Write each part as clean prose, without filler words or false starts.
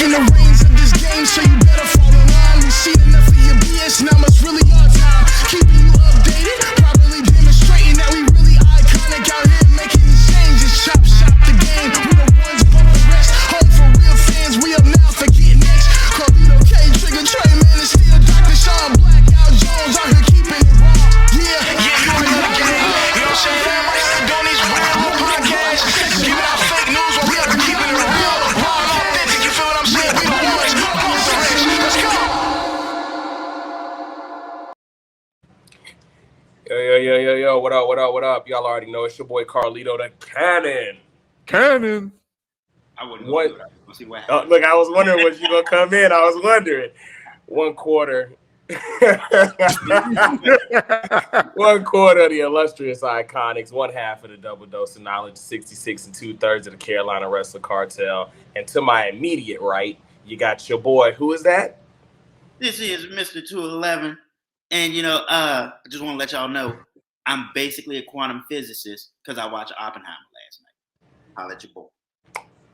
taking the reins of this game, so you better fall in line. We've seen enough of your BS, now it's really our time. Keeping you updated, properly demonstrating that we really iconic out here making these changes. Chop shop the game, we the ones above the rest. Home for real fans, we up now for getting next. Carlito K, Trigger Trey, man, it's still Dr. Sean Black, Al Jones out here keeping it raw. Yeah, you already know the game. You know what I'm saying? Everybody out doing these real podcasts, giving out fake news while we out here keeping it real, raw and authentic. You feel what I'm saying? We the ones above the rest. Let's go. Yo, what up? Y'all already know it's your boy Carlito the Cannon. I wouldn't What? go through that. We'll see what happens. Look, I was wondering when you gonna come in. I was wondering. 1 quarter. 1 quarter of the illustrious Iconics, 1/2 of the double dose of knowledge, 66 2/3 of the Carolina Wrestler Cartel. And to my immediate right, you got your boy. Who is that? This is Mr. 211. And, I just want to let y'all know, I'm basically a quantum physicist because I watched Oppenheimer last night. I'll let you boy.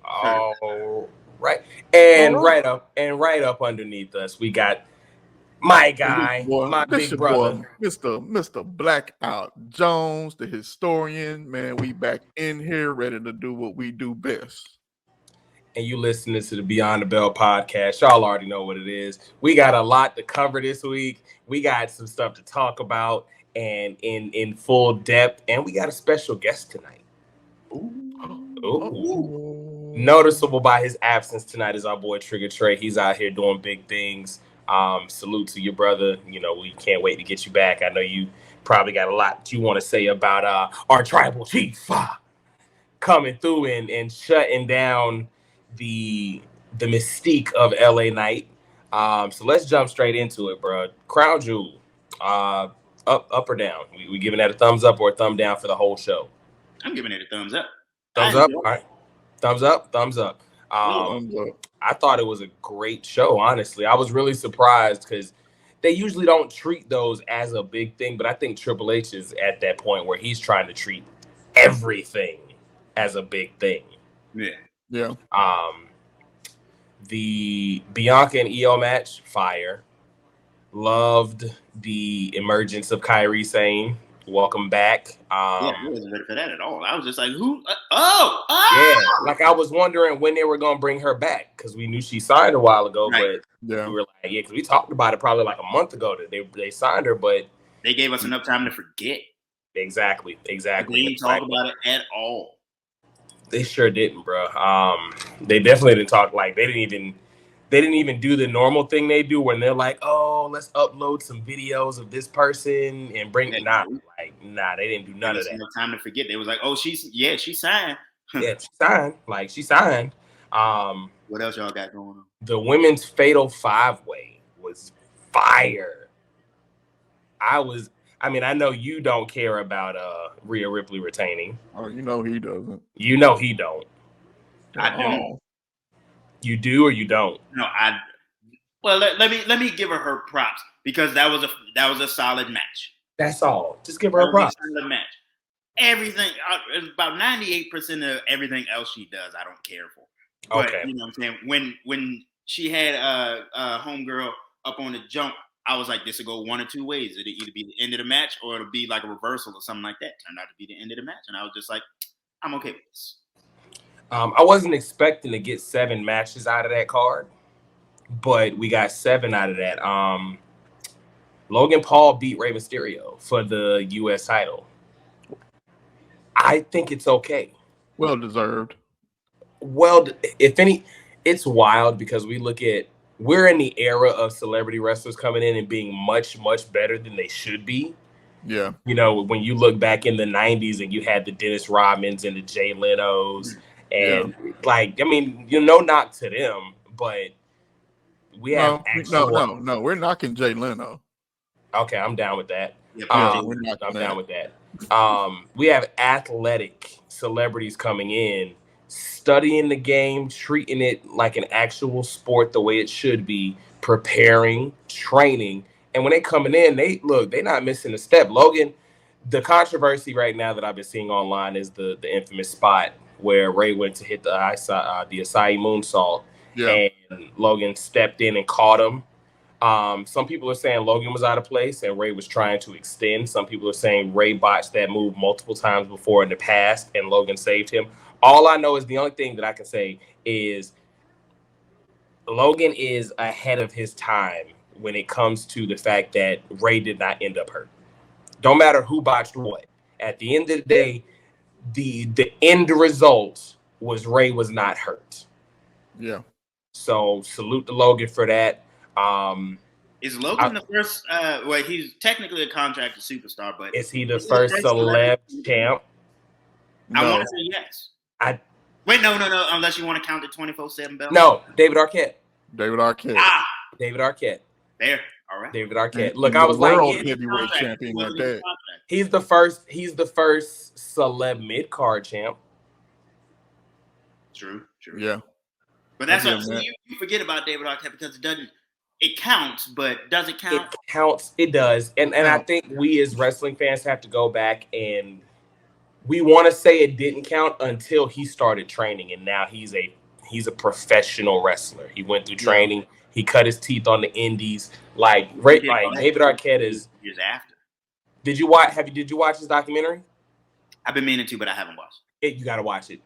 Oh, right. And right up underneath us, we got my guy, my big brother, Mr. Blackout Jones, the historian. Man, we back in here ready to do what we do best. and you listening to the Beyond the Bell podcast. Y'all already know what it is. We got a lot to cover this week. We got some stuff to talk about and in full depth, and we got a special guest tonight. Ooh. Noticeable by his absence tonight is our boy Trigger Trey. He's out here doing big things. Salute to your brother. We can't wait to get you back. I know you probably got a lot that you want to say about our tribal chief coming through and shutting down the mystique of LA Knight. So let's jump straight into it, bro. Crown Jewel, up or down? We giving that a thumbs up or a thumb down for the whole show? I'm giving it a thumbs up. Thumbs up. All right. Thumbs up. I thought it was a great show, honestly. I was really surprised because they usually don't treat those as a big thing, but I think Triple H is at that point where he's trying to treat everything as a big thing. Yeah. The Bianca and Io match, fire. Loved the emergence of Kairi Sane. Welcome back. I wasn't ready for that at all. I was just like, who? Yeah, like I was wondering when they were going to bring her back because we knew she signed a while ago, right. But we were like, because we talked about it probably like a month ago that they signed her, but they gave us enough time to forget. Exactly. They didn't talk about it at all. They sure didn't, bro. They definitely didn't talk like they didn't even do the normal thing they do when they're like, oh, let's upload some videos of this person and bring it. Nah, they didn't do none of that. No time to forget. They was like, oh, she signed. She signed. What else y'all got going on? The women's fatal 5-way was fire. I know you don't care about Rhea Ripley retaining. Oh, you know he doesn't. You know he don't. I don't. You do or you don't? No, let me give her props because that was a solid match. That's all. Just give her a props. Solid match. Everything about 98% of everything else she does, I don't care for. But, okay. You know what I'm saying? When she had homegirl up on the jump, I was like, this will go one or two ways. It'll either be the end of the match or it'll be like a reversal or something like that. Turned out to be the end of the match, and I was just like, I'm okay with this. I wasn't expecting to get 7 matches out of that card, but we got 7 out of that. Logan Paul beat Rey Mysterio for the U.S. title. I think it's okay. Well deserved. Well, it's wild because we're in the era of celebrity wrestlers coming in and being much, much better than they should be. Yeah. When you look back in the 90s and you had the Dennis Rodmans and the Jay Lenos. And no knock to them, but we have no, we're knocking Jay Leno. Okay, I'm down with that. I'm down with that. We have athletic celebrities coming in, studying the game, treating it like an actual sport the way it should be, preparing, training, and when they coming in, they're not missing a step. Logan, the controversy right now that I've been seeing online is the infamous spot where Ray went to hit the Asai moonsault, and Logan stepped in and caught him. Some people are saying Logan was out of place and Ray was trying to extend. Some people are saying Ray botched that move multiple times before in the past and Logan saved him. All I know is the only thing that I can say is Logan is ahead of his time when it comes to the fact that Ray did not end up hurt. Don't matter who botched what. At the end of the day, the end result was Ray was not hurt. Yeah. So salute to Logan for that. Is Logan the first? Well, he's technically a contracted superstar, but is he the first celeb champ? I want to say yes. Wait, no. Unless you want to count the 24/7 belt. No, David Arquette. David Arquette. David Arquette. There. All right. David Arquette. Look, I was world like, heavyweight champion like that. He's the first celeb mid card champ. True. Yeah. But that's what you forget about David Arquette because it doesn't. It counts, but does it count? It counts. It does. And I think we as wrestling fans have to go back and we want to say it didn't count until he started training, and now he's a professional wrestler. He went through training. He cut his teeth on the indies. Like David Arquette is years after. Did you watch his documentary? I've been meaning to, but I haven't watched it. You gotta watch it.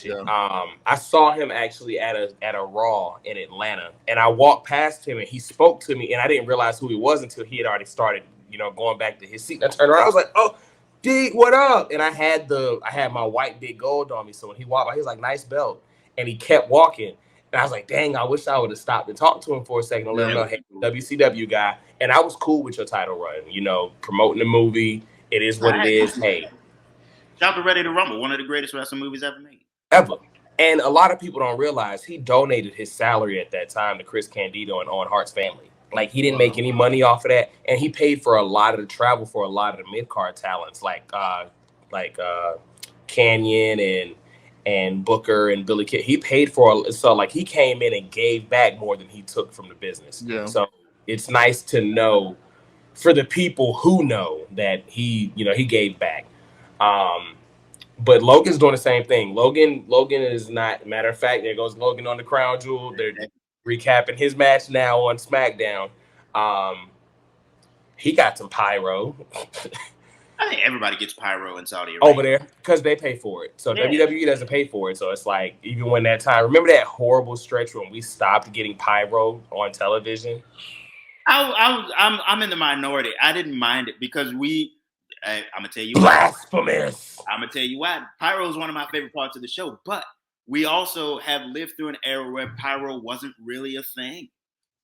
Yeah. I saw him actually at a Raw in Atlanta, and I walked past him and he spoke to me, and I didn't realize who he was until he had already started, going back to his seat. And I turned around, I was like, "Oh, D, what up?" And I had my white big gold on me, so when he walked by, he was like, "Nice belt," and he kept walking. And I was like, dang, I wish I would have stopped and talked to him for a second and let him know, hey, WCW guy. And I was cool with your title run, promoting the movie. It is what it is. Hey. Shout out to Ready to Rumble, one of the greatest wrestling movies ever made. Ever. And a lot of people don't realize he donated his salary at that time to Chris Candido and Owen Hart's family. Like, he didn't make any money off of that. And he paid for a lot of the travel for a lot of the mid-card talents, like Canyon and Booker and Billy Kid. He paid for he came in and gave back more than he took from the business. Yeah. So it's nice to know for the people who know that he gave back. But Logan's doing the same thing. Logan is not, matter of fact, there goes Logan on the Crown Jewel. They're recapping his match now on SmackDown. He got some pyro. I think everybody gets pyro in Saudi Arabia. Over there, because they pay for it. So WWE doesn't pay for it. So it's like, even when that time, remember that horrible stretch when we stopped getting pyro on television? I'm in the minority. I didn't mind it because I'm going to tell you blasphemous. I'm going to tell you why. Pyro is one of my favorite parts of the show, but we also have lived through an era where pyro wasn't really a thing.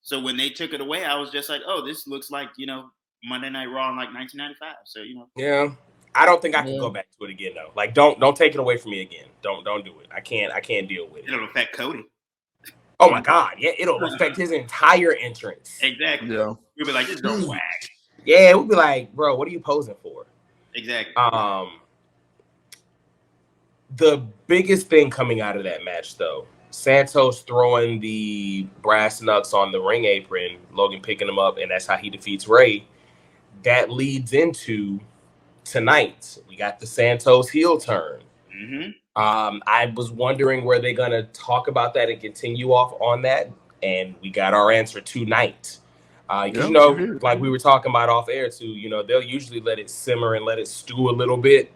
So when they took it away, I was just like, oh, this looks like, Monday Night Raw in like 1995. So, Yeah. I don't think I can go back to it again though. Like, don't take it away from me again. Don't do it. I can't deal with it. It'll affect Cody. Oh my God. Yeah, it'll affect his entire entrance. Exactly. Yeah. We'll be like, this don't whack. Yeah, we'll be like, bro, what are you posing for? Exactly. The biggest thing coming out of that match though, Santos throwing the brass knucks on the ring apron, Logan picking him up, and that's how he defeats Ray. That leads into tonight. We got the Santos heel turn. Mm-hmm. I was wondering were they going to talk about that and continue off on that, and we got our answer tonight. Like we were talking about off air too, they'll usually let it simmer and let it stew a little bit,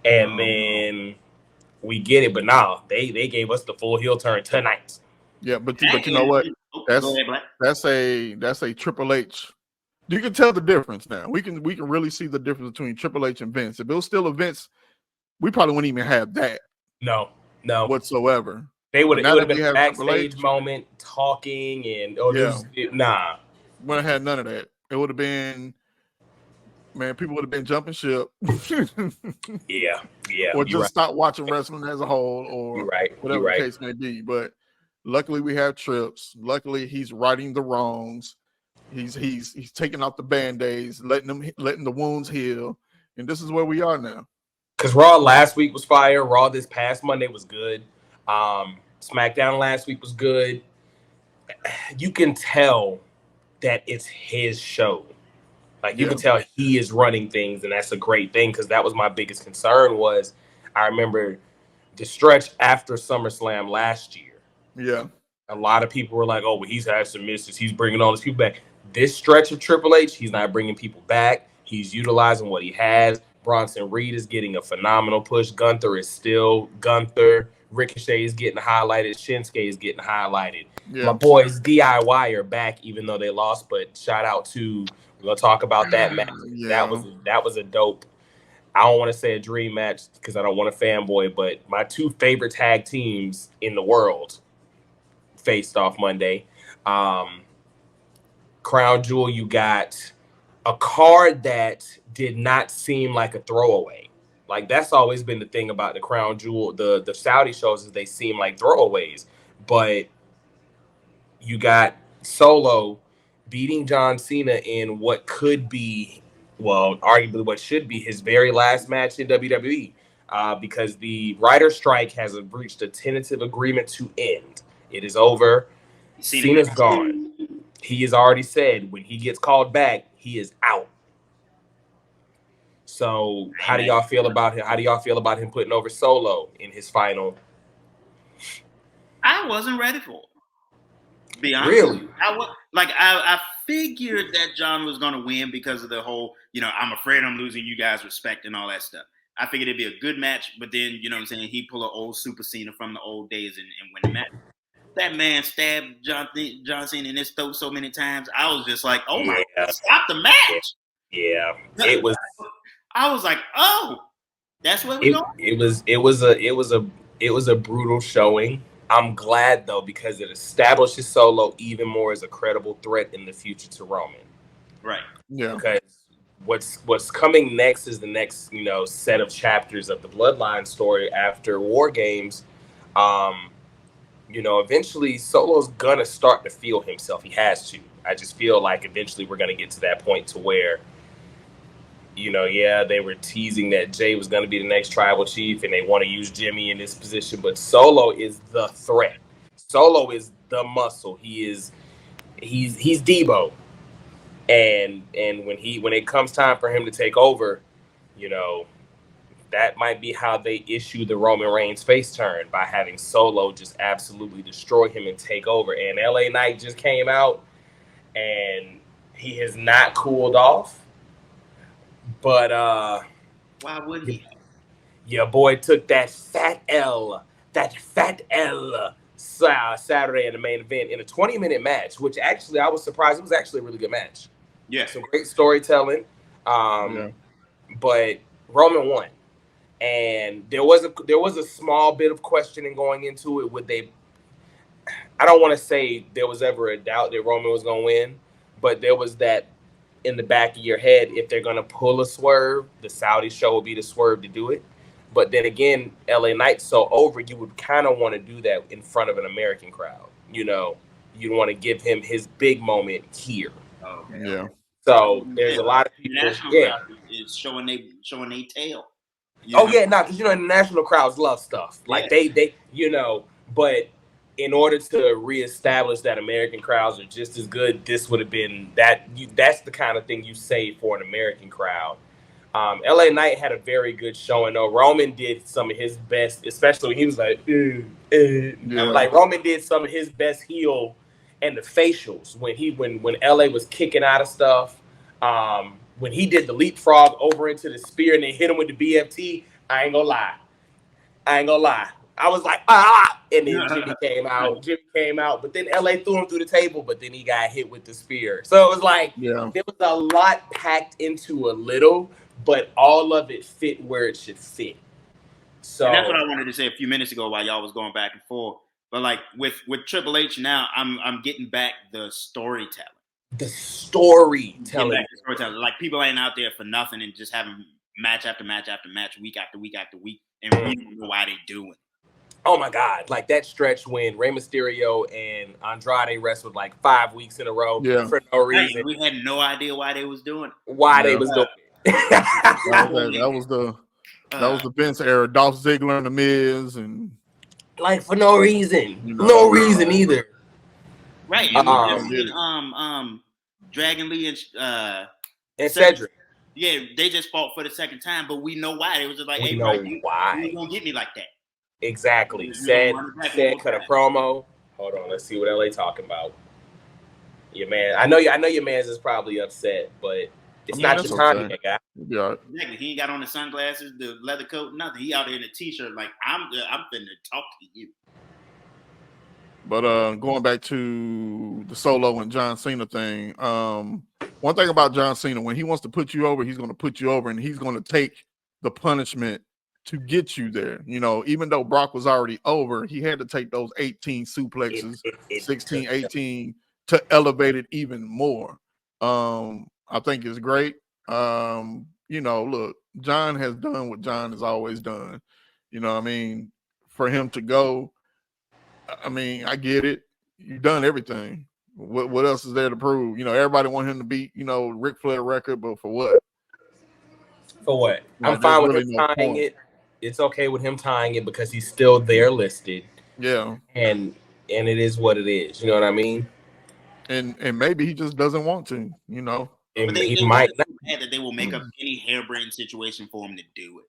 and then we get it. But now they gave us the full heel turn tonight. Yeah, but you know what? That's a Triple H. You can tell the difference now. We can really see the difference between Triple H and Vince. If it was still a Vince, we probably wouldn't even have that. No, whatsoever. They would have been a backstage moment talking and nah. Wouldn't have had none of that. It would have been, man, people would have been jumping ship. yeah. Or just stop watching wrestling as a whole, or whatever the case may be. But luckily we have Trips. Luckily he's righting the wrongs. He's taking out the band-aids, letting the wounds heal. And this is where we are now. Because Raw last week was fire. Raw this past Monday was good. SmackDown last week was good. You can tell that it's his show. Like, you can tell he is running things, and that's a great thing, because that was my biggest concern was I remember the stretch after SummerSlam last year. Yeah. A lot of people were like, "Oh, well, he's had some misses. He's bringing all these people back." This stretch of Triple H, he's not bringing people back. He's utilizing what he has. Bronson Reed is getting a phenomenal push. Gunther is still Gunther. Ricochet is getting highlighted. Shinsuke is getting highlighted. Yeah. My boys DIY are back, even though they lost. But shout out to, we're gonna talk about that match. Yeah. That was a dope. I don't want to say a dream match because I don't want to fanboy, but my two favorite tag teams in the world faced off Monday. Crown Jewel, you got a card that did not seem like a throwaway. Like, that's always been the thing about the Crown Jewel, the Saudi shows, is they seem like throwaways. But you got Solo beating John Cena in what could be, well, arguably what should be his very last match in WWE, because the writer's strike has reached a tentative agreement to end. It is over. Cena's gone. He has already said when he gets called back, he is out. So how do y'all feel about him? How do y'all feel about him putting over Solo in his final? I wasn't ready for it, to be honest. Really? I figured that John was going to win because of the whole, I'm afraid I'm losing you guys' respect and all that stuff. I figured it'd be a good match, but then, you know what I'm saying, he'd pull an old Super Cena from the old days and win the match. That man stabbed John Cena in his throat so many times. I was just like, oh my God, stop the match. Yeah, it was. I was like, oh, that's what we going. It was a brutal showing. I'm glad though, because it establishes Solo even more as a credible threat in the future to Roman. Right. Yeah. Because what's coming next is the next, set of chapters of the Bloodline story after War Games. Eventually Solo's gonna start to feel himself. He has to. I just feel like eventually we're gonna get to that point to where, they were teasing that Jay was gonna be the next tribal chief and they want to use Jimmy in this position, but Solo is the threat. Solo is the muscle. He's Debo. And when it comes time for him to take over, that might be how they issue the Roman Reigns face turn, by having Solo just absolutely destroy him and take over. And LA Knight just came out and he has not cooled off. But why wouldn't he? Your boy took that fat L Saturday in the main event in a 20-minute match, which actually I was surprised. It was actually a really good match. Yeah. Some great storytelling. But Roman won. And there was a small bit of questioning going into it. I don't want to say there was ever a doubt that Roman was going to win, but there was that in the back of your head, if they're going to pull a swerve, the Saudi show will be the swerve to do it. But then again, LA Knight's so over, you would kind of want to do that in front of an American crowd. You'd want to give him his big moment here. Oh, yeah. So there's a lot of people. Is showing they tail. Because the national crowds love stuff like they but in order to reestablish that American crowds are just as good, this would have been that's the kind of thing you say for an American crowd. LA Knight had a very good showing though. Roman did some of his best, especially when he was like, like Roman did some of his best heel and the facials when LA was kicking out of stuff. When he did the leapfrog over into the spear and they hit him with the BFT, I ain't gonna lie. I was like, and then Jimmy came out, but then LA threw him through the table, but then he got hit with the spear. So it was like, there was a lot packed into a little, but all of it fit where it should fit. So and that's what I wanted to say a few minutes ago while y'all was going back and forth. But like with Triple H now, I'm getting back the storytelling. Like people ain't out there for nothing and just having match after match after match, week after week after week, and we don't know why they doing it. Oh my God! Like that stretch when Rey Mysterio and Andrade wrestled like 5 weeks in a row for no reason. We had no idea why they was doing it. They was doing it. That was the Vince era. Dolph Ziggler and The Miz, and like for no reason, no reason either. Right. Dragon Lee and Cedric. Yeah, they just fought for the second time, but we know why. It was just like, why. You don't get me like that. Exactly. Said cut a promo. Hold on, let's see what LA talking about. Your man, I know your man's is probably upset, but it's not your time yet, guy. Yeah, exactly. He ain't got on the sunglasses, the leather coat, nothing. He out there in a t-shirt, like I'm finna talk to you. But going back to the Solo and John Cena thing, one thing about John Cena, when he wants to put you over, he's going to put you over, and he's going to take the punishment to get you there. You know, even though Brock was already over, he had to take those 18 suplexes, 16, 18 to elevate it even more. I think it's great. You know, look, John has done what John has always done. You know what I mean? For him to go, I mean, I get it. You've done everything. What else is there to prove? You know, everybody want him to beat, you know, Ric Flair record, but for what? For what? I'm fine with him tying it. It's okay with him tying it because he's still there listed. Yeah. And it is what it is. You know what I mean? And maybe he just doesn't want to, you know. But he might not. That they will make up any harebrained situation for him to do it.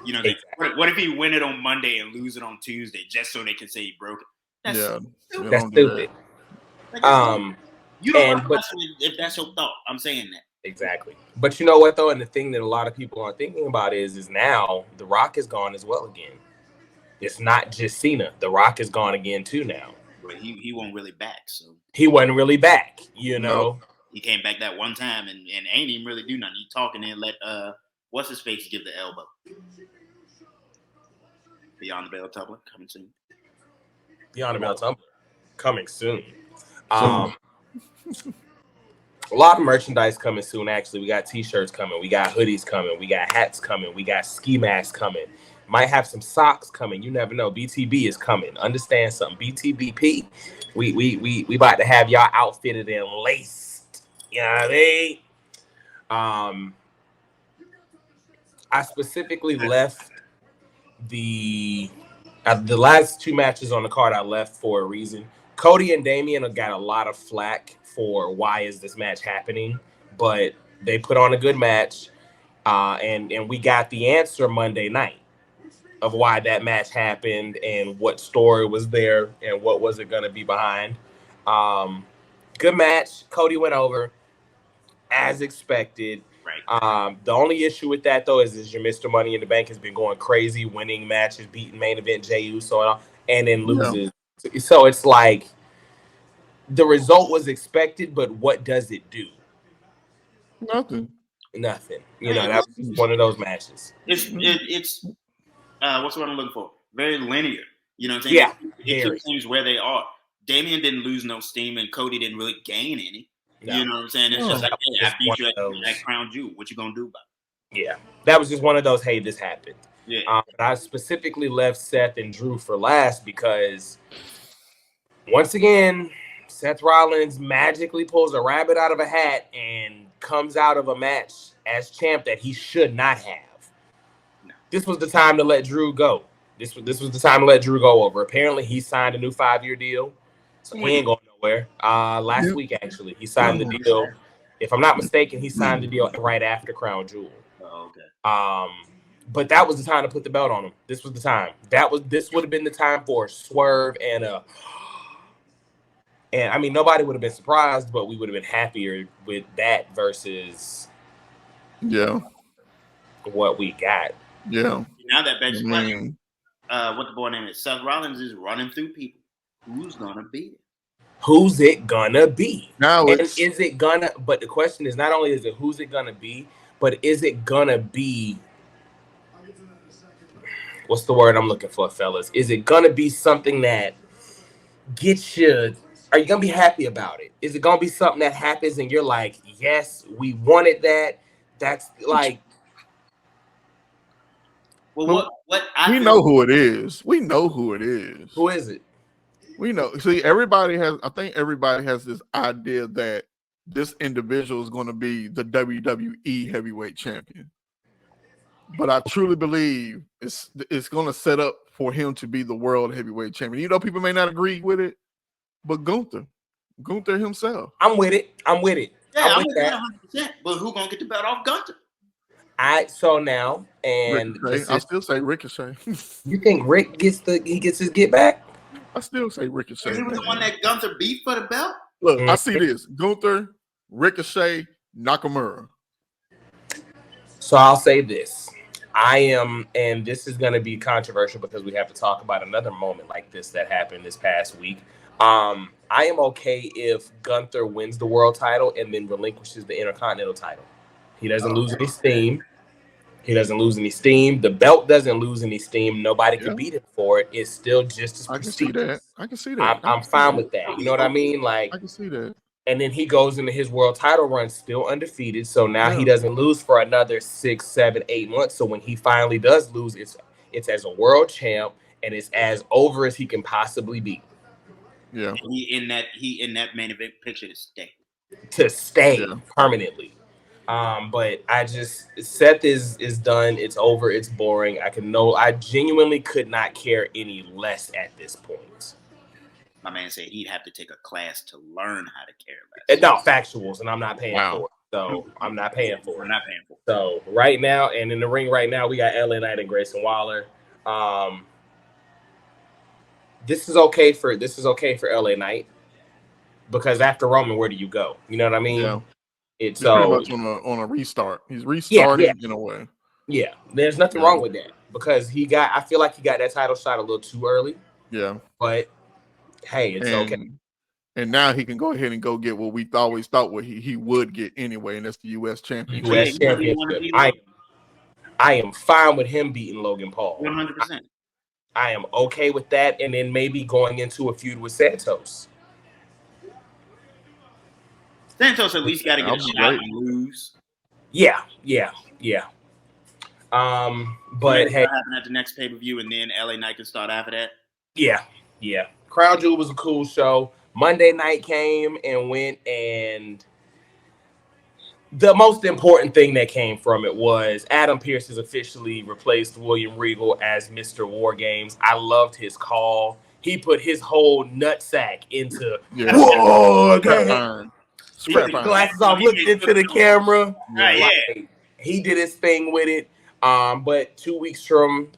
You know, exactly. What if he win it on Monday and lose it on Tuesday just so they can say he broke it? That's stupid. That's stupid. You don't want if that's your thought. I'm saying that. Exactly. But you know what, though? And the thing that a lot of people aren't thinking about is now The Rock is gone as well again. It's not just Cena. The Rock is gone again, too, now. But he won't really back, so. He wasn't really back, you know. He came back that one time and ain't even really do nothing. He talking and let, what's his face give the elbow. Beyond the Bell Tumbler coming soon. Beyond the Bell Tumbler coming soon. A lot of merchandise coming soon, actually. We got T-shirts coming. We got hoodies coming. We got hats coming. We got ski masks coming. Might have some socks coming. You never know. BTB is coming. Understand something. BTBP. We about to have y'all outfitted and laced. You know what I mean? I specifically left the last two matches on the card I left for a reason. Cody and Damian have got a lot of flack for why is this match happening, but they put on a good match, and we got the answer Monday night of why that match happened and what story was there and what was it going to be behind. Good match. Cody went over as expected. Right. The only issue with that, though, is your Mr. Money in the Bank has been going crazy, winning matches, beating main event Jey Uso, and then loses. Yeah. So it's like the result was expected, but what does it do? Nothing. You know, that was one of those matches. It's what's what I'm looking for? Very linear. You know what I'm saying? Yeah. It keeps things where they are. Damian didn't lose no steam, and Cody didn't really gain any. No. You know what I'm saying? It's just like, hey, I beat you at Crown Jewel. What you gonna do about it? Yeah, that was just one of those. Hey, this happened. Yeah. I specifically left Seth and Drew for last because once again, Seth Rollins magically pulls a rabbit out of a hat and comes out of a match as champ that he should not have. No. This was the time to let Drew go. This was the time to let Drew go over. Apparently, he signed a new 5-year deal, so he ain't going nowhere. Last week, actually, he signed the deal. If I'm not mistaken, he signed the deal right after Crown Jewel. Oh, okay. But that was the time to put the belt on him. This was the time. This would have been the time for Swerve and I mean, nobody would have been surprised, but we would have been happier with that versus what we got. Yeah. Now that begs the question, what the boy name is, Seth Rollins is running through people. Who's gonna beat it? Who's it gonna be? Now is it gonna? But the question is not only is it who's it gonna be, but is it gonna be? What's the word I'm looking for, fellas? Is it gonna be something that gets you? Are you gonna be happy about it? Is it gonna be something that happens and you're like, yes, we wanted that? That's like. Well, what we know who it is. We know who it is. Who is it? We know. See, I think everybody has this idea that this individual is going to be the WWE heavyweight champion. But I truly believe it's going to set up for him to be the world heavyweight champion. You know, people may not agree with it, but Gunther himself. I'm with it. Yeah, I'm with that 100%. But who going to get the belt off Gunther? So now, and I still say Ricochet. You think Rick gets his get back? I still say Ricochet. He was the one that Gunther beat for the belt. Look, I see this: Gunther, Ricochet, Nakamura. So I'll say this. I am, and this is going to be controversial because we have to talk about another moment like this that happened this past week. I am okay if Gunther wins the world title and then relinquishes the Intercontinental title. He doesn't lose any steam. The belt doesn't lose any steam. Nobody can beat him for it. It's still just as prestigious. I can see that. I'm fine with that. You know what I mean? Like, I can see that. And then he goes into his world title run still undefeated. So now he doesn't lose for another 6, 7, 8 months. So when he finally does lose, it's as a world champ and it's as over as he can possibly be. Yeah. He in that main event picture to stay permanently. But Seth is done. It's over. It's boring. I genuinely could not care any less at this point. My man said he'd have to take a class to learn how to care less. No, factuals, and I'm not paying for it. So I'm not paying for it. We're not paying for it. So right now, and in the ring right now, we got LA Knight and Grayson Waller. This is okay for LA Knight because after Roman, where do you go? You know what I mean? Yeah. It's pretty much on a restart. He's restarting in a way. Yeah, there's nothing wrong with that because I feel like he got that title shot a little too early. Yeah, but hey, it's okay. And now he can go ahead and go get what we always thought he would get anyway, and that's the U.S. Championship. U.S. Championship. I am fine with him beating Logan Paul. 100%. I am okay with that, and then maybe going into a feud with Santos. Santos at least got to get a shot and lose. Yeah. But hey, happen at the next pay-per-view, and then LA Knight can start after that. Yeah. Crown Jewel was a cool show. Monday night came and went, and the most important thing that came from it was Adam Pearce has officially replaced William Regal as Mr. War Games. I loved his call. He put his whole nutsack into War Games. Glasses off, looked into the camera. He did his thing with it. But 2 weeks from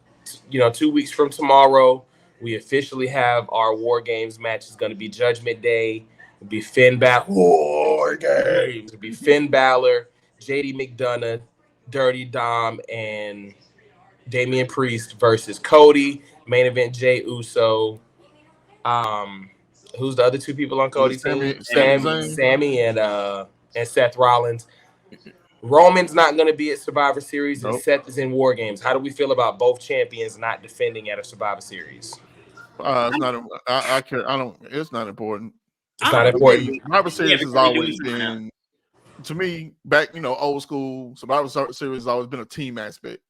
tomorrow, we officially have our War Games match. It's going to be Judgment Day. It'll be Finn Balor. War Games. It'll be Finn Balor, JD McDonough, Dirty Dom, and Damian Priest versus Cody. Main event, Jey Uso. Who's the other two people on Cody's team? Sammy and Seth Rollins. Roman's not going to be at Survivor Series, and Seth is in War Games. How do we feel about both champions not defending at a Survivor Series? It's not. I care. I don't. It's not important. It's not important. Survivor Series has always been, to me, back old school. Survivor Series has always been a team aspect.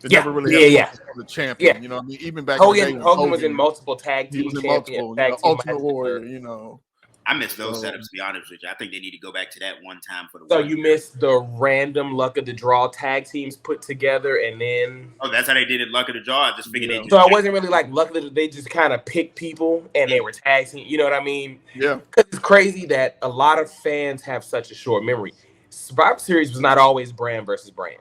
It never really had the champion. Yeah. You know what I mean? Even back Hogan, in the day, Hogan was in multiple tag team champions. Ultimate Warrior. I miss those setups, to be honest with you. I think they need to go back to that one time for the So you missed the random luck of the draw tag teams put together, and then that's how they did it, luck of the draw. I just figured they. So it wasn't really like luck of they just kind of picked people and they were tag team. You know what I mean? Yeah. Because it's crazy that a lot of fans have such a short memory. Survivor Series was not always brand versus brand.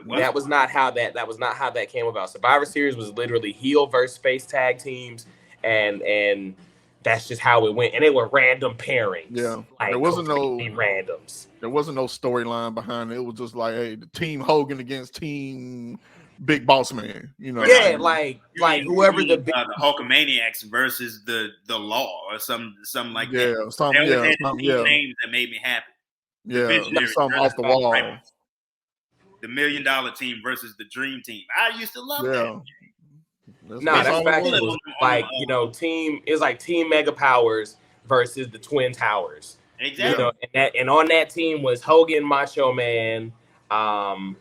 That was not how that came about. Survivor Series was literally heel versus face tag teams, and that's just how it went. And they were random pairings. Yeah, like, there wasn't no randoms. There wasn't no storyline behind it. It was just like, hey, the Team Hogan against Team Big Boss Man. Yeah, like whoever the Hulkamaniacs versus the Law or something like that. Yeah, something. Names that made me happy. Yeah, something off the wall. The $1 Million Team versus the Dream Team. I used to love that. That's factual. Like it's like Team Mega Powers versus the Twin Towers. Exactly. And on that team was Hogan, Macho Man. Who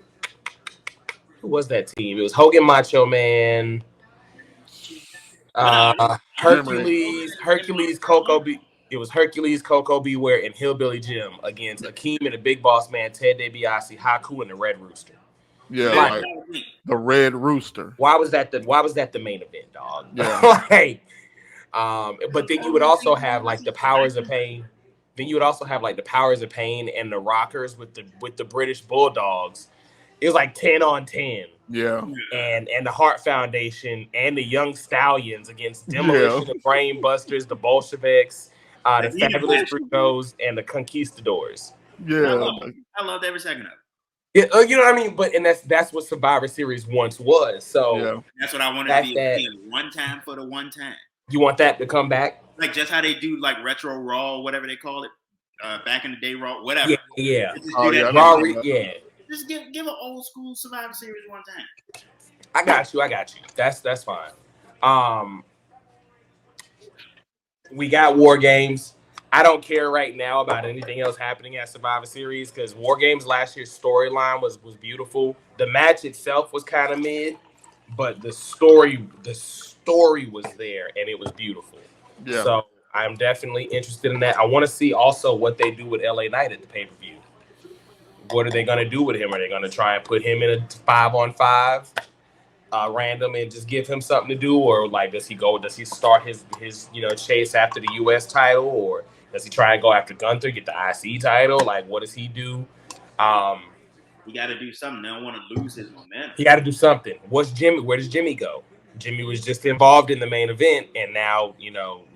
was that team? It was Hogan, Macho Man, Hercules, Coco. It was Hercules, Coco Beware, and Hillbilly Jim against Akeem and the Big Boss Man, Ted DiBiase, Haku, and the Red Rooster. Yeah, like the Red Rooster. Why was that the main event, dog? Yeah. But then you would also have like the Powers of Pain. Then you would also have like the Powers of Pain and the Rockers with the British Bulldogs, It was like 10 on 10. Yeah. And the Hart Foundation and the Young Stallions against Demolition, the Brainbusters, the Bolsheviks, the Fabulous Brutos, and the Conquistadors. Yeah. I loved every second of it. Yeah, you know what I mean? But and that's what Survivor Series once was. So that's what I wanted to be again, one time for the one time. You want that to come back? Like just how they do like retro Raw, whatever they call it. Back in the day, Raw, whatever. Yeah. Raw, just give an old school Survivor Series one time. I got you. That's fine. We got War Games. I don't care right now about anything else happening at Survivor Series because War Games last year's storyline was beautiful. The match itself was kind of mid, but the story was there and it was beautiful. Yeah. So I'm definitely interested in that. I want to see also what they do with LA Knight at the pay-per-view. What are they going to do with him? Are they going to try and put him in a 5-on-5 random and just give him something to do? Or like, does he start his chase after the US title? Or does he try and go after Gunther, get the IC title? Like, what does he do? He got to do something. They don't want to lose his momentum. He got to do something. Where does Jimmy go? Jimmy was just involved in the main event, and now,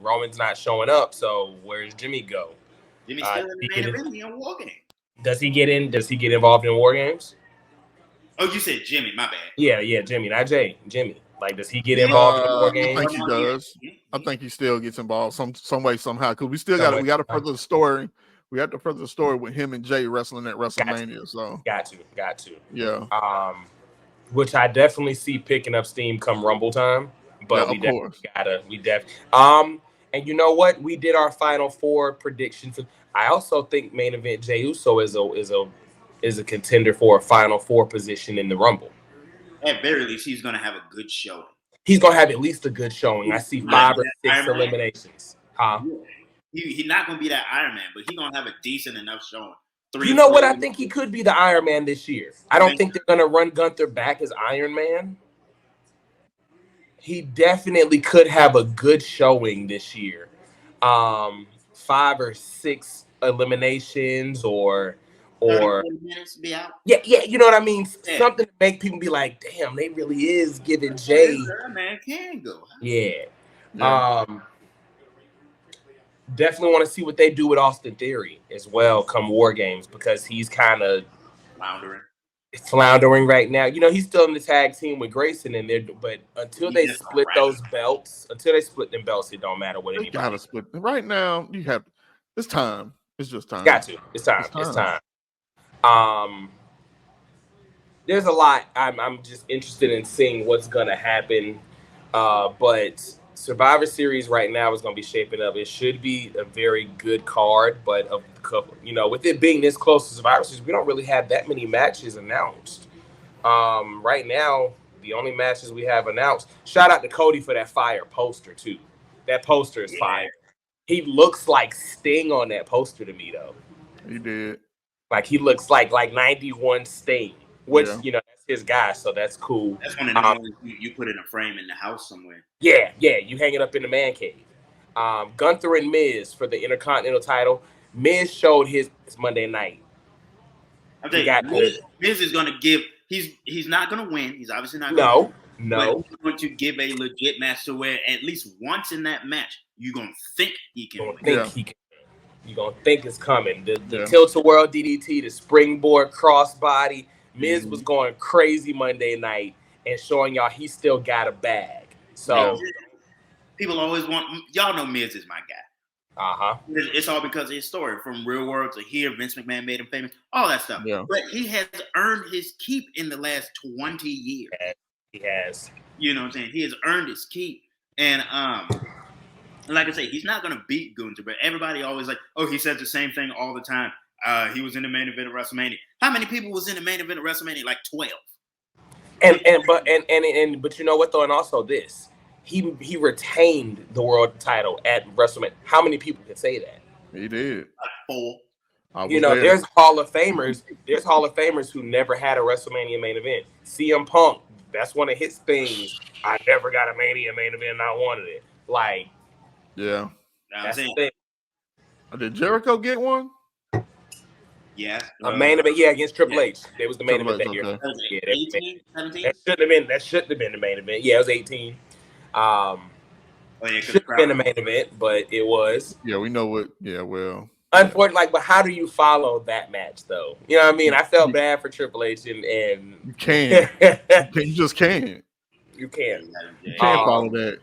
Roman's not showing up. So where's Jimmy go? Jimmy's still in the main event. He on War Games. Does he get involved in War Games? Oh, you said Jimmy. My bad. Yeah, Jimmy, not Jay. Jimmy. Like, does he get involved in War Games? I think he does. I think he still gets involved some way somehow because we got to further the story. We have to further the story with him and Jay wrestling at WrestleMania. So got to. Yeah. Which I definitely see picking up steam come Rumble time. But we definitely and you know what? We did our Final Four predictions. I also think main event Jey Uso is a contender for a Final Four position in the Rumble. At very least, he's going to have a good showing. He's going to have at least a good showing. I see 5 or 6 eliminations. He's not going to be that Iron Man, but he's going to have a decent enough showing. You know what? I think he could be the Iron Man this year. I don't think they're going to run Gunther back as Iron Man. He definitely could have a good showing this year. 5 or 6 eliminations or minutes be out. Yeah, you know what I mean? Yeah. Something to make people be like, damn, they really is giving Jay. Man can go. Yeah. Definitely want to see what they do with Austin Theory as well come War Games because he's kind of floundering right now. He's still in the tag team with Grayson in there, but until they split those belts, it don't matter what anybody. Gotta split right now. It's time. It's just time. Got to. It's time. There's a lot. I'm just interested in seeing what's gonna happen, but Survivor Series right now is going to be shaping up. It should be a very good card, but with it being this close to Survivor Series, we don't really have that many matches announced. Right now, the only matches we have announced. Shout out to Cody for that fire poster too. That poster is fire. He looks like Sting on that poster to me though. He did. Like he looks like 91 Sting, which that's his guy, so that's cool. That's one of the ones you put in a frame in the house somewhere. Yeah, you hang it up in the man cave. Gunther and Miz for the Intercontinental title. Miz showed his Monday night. I think Miz is going to give. He's not going to win. He's obviously not. No. But he's going to give a legit match to where at least once in that match you're going to think he can win. You're going to think it's coming. The tilt-a-whirl DDT, the springboard crossbody. Miz was going crazy Monday night and showing y'all he still got a bag. So people always y'all know Miz is my guy. It's all because of his story from Real World to here. Vince McMahon made him famous, all that stuff. Yeah. But he has earned his keep in the last 20 years. He has. You know what I'm saying? He has earned his keep. And like I say, he's not going to beat Gunther, but everybody always like, oh, he says the same thing all the time. He was in the main event of WrestleMania. How many people was in the main event of WrestleMania? Like 12. But you know what though, and also this, he retained the world title at WrestleMania. How many people can say that? He did. Like 4. There's Hall of Famers. There's Hall of Famers who never had a WrestleMania main event. CM Punk, that's one of his things. I never got a Mania main event, and I wanted it. Like, yeah, that's the thing. Did Jericho get one? Yeah. A main event, against Triple H. It was the main event that year. Okay. Yeah, 18, 17? That shouldn't have been the main event. Yeah, it was 18. Should have been the main event, but it was. Yeah, we know what. Yeah, well. Unfortunately, but how do you follow that match though? You know what I mean? I felt bad for Triple H and you can't. You just can't. You can't. You can't follow that.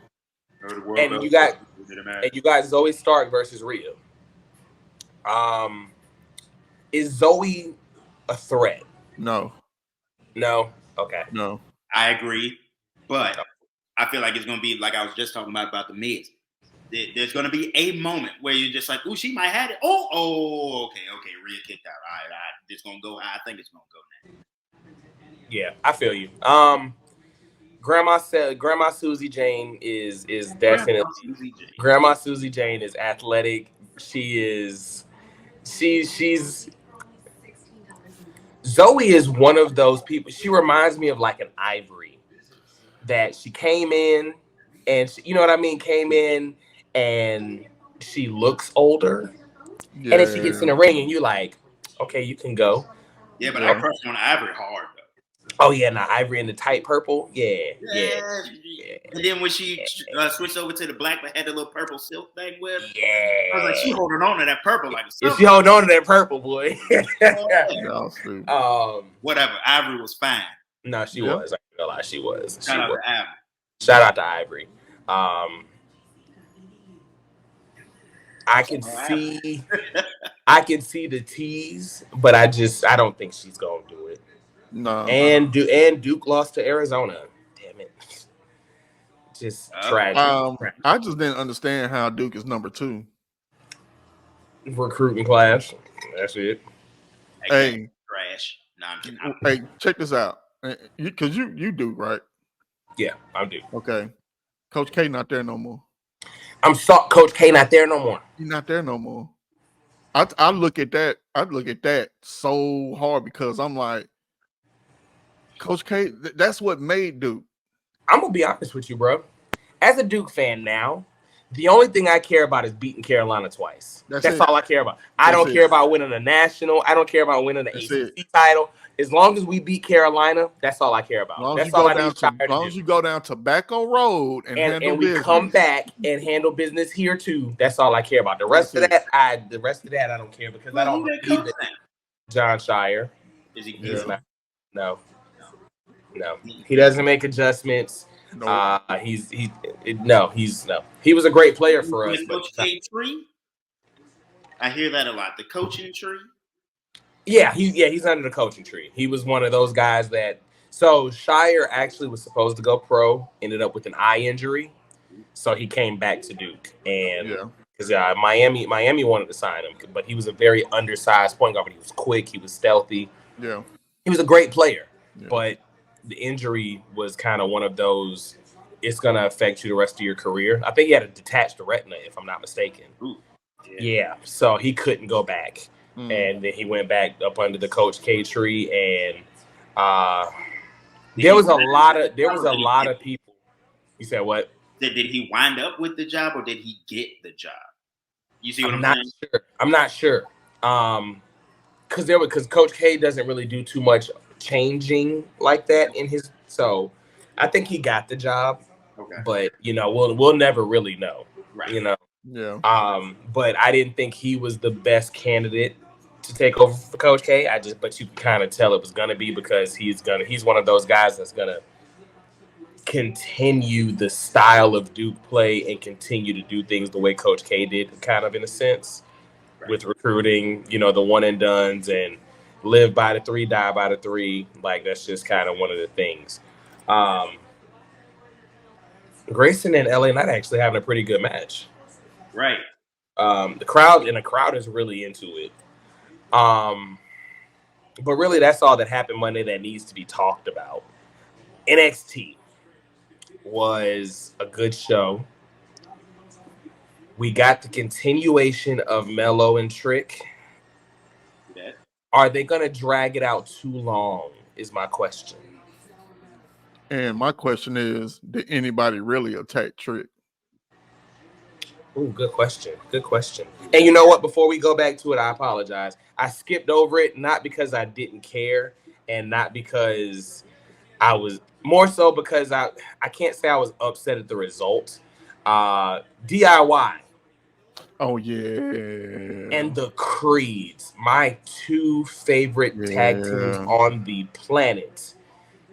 And you got Zoe Stark versus Rhea. Is Zoe a threat? No. Okay. No. I agree, but I feel like it's gonna be like I was just talking about the Miz. There's gonna be a moment where you're just like, "Oh, she might have it." Okay. Rhea kicked out. All right. It's gonna go. I think it's gonna go now. Yeah, I feel you. Grandma Susie Jane is definitely Grandma Susie Jane is athletic. She's Zoe is one of those people. She reminds me of like an Ivory, that she came in and you know what I mean? Came in and she looks older, and then she gets in the ring and you're like, okay, you can go. Yeah, but I pressed on Ivory hard though. Oh yeah, now Ivory in the tight purple. Yeah. And then when she switched over to the black but had the little purple silk thing with, I was like, she holding on to that purple like a silk. She holding on to that purple, boy. Whatever. Ivory was fine. No, she was. I ain't gonna lie, she was. Shout out to Ivory. Shout out to Ivory. I can see the tease, but I don't think she's gonna do it. No. And Duke lost to Arizona. Damn it. Just tragic. I just didn't understand how Duke is number 2. Recruiting class. That's it. Hey. Trash. No, I'm kidding. Hey, check this out. Because you Duke, right? Yeah, I'm Duke. Okay. Coach K not there no more. I'm sorry, Coach K not there no more. He's not there no more. I look at that. I look at that so hard because I'm like, Coach K, that's what made Duke. I'm going to be honest with you, bro. As a Duke fan now, the only thing I care about is beating Carolina twice. That's all I care about. I don't care about winning a national. I don't care about winning the ACC title. As long as we beat Carolina, that's all I care about. That's all I need. As long as you go down Tobacco Road and we come back and handle business here too, that's all I care about. The rest of that, I don't care because I don't believe it. John Shire. Is he? No. He doesn't make adjustments. No. He was a great player for us. Coach K tree? I hear that a lot. The coaching tree? Yeah, he's under the coaching tree. He was one of those guys that. So Shire actually was supposed to go pro, ended up with an eye injury, so he came back to Duke, and because Miami wanted to sign him, but he was a very undersized point guard. But he was quick, he was stealthy. Yeah, he was a great player, but the injury was kind of one of those. It's gonna affect you the rest of your career. I think he had a detached retina, if I'm not mistaken. Ooh. Yeah, so he couldn't go back. And then he went back up under the Coach K tree, and there was a lot of people. You said what? Did he wind up with the job, or did he get the job? You see what I'm saying? I'm not sure. Because Coach K doesn't really do too much changing like that in his. So I think he got the job. Okay. But we'll never really know. Right. Yeah. But I didn't think he was the best candidate to take over for Coach K. But you can kind of tell it was gonna be because he's one of those guys that's gonna continue the style of Duke play and continue to do things the way Coach K did, kind of in a sense, with recruiting, the one and dones and live by the 3, die by the 3. Like that's just kind of one of the things. Grayson and LA Knight actually having a pretty good match. Right. The crowd is really into it. But really that's all that happened Monday that needs to be talked about. NXT was a good show. We got the continuation of Melo and Trick. Yeah. Are they going to drag it out too long is my question. And my question is, did anybody really attack Trick? Ooh, good question. Good question. And you know what? Before we go back to it, I apologize. I skipped over it, not because I didn't care, and not because I was more so because I can't say I was upset at the result. DIY. Oh yeah. And the Creeds, my two favorite tag teams on the planet,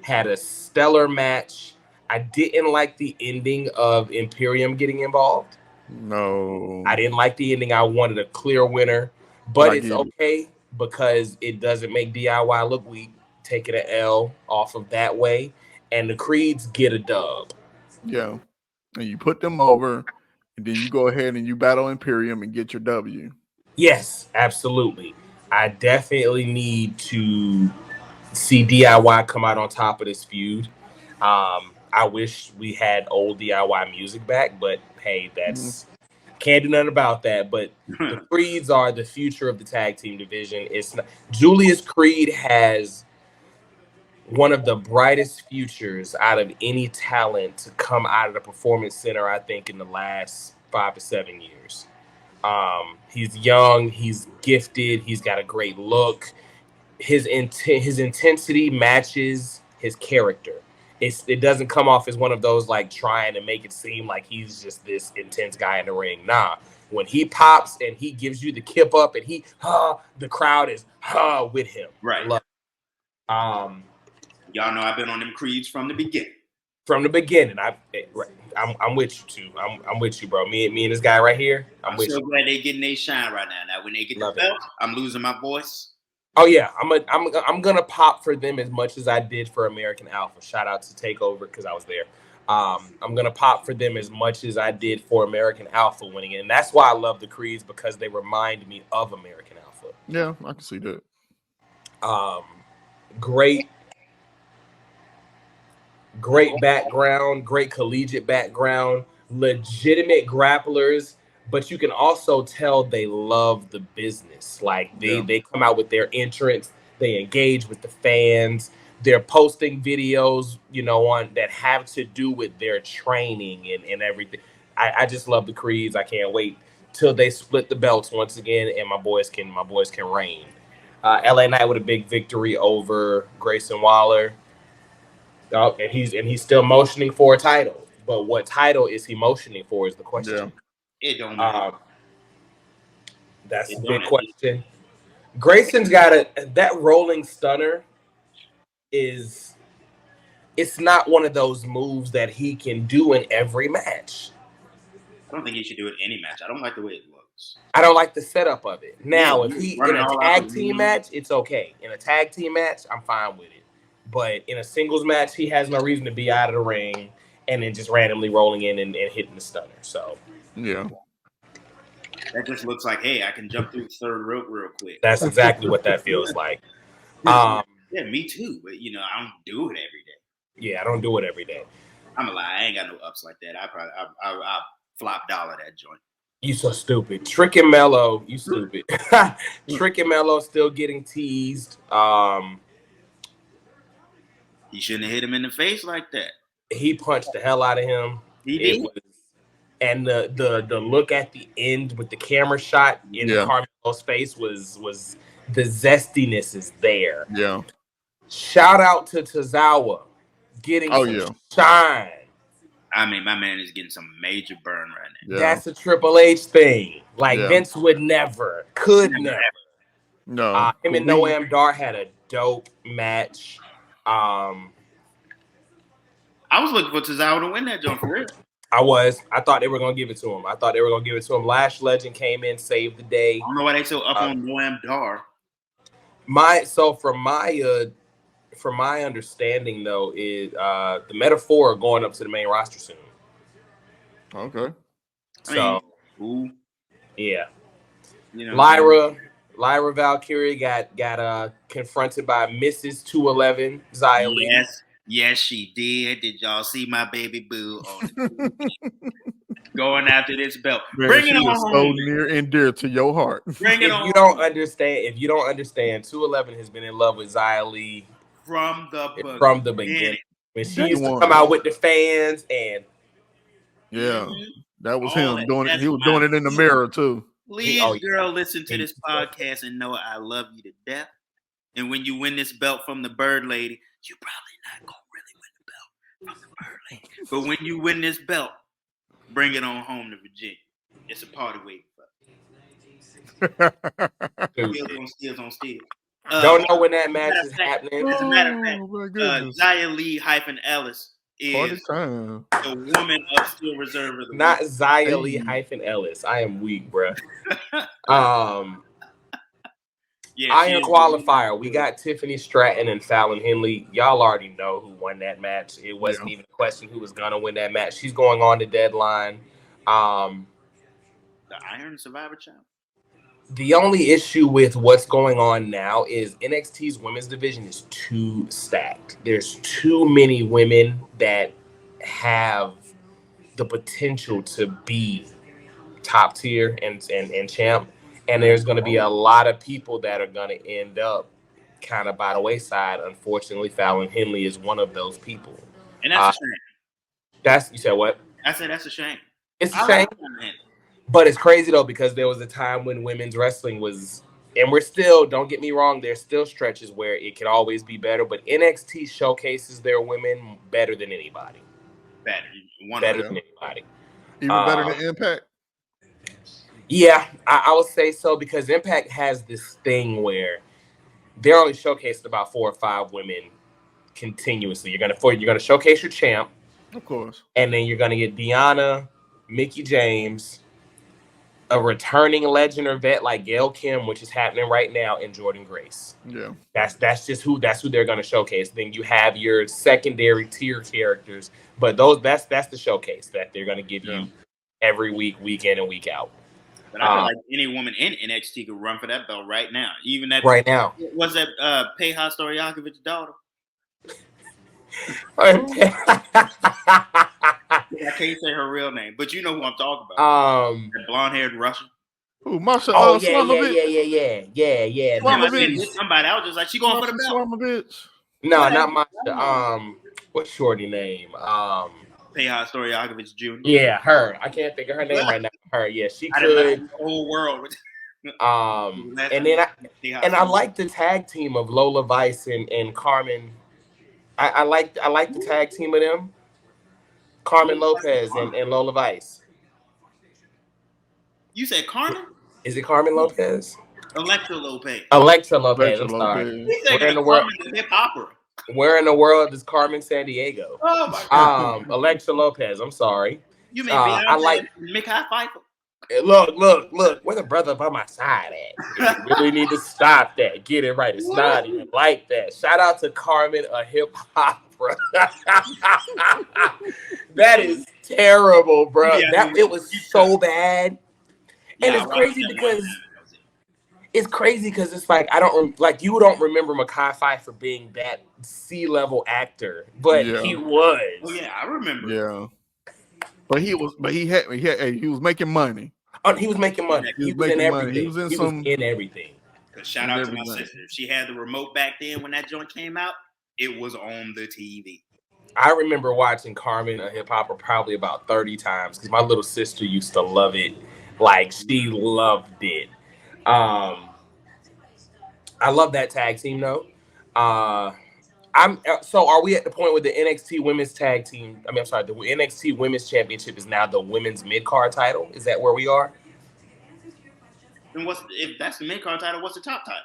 had a stellar match. I didn't like the ending of Imperium getting involved. No. I didn't like the ending. I wanted a clear winner, but it's okay because it doesn't make DIY look weak. Taking an L off of that way, and the Creeds get a dub. Yeah, and you put them over, and then you go ahead and you battle Imperium and get your W. Yes, absolutely. I definitely need to see DIY come out on top of this feud. I wish we had old DIY music back, but hey, that's can't do nothing about that. But the Creeds are the future of the tag team division. It's not, Julius Creed has one of the brightest futures out of any talent to come out of the Performance Center, I think, in the last 5 to 7 years. He's young, he's gifted, he's got a great look. His intensity matches his character. It doesn't come off as one of those like trying to make it seem like he's just this intense guy in the ring. Nah, when he pops and he gives you the kip up and the crowd is with him. Right. Y'all know I've been on them Creeds from the beginning. From the beginning, I'm with you too. I'm with you, bro. Me and this guy right here. I'm with so you. glad they getting their shine right now. Now when they get the belt, I'm losing my voice. Oh yeah, I'm gonna pop for them as much as I did for American Alpha. Shout out to Takeover because I was there. I'm gonna pop for them as much as I did for American Alpha winning it, and that's why I love the Creeds because they remind me of American Alpha. Yeah, I can see that. Great background, great collegiate background, legitimate grapplers, but you can also tell they love the business. Like they come out with their entrance, they engage with the fans, they're posting videos, on that have to do with their training and everything. I just love the Creeds. I can't wait till they split the belts once again and my boys can reign. LA Knight with a big victory over Grayson Waller. Oh, and he's still motioning for a title. But what title is he motioning for is the question. Yeah. It don't matter. That's a big question. Grayson's got that rolling stunner it's not one of those moves that he can do in every match. I don't think he should do it in any match. I don't like the way it looks. I don't like the setup of it. Now, if he in a tag team match, it's okay. In a tag team match, I'm fine with it. But in a singles match, he has no reason to be out of the ring and then just randomly rolling in and hitting the stunner. So, yeah. That just looks like, hey, I can jump through the third rope real quick. That's exactly what that feels like. Yeah, me too. But, I don't do it every day. Yeah, I don't do it every day. I'm a lie. I ain't got no ups like that. I'll flop dollar that joint. You so stupid. Trick and Mello, you stupid. Trick and Mello still getting teased. He shouldn't have hit him in the face like that. He punched the hell out of him. He did. And the look at the end with the camera shot in Carmelo's face was the zestiness is there. Yeah. Shout out to Tozawa getting shine. I mean, my man is getting some major burn right now. Yeah. That's a Triple H thing. Like Vince would never, could never. No. Him and Noam Dar had a dope match. I was looking for Tozawa to win that joint for real. I thought they were gonna give it to him. Lash Legend came in, saved the day. I don't know why they so up on Noam Dar. From my understanding though, is the Metaphor going up to the main roster soon. Okay. So yeah. Lyra Valkyrie got confronted by Mrs. 211 Xia Li. Yes, she did. Did y'all see my baby boo on going after this belt? Man, bring it on home. So near and dear to your heart. Bring it on. If you don't understand, 211 has been in love with Xia Li from the beginning. When she used to come out with the fans and That was him doing it. He was doing it in the mirror too. Please, girl, listen to this podcast and know I love you to death. And when you win this belt from the Bird Lady, you probably not gonna really win the belt from the Bird Lady. But when you win this belt, bring it on home to Virginia. It's a party waiting for Steals on Steals. Don't know when that match is happening. As a matter of fact, Xia Li-Ellis is the woman of Steel Reserve of the Not Xia Li-Ellis. I am weak, bro. Iron qualifier. We got Tiffany Stratton and Fallon Henley. Y'all already know who won that match. It wasn't even a question who was gonna win that match. She's going on the deadline. The Iron Survivor Champ. The only issue with what's going on now is NXT's women's division is too stacked. There's too many women that have the potential to be top tier and champ. And there's going to be a lot of people that are going to end up kind of by the wayside. Unfortunately, Fallon Henley is one of those people. And that's a shame. You said what? I said that's a shame. It's a shame. But it's crazy, though, because there was a time when women's wrestling was, and we're still, don't get me wrong, there's still stretches where it could always be better, but NXT showcases their women better than anybody. Better than anybody. Even better than Impact? Yeah, I would say so, because Impact has this thing where they're only showcased about 4 or 5 women continuously. You're gonna showcase your champ, of course, and then you're gonna get Deonna, Mickie James, a returning legend or vet like Gail Kim, which is happening right now, and Jordynne Grace. Yeah, that's who they're gonna showcase. Then you have your secondary tier characters, but that's the showcase that they're gonna give you every week, week in and week out. But I feel like any woman in NXT could run for that belt right now. Even that right now. Was that Peja Stojakovic's daughter? I can't say her real name, but you know who I'm talking about. That blonde-haired Russian. Ooh, Masha. Yeah. Somebody, I was just like, she going for the belt. No, not Masha. What's shorty name? Peja Stojakovic Jr. Yeah, her. I can't think of her name right now. Her, yeah, she could. The whole world. And then I like the tag team of Lola Vice and Carmen. I like the tag team of them. Carmen Lopez and Lola Vice. You said Carmen? Is it Carmen Lopez? Alexa Lopez. I'm sorry. Where in the world? Hip hopper. Where in the world is Carmen Sandiego? Oh my God. Alexa Lopez. I'm sorry. You may be I like Mekhi Phifer. Look. Where the brother by my side at? You really need to stop that. Get it right. It's not even like that. Shout out to Carmen, a hip hopper. That is terrible, bro. It was so bad. And it's crazy because it's like you don't remember Mekhi Phifer being that C-level actor, but he was. Oh yeah, I remember. Yeah, but he was making money. Oh, he was making money. He was in everything. He was in everything. Shout out to my sister. She had the remote back then when that joint came out. It was on the TV. I remember watching Carmen, a hip hopper, probably about 30 times because my little sister used to love it. Like she loved it. I love that tag team though. So are we at the point with the NXT women's tag team? The NXT women's championship is now the women's mid-card title. Is that where we are? And if that's the mid-card title, what's the top title?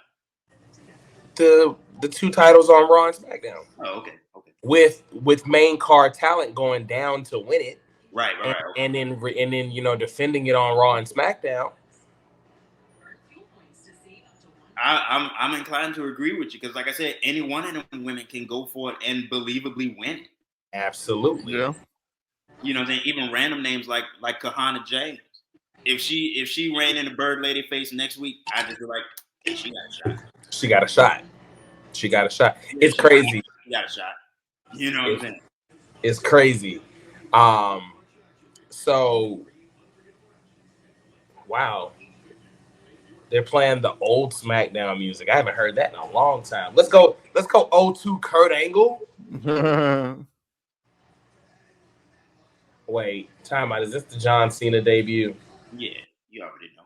The 2 titles on Raw and SmackDown. Oh, okay. With main card talent going down to win it. Right. And then defending it on Raw and SmackDown. I'm inclined to agree with you because, like I said, any one of them women can go for it and believably win it. Absolutely. Yeah. You know, even random names like Kahana James. If she ran in the Bird Lady face next week, I'd just be like, hey, she got a shot. It's crazy. She got a shot. You know what I'm saying? It's crazy. So, wow. They're playing the old SmackDown music. I haven't heard that in a long time. Let's go 02 Kurt Angle. Wait, time out. Is this the John Cena debut? Yeah, you already know.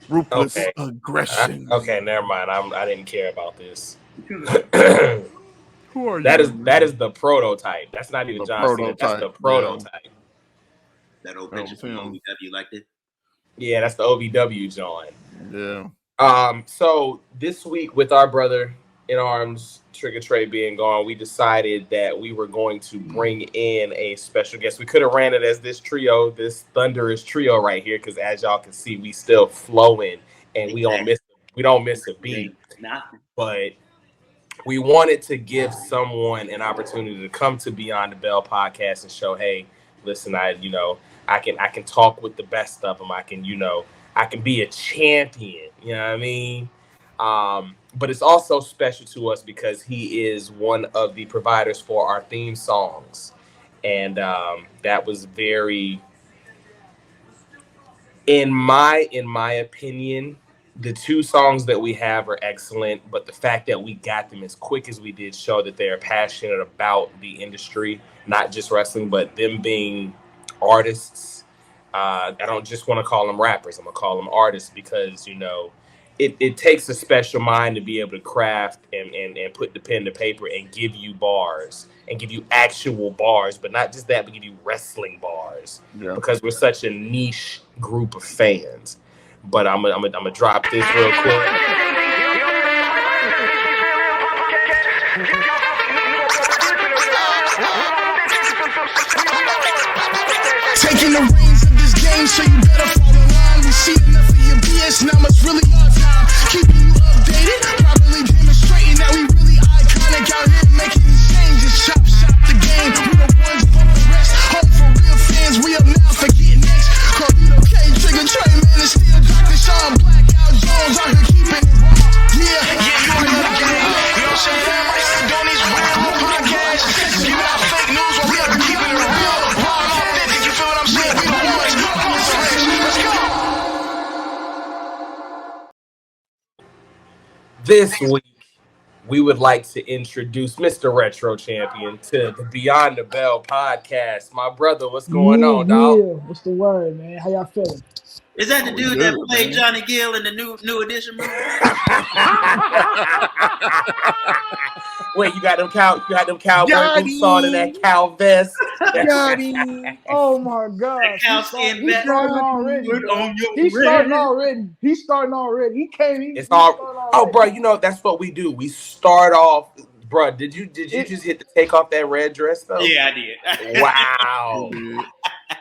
Ruthless aggression. Okay, never mind. I didn't care about this. Who are you? That is the prototype. That's not even John Cena. That's the prototype. That old picture from OVW like that. Yeah, that's the OVW John. Yeah. So this week with our brother in arms, Trigger Trey being gone, we decided that we were going to bring in a special guest. We could have ran it as this trio, this thunderous trio right here, because as y'all can see, we still flowing and we don't miss a beat. But we wanted to give someone an opportunity to come to Beyond the Bell podcast and show, hey, listen, I can talk with the best of them. I can be a champion. You know what I mean? But it's also special to us because he is one of the providers for our theme songs. And that was very, in my opinion, the two songs that we have are excellent, but the fact that we got them as quick as we did show that they are passionate about the industry, not just wrestling, but them being artists. I don't just want to call them rappers. I'm going to call them artists because, it takes a special mind to be able to craft and put the pen to paper and give you bars and give you actual bars, but not just that, but give you wrestling bars because we're such a niche group of fans. But I'm gonna drop this real quick. Taking the reins of this game, so you better fall in line. We see enough of your BS, now it's really our time. Keeping you updated, properly demonstrating that we really iconic out here making these changes. Chop the game, we the ones bump the rest. Home for real fans, we up now for getting next. Carlito K, Trigger Trey, man, it's still Dr. Sean Black, Al Jones out here keeping it raw. Yeah, you already know the game. You know what I'm saying? Everybody doing these real podcasts. You got fake news, but we are keeping it real. Raw and authentic, you feel what I'm saying? We the ones. Let's go. This week, we would like to introduce Mr. Retro Champion to the Beyond the Bell podcast. My brother, what's going on, dog? Yeah, what's the word, man? How y'all feeling? Is that the dude that played Johnny Gill in the new edition movie? Wait, you got them cowboy boots on and that cow vest. Oh my God! He's starting already. He came. Oh, bro, that's what we do. We start off. Bro, did you just hit the take off that red dress though? Yeah, I did. Wow.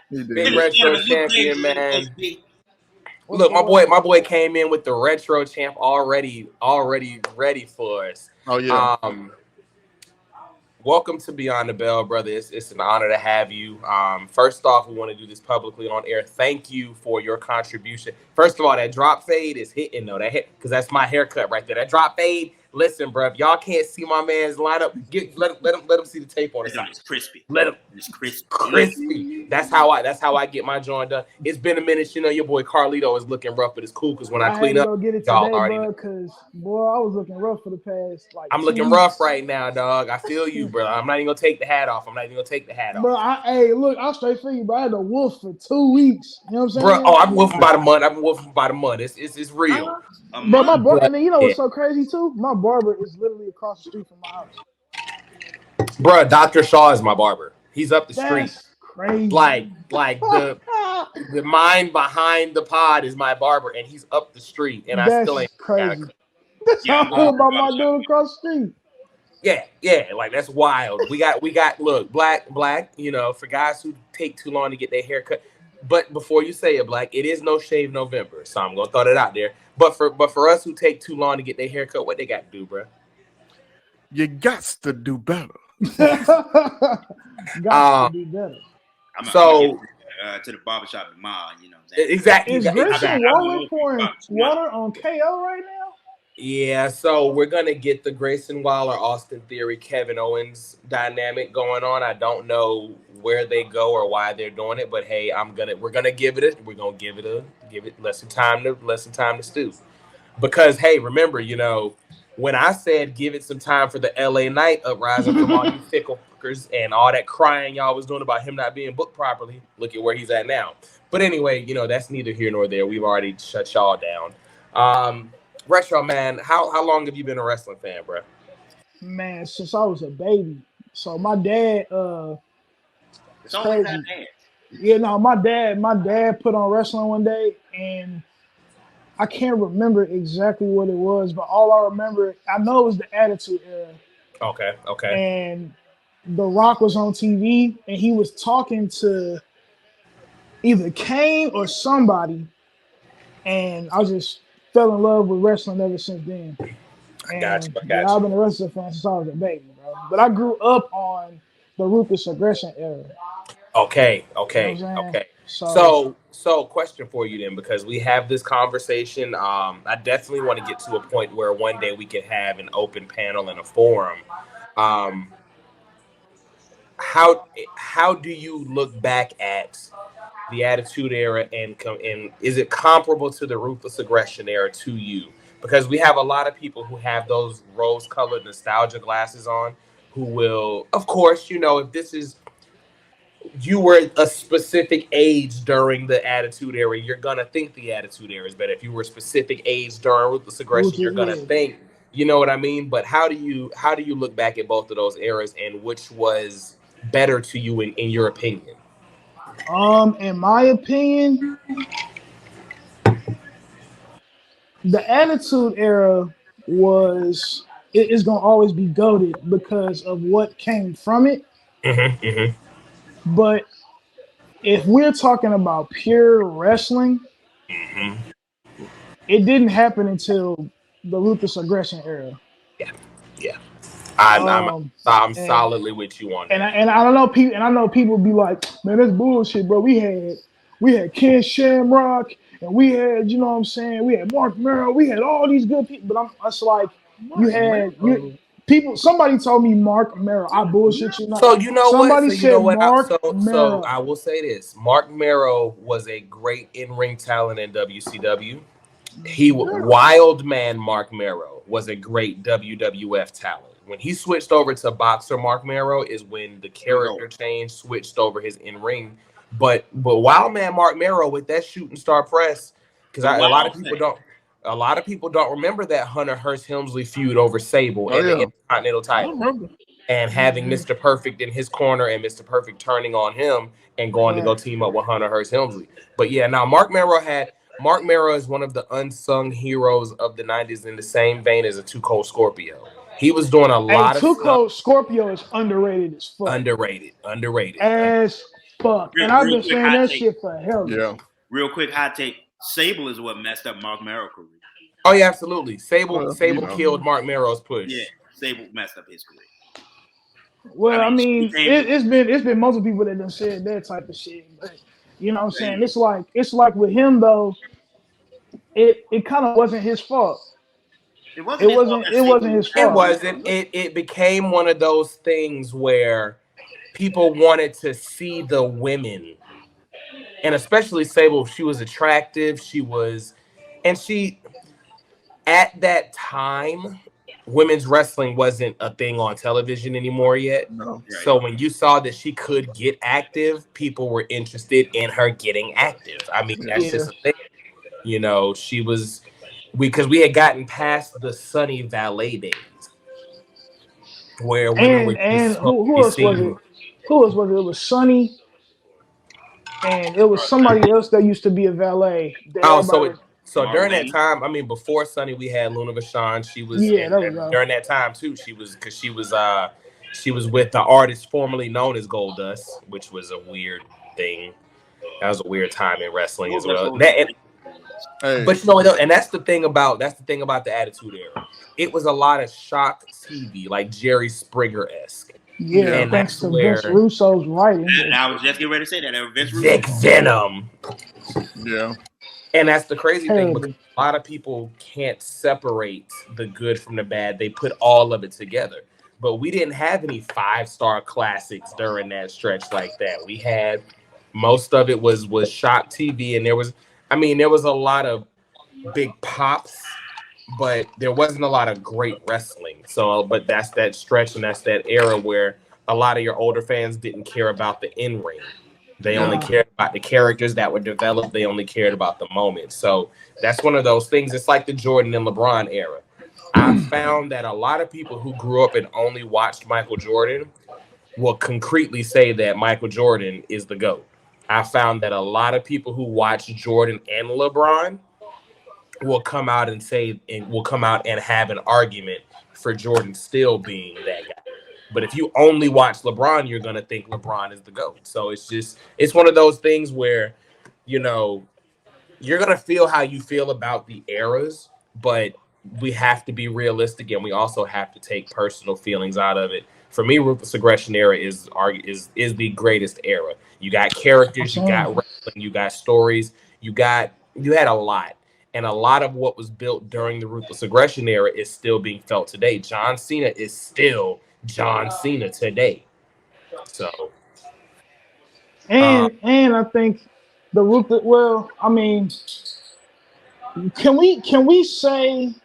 Big Retro Champion, man. Look, my boy came in with the Retro Champ already ready for us. Oh yeah. Welcome to Beyond the Bell, brother. It's an honor to have you. First off, we want to do this publicly on air. Thank you for your contribution. First of all, that drop fade is hitting though. That hit because that's my haircut right there. That drop fade. Listen, bro. If y'all can't see my man's lineup, let him see the tape on it. It's crispy. It's crispy. That's how I get my joint done. It's been a minute. Your boy Carlito is looking rough, but it's cool because when I clean up, go get it today, bro. Because I was looking rough for the past I'm looking rough right now, dog. I feel you, bro. I'm not even gonna take the hat off. Bro, I'll straight for you, bro. I had a wolf for 2 weeks. You know what I'm saying? Bro, I'm wolfing by the month. I've been wolfing by the month. It's real. Bro, my barber, and then what's so crazy too? My barber is literally across the street from my house. Bro, Dr. Shaw is my barber. He's up the street. Crazy. Like the mind behind the pod is my barber, and he's up the street, and I still ain't crazy. That's how cool about my dude across the street. Yeah, like that's wild. We got look, black, for guys who take too long to get their hair cut. But before you say it, Black, it is No Shave November, so I'm gonna throw that out there. But for us who take too long to get their hair cut, what they got to do, bro? You got to do better. To do better. To the barbershop tomorrow, you know what I'm saying? Exactly. Is Grayson Waller pouring water on KO right now? Yeah, so we're gonna get the Grayson Waller, Austin Theory, Kevin Owens dynamic going on. I don't know where they go or why they're doing it, but hey, we're gonna give it less time to stew. Because hey, remember, when I said give it some time for the LA Knight uprising from all you fickle fuckers and all that crying y'all was doing about him not being booked properly, look at where he's at now. But anyway, that's neither here nor there. We've already shut y'all down. Retro man, how long have you been a wrestling fan, bro? Man, since I was a baby. So my dad, it's always that dad. Yeah, no, my dad put on wrestling one day, and I can't remember exactly what it was, but all I remember, I know it was the Attitude Era. Okay. And The Rock was on TV, and he was talking to either Kane or somebody, and I just fell in love with wrestling ever since then. I got you. I've been a wrestling fan since I was a baby, bro. But I grew up on the Ruthless Aggression era. Okay. So question for you then, because we have this conversation. I definitely want to get to a point where one day we can have an open panel and a forum. How do you look back at the Attitude Era and is it comparable to the Ruthless Aggression era to you? Because we have a lot of people who have those rose-colored nostalgia glasses on who will, of course, if you were a specific age during the Attitude Era, you're going to think the Attitude Era is better. If you were a specific age during Ruthless Aggression, you're going to think, you know what I mean? But how do you look back at both of those eras and which was better to you in your opinion? In my opinion, the Attitude Era is going to always be goated because of what came from it. But if we're talking about pure wrestling, it didn't happen until the Ruthless Aggression era. Yeah. I'm solidly with you on that. And I don't know people, and I know people be like, man, that's bullshit, bro. We had Ken Shamrock, and we had, you know what I'm saying, we had Mark Merrill, we had all these good people. But it's like people. Somebody told me Mark Merrill. I bullshit you not. So you know somebody what? So said you know what? Mark So Merrill. I will say this: Mark Merrill was a great in-ring talent in WCW. Wildman Mark Merrill was a great WWF talent. When he switched over to boxer Mark Merrill is when the character change switched over his in-ring. But Wildman Mark Merrill with that shooting star press, because a lot of people don't remember that Hunter Hearst Helmsley feud over Sable and the Intercontinental title, and having Mr. Perfect in his corner and Mr. Perfect turning on him and going to go team up with Hunter Hearst Helmsley. But yeah, now Mark Merrill is one of the unsung heroes of the 90s in the same vein as a Too Cold Scorpio. He was doing a lot of stuff. Too Cold Scorpio is underrated as fuck. Underrated. As fuck. And I've been saying that shit for hell. Yeah. Real quick hot take. Sable is what messed up Mark Merrill's career. Oh yeah, absolutely. Sable killed Mark Merrill's push. Yeah, Sable messed up his career. Well, I mean it's been multiple people that done said that type of shit. But you know what I'm saying? It's like with him though, it kind of wasn't his fault. It wasn't his fault. It wasn't. It became one of those things where people wanted to see the women, and especially Sable. She was attractive. At that time, women's wrestling wasn't a thing on television anymore yet. No. So when you saw that she could get active, people were interested in her getting active. I mean, that's just a thing. You know, she was. Because we had gotten past the Sunny Valet days, where women were who else was it? Who else was it? It was Sunny, and it was somebody else that used to be a valet. So during that time, I mean, before Sunny, we had Luna Vachon. She was during that time too. She was with the artist formerly known as Goldust, which was a weird thing. That was a weird time in wrestling as well. But and that's the thing about the Attitude Era. It was a lot of shock TV, like Jerry Springer-esque. Yeah, and thanks to Vince Russo's writing. And I was just getting ready to say that. Vince Russo. Vic Venom. Yeah. And that's the crazy thing, because a lot of people can't separate the good from the bad. They put all of it together. But we didn't have any 5-star classics during that stretch like that. We had most of it was shock TV, and there was a lot of big pops, but there wasn't a lot of great wrestling. So, but that's that stretch and that's that era where a lot of your older fans didn't care about the in-ring. They only cared about the characters that were developed. They only cared about the moment. So that's one of those things. It's like the Jordan and LeBron era. I found that a lot of people who grew up and only watched Michael Jordan will concretely say that Michael Jordan is the GOAT. I found that a lot of people who watch Jordan and LeBron will come out and say, and will come out and have an argument for Jordan still being that guy. But if you only watch LeBron, you're going to think LeBron is the GOAT. So it's one of those things where, you know, you're going to feel how you feel about the eras, but we have to be realistic and we also have to take personal feelings out of it. For me, Ruthless Aggression era is the greatest era. You got characters, you got wrestling, you got stories, you had a lot. And a lot of what was built during the Ruthless Aggression era is still being felt today. John Cena is still John Cena today. So, and I think the Ruthless. Well, I mean, can we say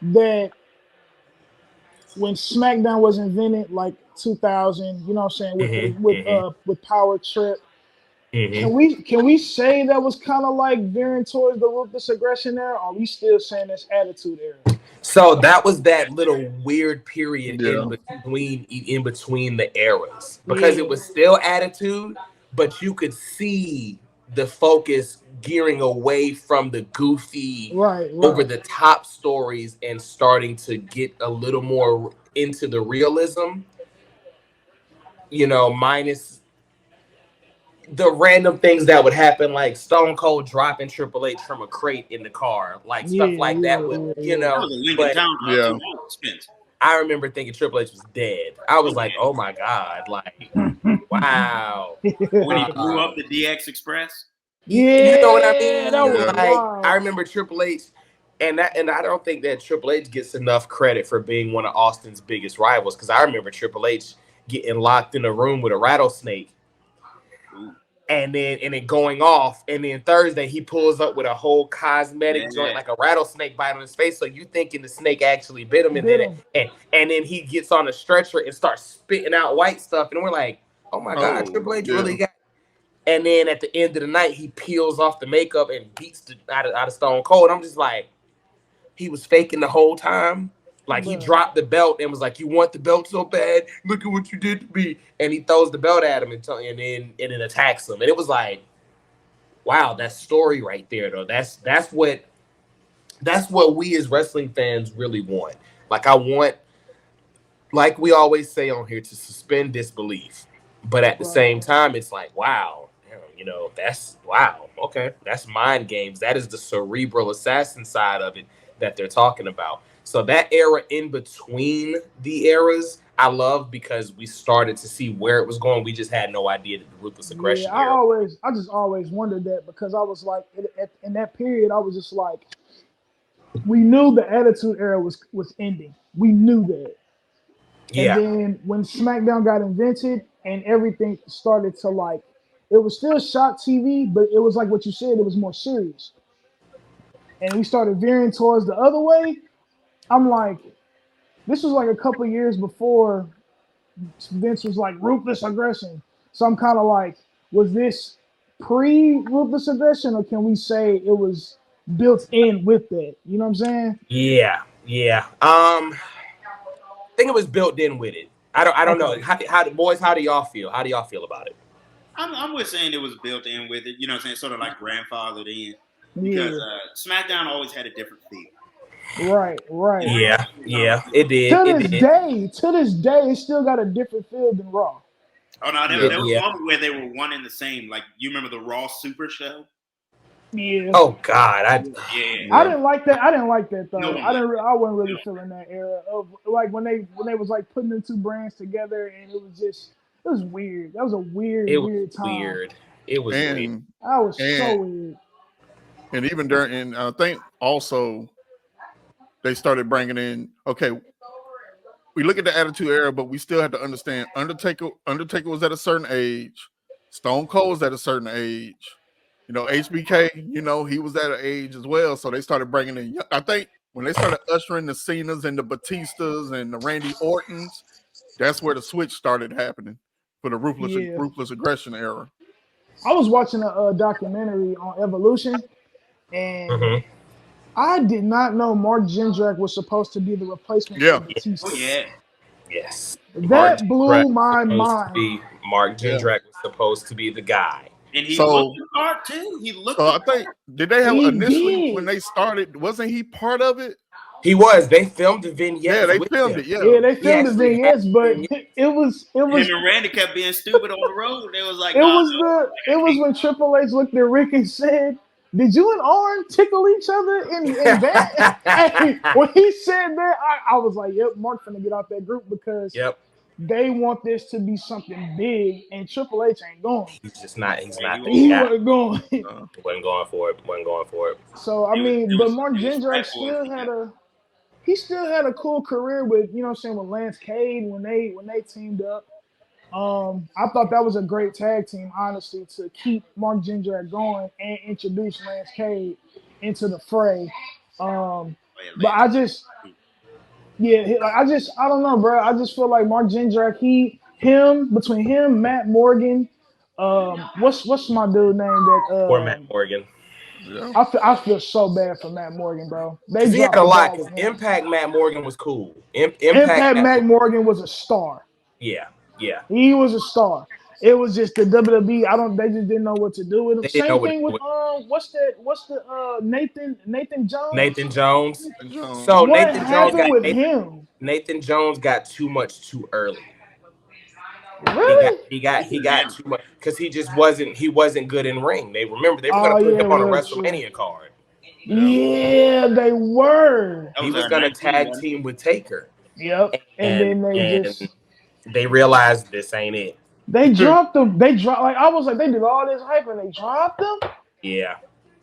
that when SmackDown was invented, like 2000, you know what I'm saying, with Power Trip, can we say that was kind of like veering towards the Ruthless Aggression era? Or are we still saying this Attitude Era? So that was that little weird period in between the eras, because it was still Attitude, but you could see the focus gearing away from the goofy, over the top stories and starting to get a little more into the realism, you know, minus the random things that would happen, like Stone Cold dropping Triple H from a crate in the car, like stuff like that. You know, but I remember thinking Triple H was dead. I was like, oh my God, like, wow. When he blew up the DX Express. Yeah, you know what I mean? Like, I remember Triple H, and I don't think that Triple H gets enough credit for being one of Austin's biggest rivals, because I remember Triple H getting locked in a room with a rattlesnake. And then going off, and then Thursday he pulls up with a whole cosmetic joint, like a rattlesnake bite on his face. So you thinking the snake actually bit him, and then he gets on a stretcher and starts spitting out white stuff, and we're like, oh my God, Triple H really got. And then at the end of the night, he peels off the makeup and beats out of Stone Cold. I'm just like, he was faking the whole time. Like, he dropped the belt and was like, you want the belt so bad? Look at what you did to me. And he throws the belt at him and then attacks him. And it was like, wow, that story right there, though. That's what we as wrestling fans really want. Like, I want, like we always say on here, to suspend disbelief. But at the same time, it's like, wow, you know, okay. That's mind games. That is the cerebral assassin side of it that they're talking about. So that era in between the eras, I love, because we started to see where it was going. We just had no idea that the Ruthless Aggression era. I just always wondered that, because I was like, in that period, I was just like, we knew the Attitude Era was ending. We knew that. Yeah. And then when SmackDown got invented and everything started to, like, it was still Shock TV, but it was like what you said, it was more serious. And we started veering towards the other way. I'm like, this was like a couple of years before Vince was like Ruthless Aggression. So I'm kind of like, was this pre-Ruthless Aggression, or can we say it was built in with that? You know what I'm saying? Yeah. I think it was built in with it. I don't know. How do y'all feel? How do y'all feel about it? I'm with saying it was built in with it. You know what I'm saying? Sort of like grandfathered in. Because SmackDown always had a different feel. Right. Yeah, it did. To this day, it still got a different feel than Raw. Oh no, there was one where they were one and the same. Like, you remember the Raw Super Show? Yeah. Oh God, I didn't like that. I didn't like that though. I wasn't really feeling that era of, like, when they was like putting the two brands together, and it was weird. That was a weird time. It was weird. That was so weird. And even during, I think also they started bringing in, okay, we look at the Attitude Era, but we still have to understand Undertaker was at a certain age. Stone Cold was at a certain age. You know, HBK, you know, he was at an age as well. So they started bringing in, I think when they started ushering the Cenas and the Batistas and the Randy Ortons, that's where the switch started happening for the ruthless aggression era. I was watching a documentary on Evolution, and I did not know Mark Jindrak was supposed to be the replacement for Batista. Oh, yeah. Yes. That blew my mind. Mark Jindrak was supposed to be the guy. And he looked the part too. He looked I think, did they have initially when they started, wasn't he part of it? He was. They filmed the vignettes. Yeah, they filmed it. Yeah, they filmed the vignettes, but it was. Him and Randy kept being stupid on the road. They was like, it was when Triple H looked at Rick and said, "Did you and Arn tickle each other in that?" Hey, when he said that, I was like, "Yep, Mark's gonna get out that group because they want this to be something big, and Triple H ain't going. He's just not. He's not. He wasn't going. Wasn't going for it. So I mean, but Mark Jindrak still had a cool career with, you know what I'm saying, with Lance Cade when they teamed up. I thought that was a great tag team, honestly, to keep Mark Jindrak going and introduce Lance Cade into the fray. But I don't know, bro. I just feel like Mark Jindrak, between him, Matt Morgan, what's my dude name that Poor Matt Morgan. Yeah. I feel so bad for Matt Morgan, bro. He had a lot. Impact Matt Morgan was cool. Impact Matt Morgan was a star. Yeah. He was a star. It was just the WWE. They just didn't know what to do with him. Same thing with what's the Nathan Jones? Nathan Jones. So what happened with him? Nathan Jones got too much too early. Really? He got too much because he wasn't good in ring. They were gonna put him on a WrestleMania card. Yeah, they were. He was gonna tag team with Taker. Yep. And then they realized this ain't it. They dropped him. I was like, they did all this hype and they dropped him. Yeah.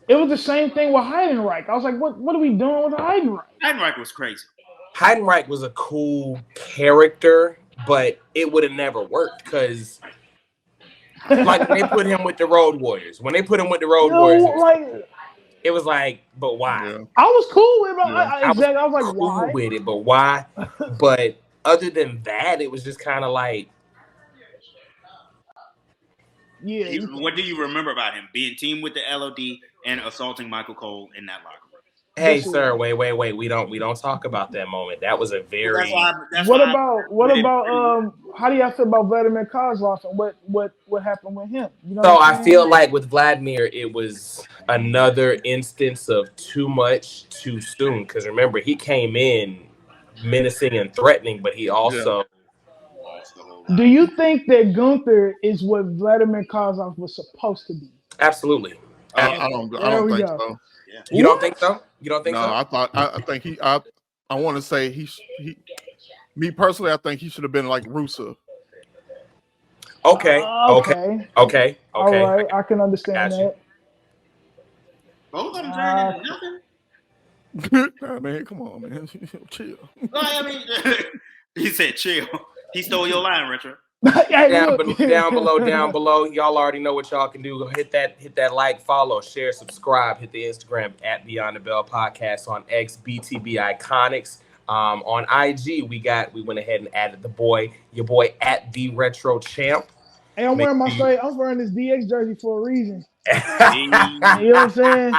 It was the same thing with Heidenreich. I was like, what are we doing with Heidenreich? Heidenreich was crazy. Heidenreich was a cool character, but it would have never worked because, like, when they put him with the Road Warriors. It was like, but why? Yeah. I was cool with it. I was like, cool why? with it, but why? But other than that, it was just kind of like. Yeah. What do you remember about him being teamed with the LOD and assaulting Michael Cole in that locker room? Hey, sir, wait. We don't talk about that moment. That was a very. What about how do y'all feel about Vladimir Kozlov and what happened with him? You know so I feel like with Vladimir, it was another instance of too much too soon. Because remember, he came in menacing and threatening, but he also. Do you think that Gunther is what Vladimir Kozlov was supposed to be? Absolutely. I don't think so. Yeah. You don't think so? No, I think I want to say me personally, I think he should have been like Rusev. Okay. All right, I can understand that. Both of them turned into nothing. Nah, man, come on, man, chill. No, I mean, he said chill. He stole your line, Retro. down below, y'all already know what y'all can do. Go hit that like, follow, share, subscribe. Hit the Instagram at Beyond the Bell Podcast, on X, BTB Iconics. On IG, we went ahead and added your boy at the Retro Champ. Hey, I'm wearing this DX jersey for a reason. You know what I'm saying?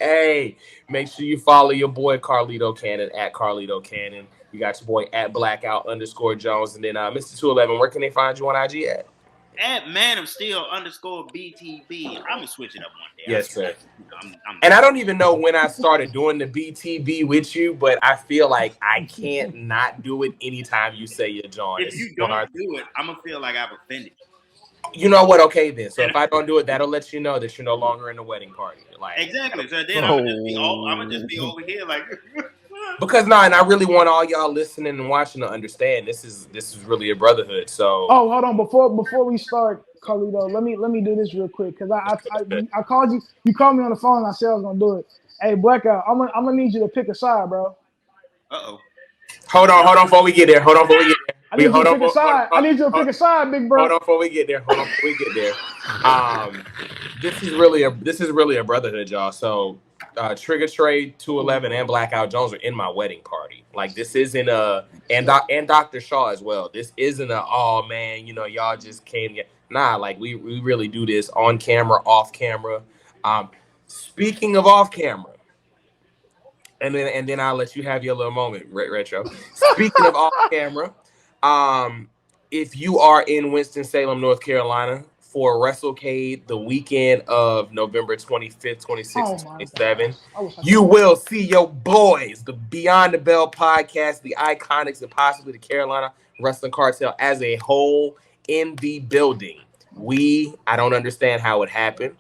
Hey, make sure you follow your boy Carlito Cannon at Carlito Cannon. You got your boy at Blackout_Jones. And then Mr. 211, where can they find you on IG at? At Man of Steel _BTB. I'm going to switch it up one day. Yes, sir. And I don't even know when I started doing the BTB with you, but I feel like I can't not do it anytime you say you're John. If you don't do it, I'm going to feel like I've offended you. You know what? Okay, then. So if I don't do it, that'll let you know that you're no longer in the wedding party. Like, exactly. So then I'm going to just be over here like... Because and I really want all y'all listening and watching to understand this is really a brotherhood. So hold on, before we start, Carlito, let me do this real quick because I called you. You called me on the phone. And I said I was gonna do it. Hey, Blackout, I'm gonna need you to pick a side, bro. Hold on before we get there. I need you to pick a side. I need you to pick a side, big bro. Hold on before we get there. This is really a brotherhood, y'all. So Trigger Trey, 211, and Blackout Jones are in my wedding party. Like this isn't and Dr. Shaw as well. This isn't oh man, y'all just came to nah. Like we really do this on camera, off camera. Speaking of off camera, and then I'll let you have your little moment, Retro. Speaking of off camera, if you are in Winston-Salem, North Carolina, for WrestleCade the weekend of November 25th, 26th, 27th, you will see your boys, the Beyond the Bell podcast, the Iconics, and possibly the Carolina Wrestling Cartel as a whole in the building. I don't understand how it happened,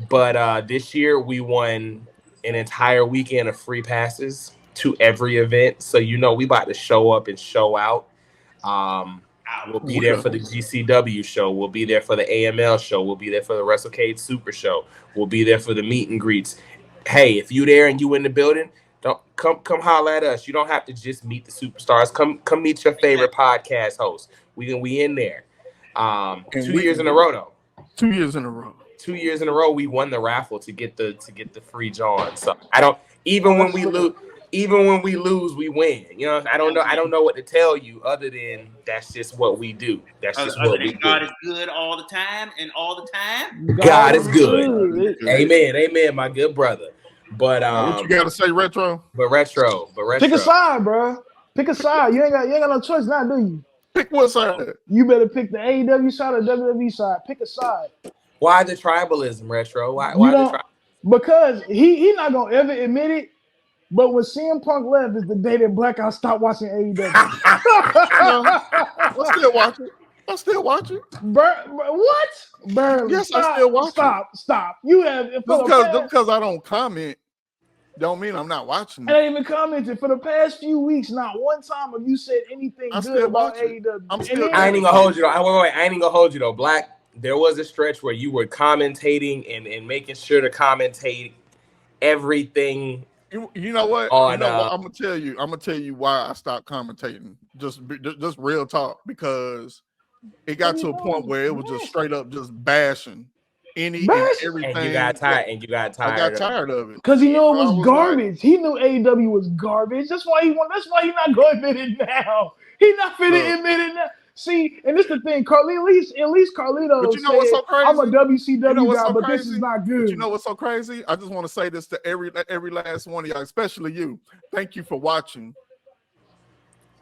but this year we won an entire weekend of free passes to every event. So, we about to show up and show out. We'll be there for the GCW show. We'll be there for the AML show. We'll be there for the WrestleCade Super Show. We'll be there for the meet and greets. Hey, if you there and you in the building, don't come holler at us. You don't have to just meet the superstars. Come meet your favorite podcast host. We in there. 2 years in a row though. 2 years in a row. 2 years in a row, we won the raffle to get the free John. So I don't even when we lose. Even when we lose, we win. I don't know what to tell you other than that's just what we do. That's just what we do. God is good all the time, and all the time. God is good. Amen, my good brother. But what you gotta say, Retro? But retro. Pick a side, bro. Pick a side. You ain't got no choice now, do you? Pick what side? You better pick the AEW side or WWE side. Pick a side. Why the tribalism, Retro? Why the tribalism? Because he not gonna ever admit it. But when CM Punk left is the day that Blackout stopped watching AEW. I still watch it. What? Barely. Yes, I still watch it. Stop. You have because I don't comment. Don't mean I'm not watching it. I ain't even commented for the past few weeks. Not one time have you said anything good about AEW. I ain't even gonna hold you. Wait. I ain't even gonna hold you though. Black. There was a stretch where you were commentating and making sure to commentate everything. You know what? I'm gonna tell you why I stopped commentating. Just real talk, because it got to a point where it was just straight up just bashing and everything. And you got tired. I got tired of it because he knew it was garbage. He knew AEW was garbage. That's why he's not going to admit it now. He's not finna admit it now. See, and this is the thing, at least Carlito. But you know what's so crazy? I'm a WCW guy, but this is not good. But you know what's so crazy? I just want to say this to every last one of y'all, especially you. Thank you for watching.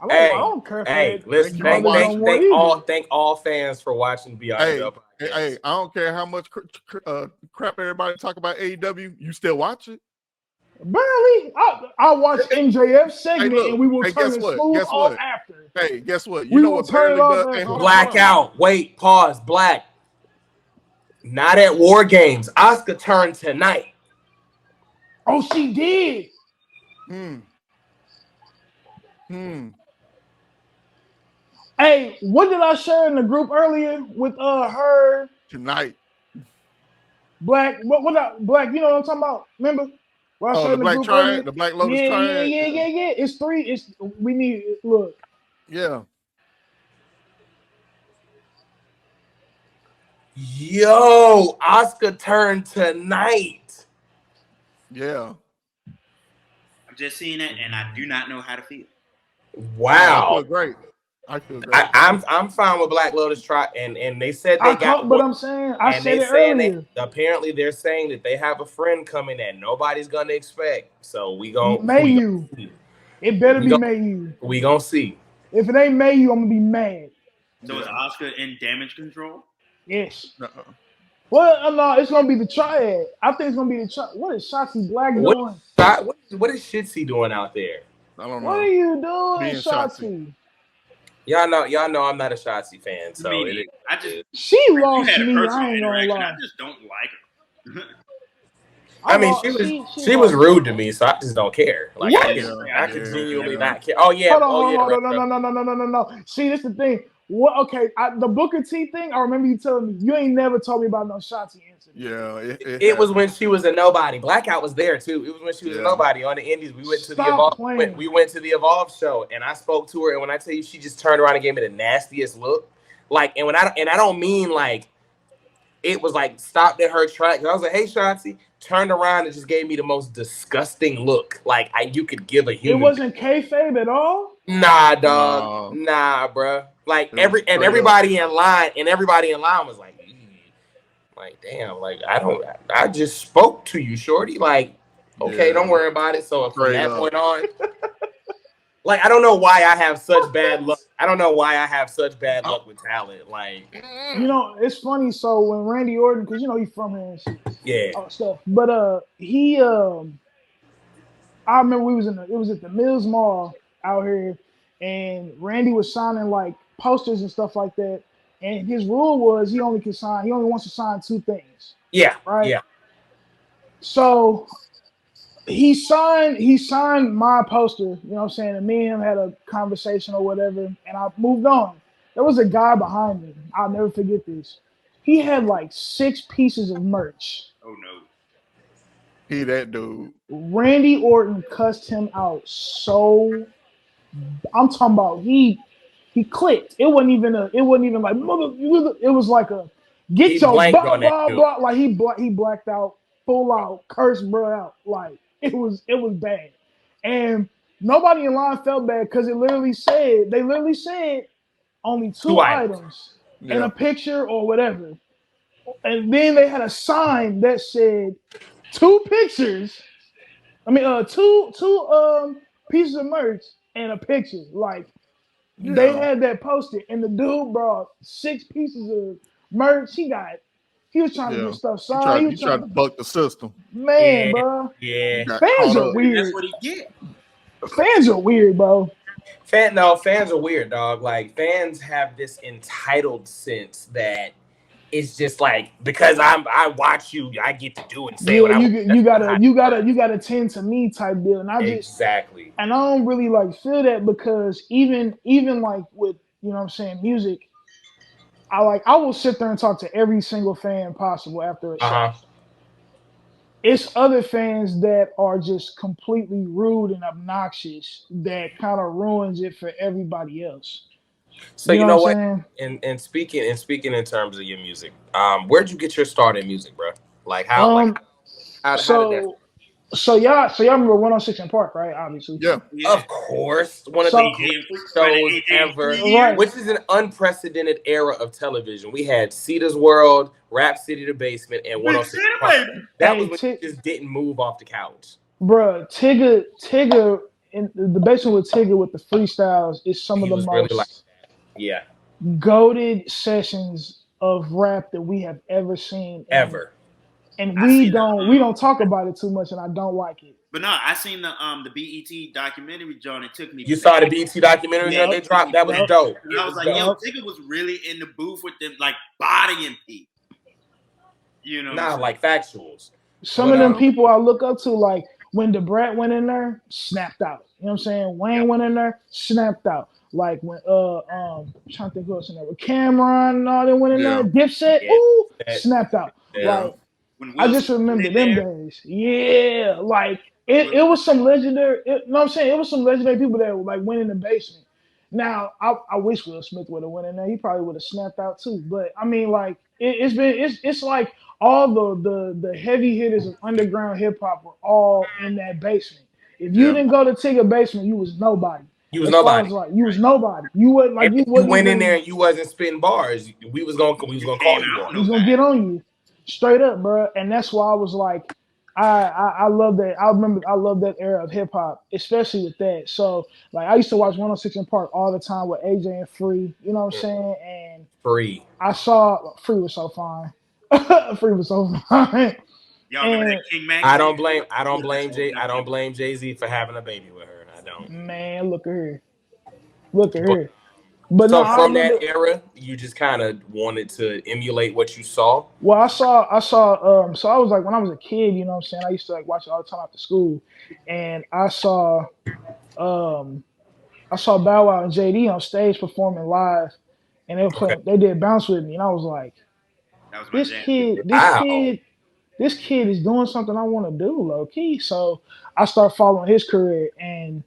I don't care. Hey, listen, thank all fans for watching Beyond. Hey, I don't care how much crap everybody talk about AEW. You still watch it? Barely. I watched MJF segment and we will turn it smooth off after. Hey, guess what? You know what barely does? Blackout. Wait, pause. Black. Not at War Games. Asuka turned tonight. Oh, she did. Hey, what did I share in the group earlier with her tonight? Black. What Black? You know what I'm talking about? Remember? The Black Triad, the Black Lotus Triad. Yeah. It's 3. We need look. Yeah. Yo, Asuka turned tonight. Yeah. I'm just seeing it, and I do not know how to feel. Wow. I feel great. I'm fine with Black Lotus Triad, and they said they got. But I'm saying I said it earlier. Apparently, they're saying that they have a friend coming that nobody's gonna expect. So we gonna Mayu. It better be Mayu. We gonna see. If it ain't Mayu, I'm gonna be mad. So is Asuka in Damage Control? Yes. Well, no, it's gonna be the Triad. I think it's gonna be the Triad. What is Shotzi Black doing? What is Shitzy doing out there? I don't know. What are you doing, Shotzi? Y'all know I'm not a Shotzi fan, so she lost me. I ain't gonna lie. I just don't like her. I mean, she was rude to me, so I just don't care. Like I can genuinely not care. Oh yeah. Hold on, no. See, this is the thing. What? Okay, the Booker T thing. I remember you telling me you ain't never told me about no Shotzi incident. Yeah, it was when she was a nobody. Blackout was there too. It was when she was a nobody on the Indies. We went to the Evolve. We went to the Evolve show, and I spoke to her. And when I tell you, she just turned around and gave me the nastiest look. Like, and I don't mean like it was like stopped at her track. I was like, "Hey, Shanti," turned around and just gave me the most disgusting look like you could give a human. It wasn't kayfabe at all. Nah, dog. Nah, bro. Like everybody in line was like, damn, like I just spoke to you, shorty. Like, okay, don't worry about it. So from that point on, like I don't know why I have such bad luck. I don't know why I have such bad luck with talent. Like, you know, it's funny. So when Randy Orton, because you know he's from here, stuff. But he, I remember it was at the Mills Mall out here, and Randy was signing like posters and stuff like that. And his rule was he only wants to sign 2 things. Yeah. Right. Yeah. So he signed my poster, you know what I'm saying? And me and him had a conversation or whatever, and I moved on. There was a guy behind me. I'll never forget this. He had like 6 pieces of merch. Oh no. He that dude. Randy Orton cussed him out so I'm talking about he clicked. It wasn't even like mother. It was like a get your blah blah blah. Like he blacked out, full out, cursed bro out. Like it was bad, and nobody in line felt bad because they literally said only 2 items and a picture or whatever, and then they had a sign that said 2 pictures. I mean, two pieces of merch and a picture. Like. They had that posted, and the dude brought 6 pieces of merch. He was trying to get stuff signed. He tried to buck the system. Man, bro. Yeah. Fans are weird. That's what he get. Fans are weird, bro. Fans are weird, dog. Like fans have this entitled sense that it's just like because I watch you, I get to do and say what you gotta tend to me type deal, and exactly. And I don't really like feel that because even like with you know what I'm saying music, I will sit there and talk to every single fan possible after a show. It's other fans that are just completely rude and obnoxious that kind of ruins it for everybody else. So you know what? And speaking in terms of your music, where'd you get your start in music, bro? Like how? How did that? So y'all remember 106 in Park, right? Obviously. Yeah. Of course. One of the shows ever, right. Which is an unprecedented era of television. We had Cedar's World, Rap City the Basement, and 106 in Park. That was when you just didn't move off the couch. Bruh, Tigger in the basement with Tigger with the freestyles is some of the most goated sessions of rap that we have ever seen. Ever. And we don't talk about it too much, and I don't like it. But no, I seen the BET documentary, John. It took me. You saw the BET documentary that they dropped? That was dope. And I was like, yo, Tigger was really in the booth with them, like bodying people. You know, like factuals. Some of them people I look up to, like when DeBrat went in there, snapped out. You know what I'm saying? Wayne went in there, snapped out. Like when I'm trying to think who else in there. With Cameron and all them went in there, Dipset, snapped out. Like I just remember them days. Yeah, like it was some legendary. You know what I'm saying? It was some legendary people that like went in the basement. Now I wish Will Smith would have went in there. He probably would have snapped out too. But I mean, like it's like all the heavy hitters of underground hip hop were all in that basement. If you didn't go to Tigger basement, you was nobody. You was nobody. You was nobody. You wasn't like you went in there and you wasn't spitting bars. We was gonna call you on. We was gonna get on you, straight up, bro. And that's why I was like, I love that. I love that era of hip hop, especially with that. So like I used to watch 106 in Park all the time with AJ and Free. You know what I'm saying? And Free. I saw Free was so fine. Free was so fine. Y'all remember that King Magazine? I don't blame Jay-Z for having a baby with her. I don't. Man, look at her. But so from that era, you just kind of wanted to emulate what you saw. Well, I saw. So I was like, when I was a kid, you know what I'm saying. I used to like watch it all the time after school, and I saw Bow Wow and JD on stage performing live, and they were playing. They did Bounce With Me, and I was like, this kid is doing something I want to do, low key. So I started following his career, and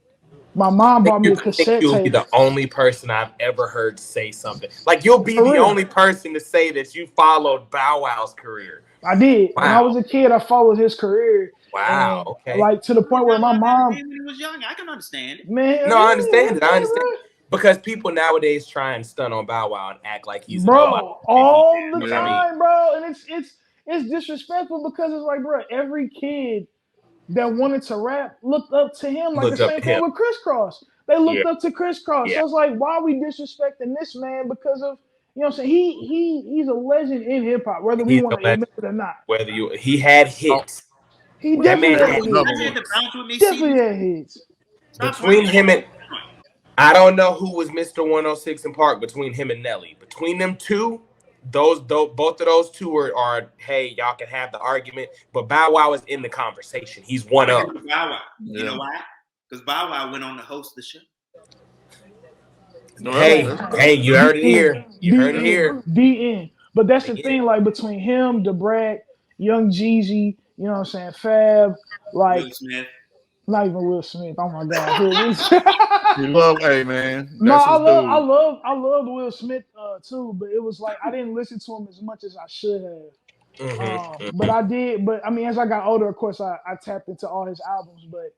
My mom bought me a cassette you'll tape. be the only person I've ever heard say something. Like, you'll be the only person to say that you followed Bow Wow's career. I did. Wow. When I was a kid, I followed his career. Wow. And, okay. Like, to the point where my mom. When he was young, I can understand it. Man. No, I understand it. I understand. Because people nowadays try and stun on Bow Wow and act like he's all the time, bro. And it's disrespectful because it's like, bro, every kid that wanted to rap looked up to him, like the same thing with Criss Cross. They looked up to Criss Cross. So it's like, why are we disrespecting this man because of, you know what I'm saying? He's a legend in hip hop, whether we want to admit it or not. He had hits. He definitely had hits. Between him and I don't know who was Mr. 106 in Park between him and Nelly. Between them two, both of those two are hey, y'all can have the argument, but Bow Wow is in the conversation. He's one up. Bow Wow. You know why? Because Bow Wow went on to host the show. Hey, you heard it here. You heard it here. DN. But that's the thing, like between him, DeBrat, Young Jeezy, you know what I'm saying, Fab, like Will Smith. Not even Will Smith. Oh my God. You love, hey man. No, I love Will Smith too, but it was like I didn't listen to him as much as I should have. But I did. But I mean, as I got older, of course, I tapped into all his albums. But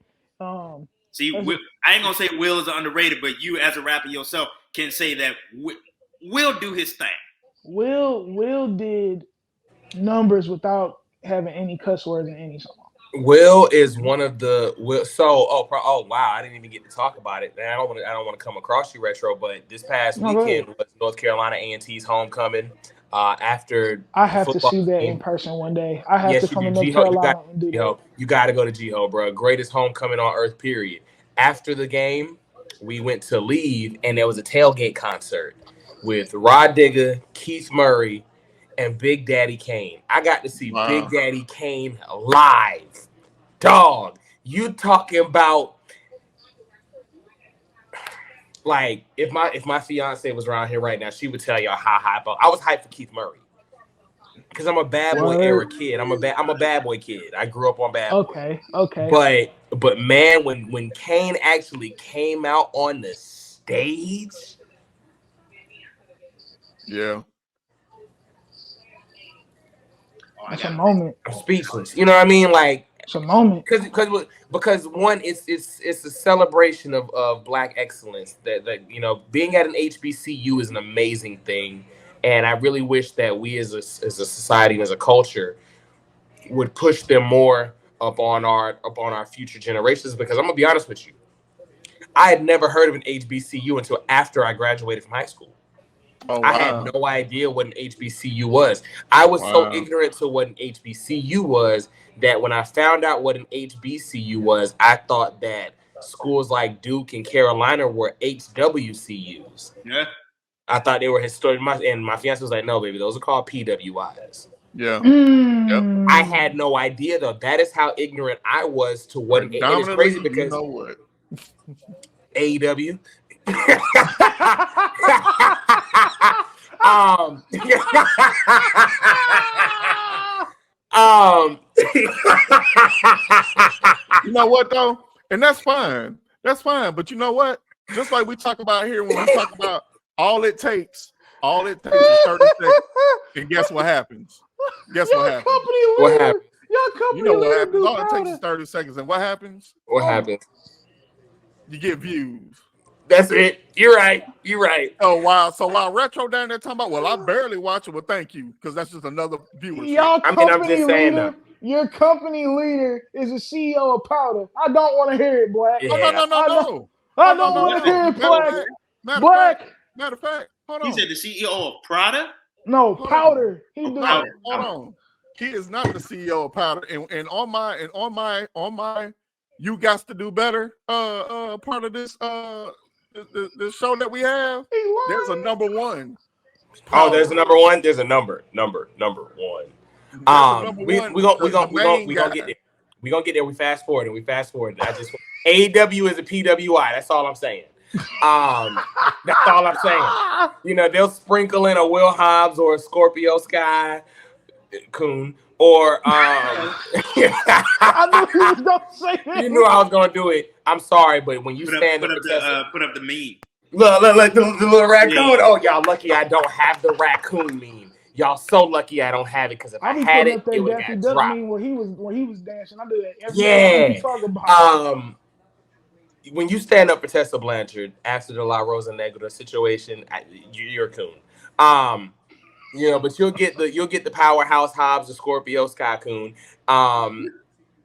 see, I ain't gonna say Will is underrated, but you as a rapper yourself can say that Will do his thing. Will did numbers without having any cuss words in any song. Will is one of the wow, I didn't even get to talk about it. I don't want to come across you, Retro, but this past weekend was North Carolina A&T's homecoming. After I have to see that in person one day. I have to come to North Carolina and do that. You got to go to G-Ho, bro. Greatest homecoming on earth, period. After the game, we went to leave, and there was a tailgate concert with Rod Digger, Keith Murray, and Big Daddy Kane. I got to see Big Daddy Kane live. Dog, you talking about like if my fiance was around here right now, she would tell y'all how hype I was hyped for Keith Murray. Because I'm a bad boy era kid. I'm a bad boy kid. I grew up on bad boy. Okay. But man, when Kane actually came out on the stage. Yeah. That's a moment. I'm speechless. You know what I mean? Like it's a moment. Because one, it's a celebration of Black excellence. That you know, being at an HBCU is an amazing thing, and I really wish that we as a society and as a culture would push them more up on our future generations. Because I'm gonna be honest with you, I had never heard of an HBCU until after I graduated from high school. Oh, wow. I had no idea what an HBCU was. I was so ignorant to what an HBCU was that when I found out what an HBCU was, I thought that schools like Duke and Carolina were HWCUs. Yeah. I thought they were historic. And my fiance was like, no, baby, those are called PWIs. Yeah. Yep. I had no idea, though. That is how ignorant I was to what it is crazy because you know what? AEW. You know what though? And that's fine. That's fine. But you know what? Just like we talk about here when we talk about all it takes is 30 seconds. And guess what happens? What happens? You know what happens? All it takes is 30 seconds. And what happens? What happens? You get views. That's it. You're right. Oh, wow. So while Retro down there talking about, well, I barely watch it. Well, thank you. Because that's just another viewership. I'm just saying though. Your company leader is the CEO of Powder. I don't want to hear it, Black. Yeah. No. I don't want to hear it, Black. Matter of fact, hold on. He said the CEO of Prada? No, Powder. Hold on. He is not the CEO of Powder. And on my you got to do better part of this the show that we have, there's a number one. Oh, there's a number one. There's a number one. We gonna get there. We gonna get there. We fast forward. I just AEW is a PWI. That's all I'm saying. That's all I'm saying. You know, they'll sprinkle in a Will Hobbs or a Scorpio Sky Coon, Or I knew you was gonna say that. You knew I was gonna do it. I'm sorry, but when you put up the meme. Look, the little raccoon. Yeah. Oh, y'all lucky I don't have the raccoon meme. Y'all so lucky I don't have it, because if I had it, it would have dropped. Meme when he was dancing. I do that every time you talk about. When you stand up for Tessa Blanchard after the La Rosa Negra situation, you're a coon. You know, but you'll get the powerhouse Hobbs, the Scorpio Sky Coon,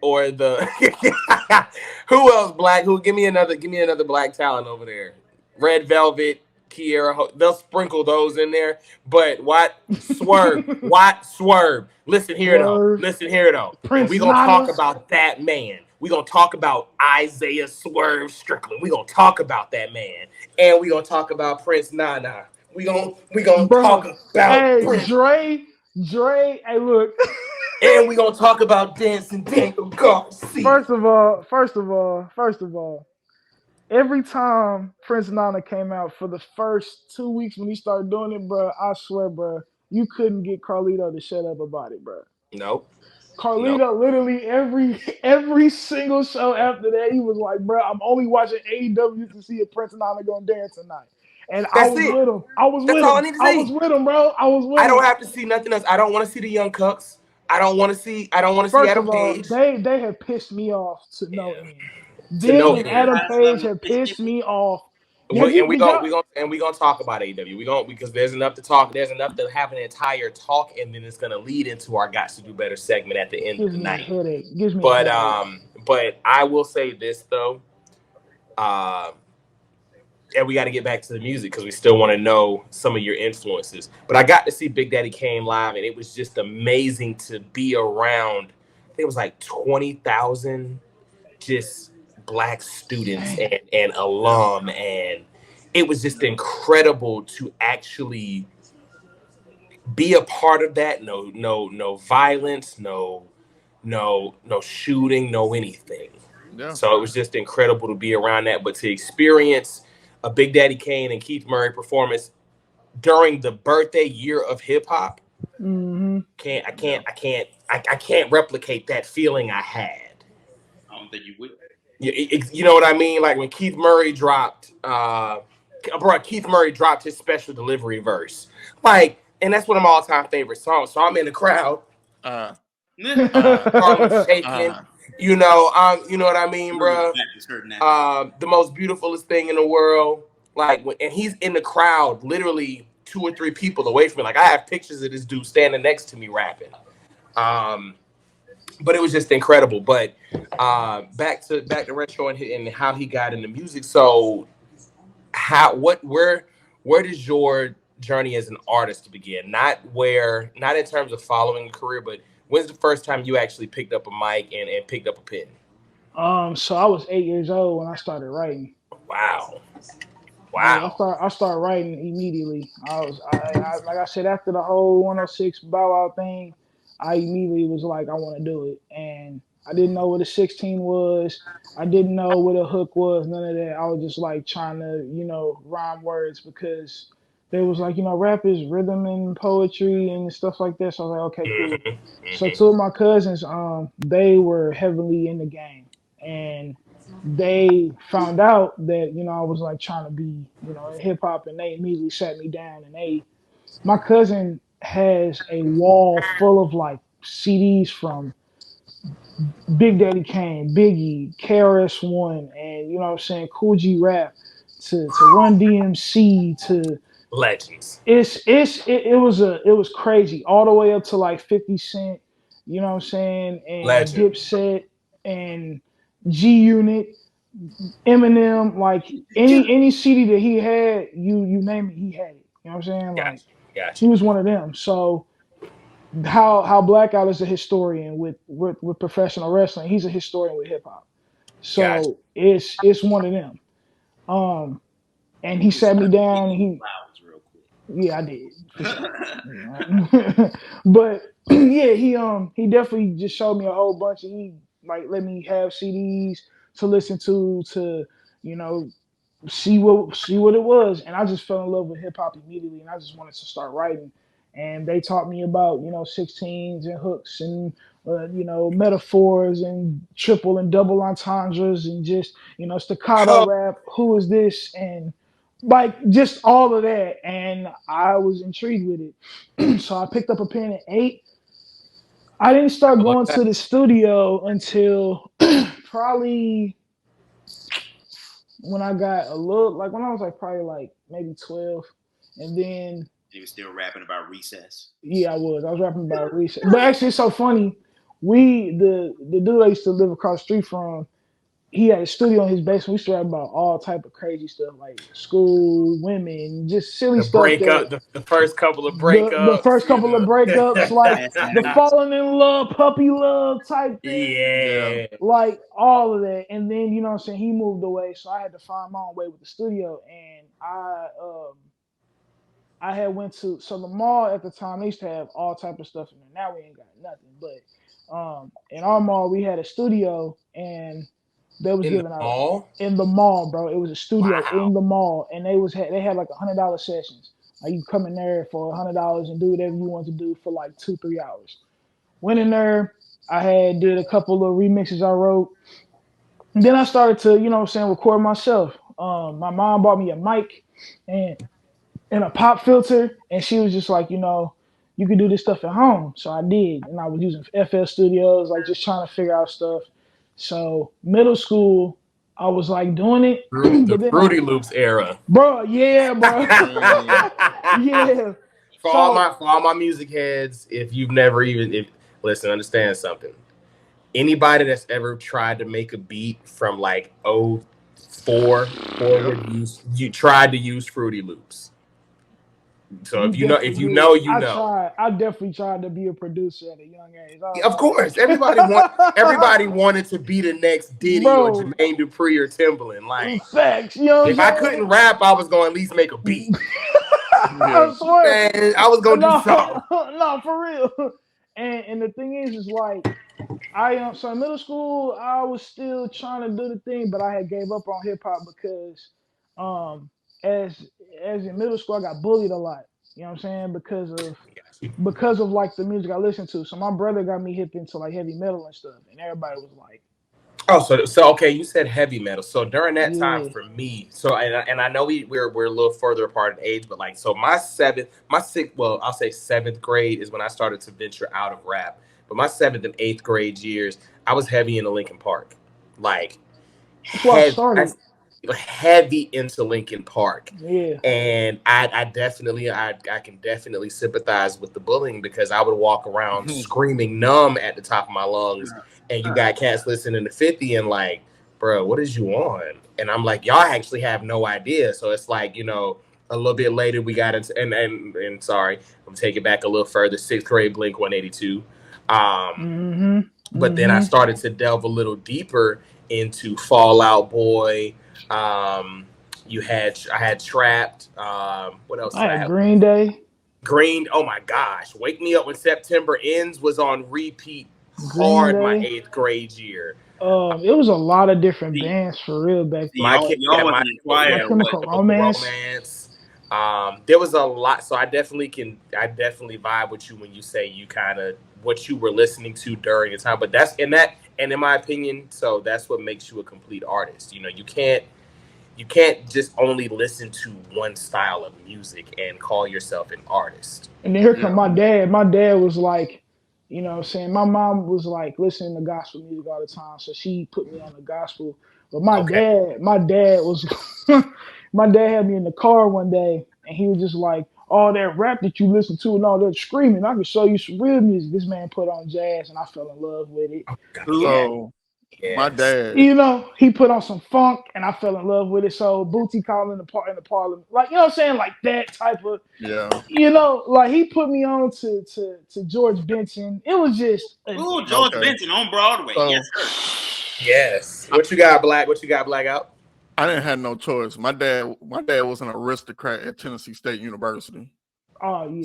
or the who else black? Give me another black talent over there. Red Velvet, Kiera, they'll sprinkle those in there. But what Swerve? Listen here though. We gonna talk about that man. We gonna talk about Isaiah Swerve Strickland. We gonna talk about that man, and we gonna talk about Prince Nana. We gonna talk about Prince. Dre. Hey, look. And we gonna talk about Dancing Daniel Garcia. First of all, every time Prince Nana came out for the first 2 weeks when he started doing it, bro, I swear, bro, you couldn't get Carlito to shut up about it, bro. Nope. Carlito literally every single show after that, he was like, bro, I'm only watching AEW to see if Prince Nana gonna dance tonight. And I was with him. I was with him, bro. I don't have to see nothing else. I don't want to see the Young Cucks. I don't want to see Adam Page. They have pissed me off to no end. Adam Page have pissed me off. And we gonna talk about AEW. Because there's enough to talk. There's enough to have an entire talk, and then it's gonna lead into our Got to Do Better segment at the end of the night. But I will say this though, and we got to get back to the music because we still want to know some of your influences. But I got to see Big Daddy Kane live, and it was just amazing to be around. I think it was like 20,000 just Black students and alum, and it was just incredible to actually be a part of that. No violence, no shooting, no anything. Yeah. So it was just incredible to be around that, but to experience a Big Daddy Kane and Keith Murray performance during the birthday year of hip hop. Mm-hmm. I can't replicate that feeling I had. I don't think you will. You know what I mean? Like when Keith Murray dropped his special delivery verse. Like, and that's one of my all-time favorite songs. So I'm in the crowd. Shaking. You know what I mean, bro? The most beautifulest thing in the world. Like, and he's in the crowd, literally 2 or 3 people away from me. Like, I have pictures of this dude standing next to me rapping. But it was just incredible. But back to Retro and how he got into music. So, where does your journey as an artist begin? Not in terms of following a career, but when's the first time you actually picked up a mic and picked up a pen? So I was 8 years old when I started writing. Wow. Yeah, I started writing immediately. Like I said, after the whole 106 Bow Wow thing, I immediately was like, I want to do it. And I didn't know what a 16 was. I didn't know what a hook was. None of that. I was just like trying to, rhyme words because there was like, rap is rhythm and poetry and stuff like that. So I was like, okay, cool. So 2 of my cousins, they were heavily in the game, and they found out that, I was like trying to be, in hip hop, and they immediately sat me down, and my cousin has a wall full of like CDs from Big Daddy Kane, Biggie, KRS-One, and Cool G Rap to Run DMC to legends. It was crazy all the way up to like 50 Cent, and Legend. Dipset and G Unit, Eminem, like any CD that he had, you name it, he had it. You know what I'm saying? Gotcha. He was one of them. So how Blackout is a historian with professional wrestling, he's a historian with hip hop. So it's one of them. And he sat me down. Yeah, I did. But yeah, he definitely just showed me a whole bunch, and he like let me have CDs to listen to see what it was, and I just fell in love with hip hop immediately, and I just wanted to start writing. and they taught me about 16s and hooks and metaphors and triple and double entendres and just staccato rap. Who is this? And like just all of that, and I was intrigued with it. So I picked up a pen at 8. I didn't start going to the studio until probably when I got a little, like when I was like probably like maybe 12, and then you were still rapping about recess. Yeah, I was rapping about recess. But actually, it's so funny. The dude I used to live across the street from, he had a studio in his basement. We used to rap about all type of crazy stuff like school, women, just silly stuff. The first couple of breakups. The first couple of breakups, like the falling in love, puppy love type thing. Yeah. Like all of that. And then, he moved away. So I had to find my own way with the studio. And I had went to the mall at the time. They used to have all type of stuff in there. Now we ain't got nothing. But in our mall we had a studio, and they was giving out in the mall, bro. It was a studio in the mall, and they had like $100 sessions. Like you come in there for $100 and do whatever you want to do for like 2-3 hours. Went in there. I did a couple of remixes I wrote. And then I started to, record myself. My mom bought me a mic and a pop filter, and she was just like, you can do this stuff at home. So I did, and I was using FL Studios, like just trying to figure out stuff. So middle school, I was like doing it. The Fruity Loops era, bro. Yeah, bro. Yeah. For all my music heads, if you've never listen, understand something. Anybody that's ever tried to make a beat from like 04 forward, you tried to use Fruity Loops. So if you know. I definitely tried to be a producer at a young age. Of course, everybody wanted to be the next Diddy or Jermaine Dupri or Timbaland. Like, facts, if I couldn't rap, I was going to at least make a beat. I swear, man, I was going to do something. No, for real. And the thing is like, so in middle school, I was still trying to do the thing, but I had gave up on hip hop because, as in middle school, I got bullied a lot. You know what I'm saying? Because of like the music I listened to. So my brother got me hip into like heavy metal and stuff, and everybody was like, "Oh, so okay." You said heavy metal. So during that time for me, and I know we're a little further apart in age, but like so I'll say 7th grade is when I started to venture out of rap. But my 7th and 8th grade years, I was heavy into Linkin Park, like heavy into Linkin Park. Yeah. And I can definitely sympathize with the bullying, because I would walk around screaming numb at the top of my lungs, and you got cats listening to 50 and like, bro, what is you on? And I'm like, y'all actually have no idea. So it's like, a little bit later we got into and sorry, I'm taking it back a little further, 6th grade Blink-182. But then I started to delve a little deeper into Fall Out Boy. I had Trapped. What else? I had Green Day. Oh my gosh! Wake Me Up When September Ends was on repeat hard my 8th grade year. It was a lot of different bands for real back then. My Chemical Romance. There was a lot, so I definitely vibe with you when you say you kind of what you were listening to during the time. But and in my opinion, so that's what makes you a complete artist. You can't just only listen to one style of music and call yourself an artist. And then here come my dad. My dad was like, you know what I'm saying? My mom was like listening to gospel music all the time, so she put me on the gospel. But my dad was my dad had me in the car one day, and he was just like, all that rap that you listen to and all that screaming, I can show you some real music. This man put on jazz, and I fell in love with it. So my dad, he put on some funk, and I fell in love with it. So Bootsy Collins in the Parliament, like, you know what I'm saying, like that type of, like he put me on to George Benson. It was just George Benson on Broadway. So, yes, sir. Yes. What you got, Black? What you got, Blackout? I didn't have no choice. My dad was an aristocrat at Tennessee State University. Oh yeah.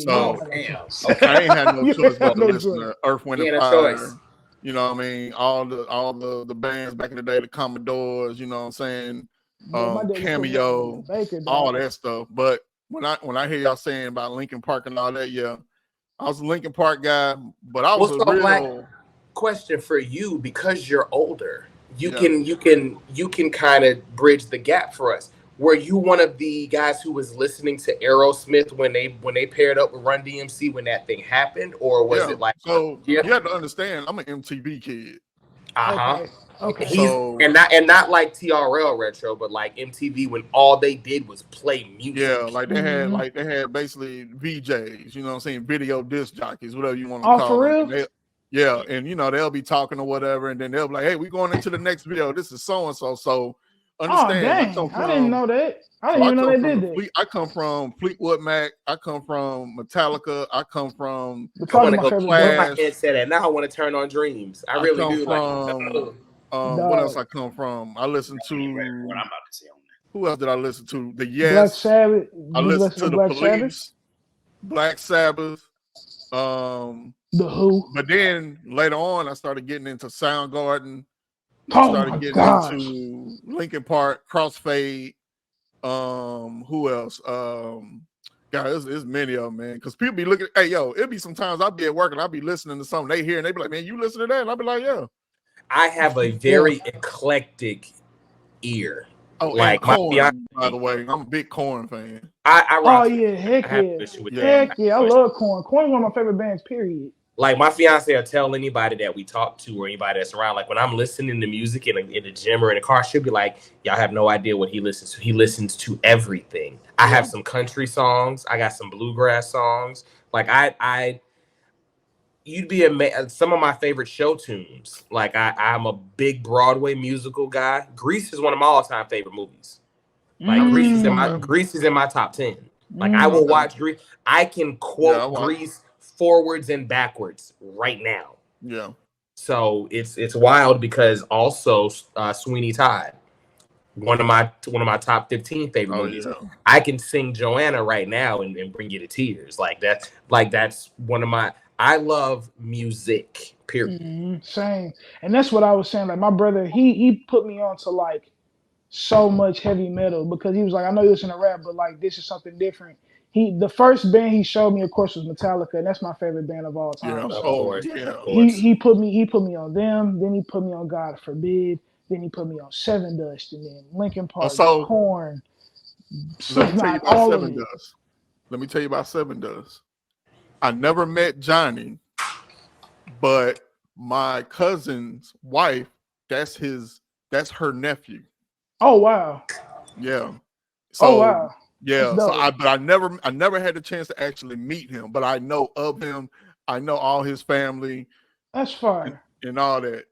So I ain't had no choice but to listen to Earth, Wind, and Fire. You know what I mean? All the bands back in the day, the Commodores. You know what I'm saying? Cameo, all that stuff. But when I hear y'all saying about Linkin Park and all that, I was a Linkin Park guy, but I was a real question for you, because you're older. You can kind of bridge the gap for us. Were you one of the guys who was listening to Aerosmith when they paired up with Run DMC when that thing happened, or was it like? So you have to understand, I'm an MTV kid. Okay. And not like TRL retro, but like MTV when all they did was play music. Yeah, like they had basically VJs, you know what I'm saying, video disc jockeys, whatever you want to call for them. real? Yeah, and they'll be talking or whatever, and then they'll be like, "Hey, we're going into the next video. This is so and so." So understand, I didn't know that. I didn't even know they did that. I come from Fleetwood Mac. I come from Metallica. I come from. I want to go Clash. My head said that. Now I want to turn on Dreams. I really do. What else I come from? I listen to. What I'm about to say on that. Who else did I listen to? The Yes. Black Sabbath. I listened to the Police. Black Sabbath. The Who. But then later on, I started getting into Soundgarden. Started getting into Linkin Park, Crossfade. Who else? God, there's many of them, man. Because people be looking. Hey, yo, it'd be sometimes I'll be at work and I'll be listening to something they hear and they be like, "Man, you listen to that?" And I'll be like, "Yeah." I have a very eclectic ear. Oh, like Korn, by the way, I'm a big Korn fan. Heck yeah! I love Korn. Korn's one of my favorite bands. Period. Like my fiance will tell anybody that we talk to or anybody that's around. Like when I'm listening to music in the gym or in the car, she'll be like, "Y'all have no idea what he listens to. He listens to everything." I have some country songs. I got some bluegrass songs. Like you'd be amazed. Some of my favorite show tunes. Like I'm a big Broadway musical guy. Grease is one of my all-time favorite movies. Like Grease is in my top 10. Like I will watch Grease. I can quote Grease forwards and backwards right now. Yeah. So it's wild because also Sweeney Todd, one of my top 15 favorite movies. Yeah. I can sing Joanna right now and bring you to tears. That's one of my. I love music, period. Same. And that's what I was saying. Like my brother, he put me on to like so much heavy metal because he was like, I know you listen to rap, but like this is something different. The first band he showed me, of course, was Metallica, and that's my favorite band of all time. He put me on them, then he put me on God Forbid, then he put me on Seven Dust, and then Linkin Park, Korn. Let me tell you about Seven Dust. I never met Johnny, but my cousin's wife, that's her nephew. Oh wow. Yeah. So, wow. Yeah. So I never had the chance to actually meet him, but I know of him. I know all his family. That's fine. And all that.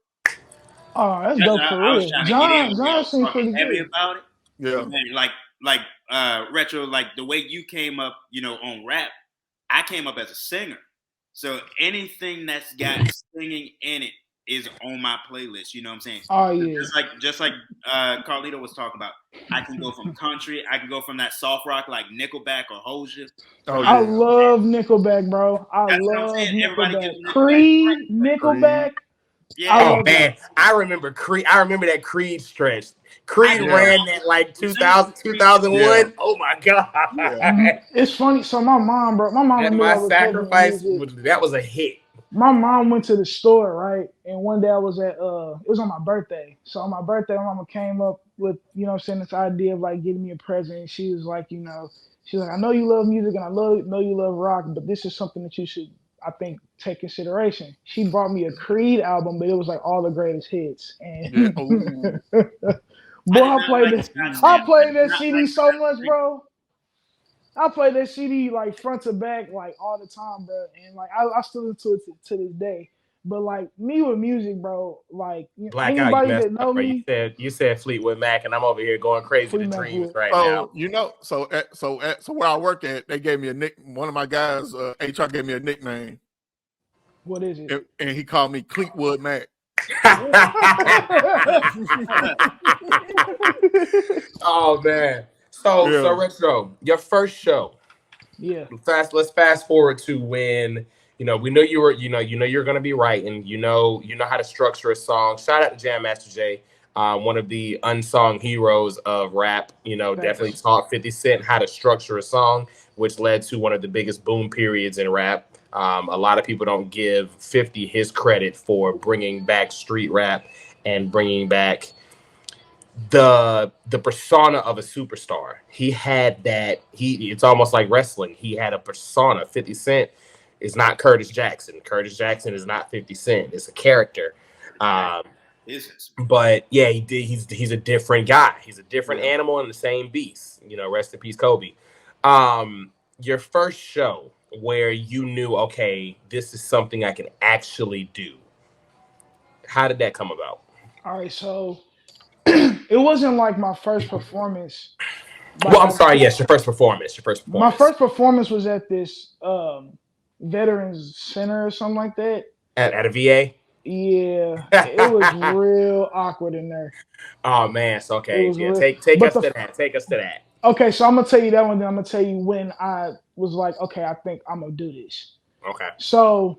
Oh, that's dope for real. John seems pretty heavy about it. Yeah. Man, like retro, like the way you came up, on rap. I came up as a singer, so anything that's got singing in it is on my playlist. You know what I'm saying? Oh yeah. Just like Carlito was talking about. I can go from country. I can go from that soft rock like Nickelback or Hozier. Oh, yeah. I love Nickelback, bro. I love Nickelback. Creed, Nickelback. Yeah. Man, I remember Creed. I remember that Creed stretch. Creed ran that like 2000, 2001. Yeah. Oh my God. Yeah. It's funny. So my mom, and my Sacrifice, that was a hit. My mom went to the store, right? And one day I was at, it was on my birthday. So on my birthday, my mama came up with, this idea of like getting me a present. She was like, she's like, I know you love music and I know you love rock, but this is something that you should, I think, take consideration. She brought me a Creed album, but it was like all the greatest hits. And boy, I played that CD so much, bro. I played that CD like front to back, like all the time, bro. And like I still listen to it to this day. But like me with music, bro, like anybody that know me, you said Fleetwood Mac, and I'm over here going crazy with Dreams right now. So where I work at, they gave me a one of my guys, HR gave me a nickname. What is it? And he called me Fleetwood Mac. Oh man. So Retro, your first show. Yeah. Let's fast forward to when we know you're gonna be writing. You know how to structure a song. Shout out to Jam Master Jay, one of the unsung heroes of rap. Definitely taught 50 Cent how to structure a song. which led to one of the biggest boom periods in rap. A lot of people don't give 50 his credit for bringing back street rap and bringing back the persona of a superstar. He had that. It's almost like wrestling. He had a persona. 50 Cent is not Curtis Jackson. Curtis Jackson is not 50 Cent. It's a character. But yeah, he's a different guy. He's a different animal in the same beast. You know, rest in peace, Kobe. Your first show where you knew, okay, this is something I can actually do. How did that come about? All right, so it wasn't like my first performance. Well, I'm sorry. Yes, your first performance. My first performance was at this Veterans Center or something like that. At a VA? Yeah, it was real awkward in there. Oh man, so okay. Yeah, take us to that. Take us to that. Okay, so I'm gonna tell you that one. Then I'm gonna tell you when I was like, okay, I think I'm gonna do this. Okay. So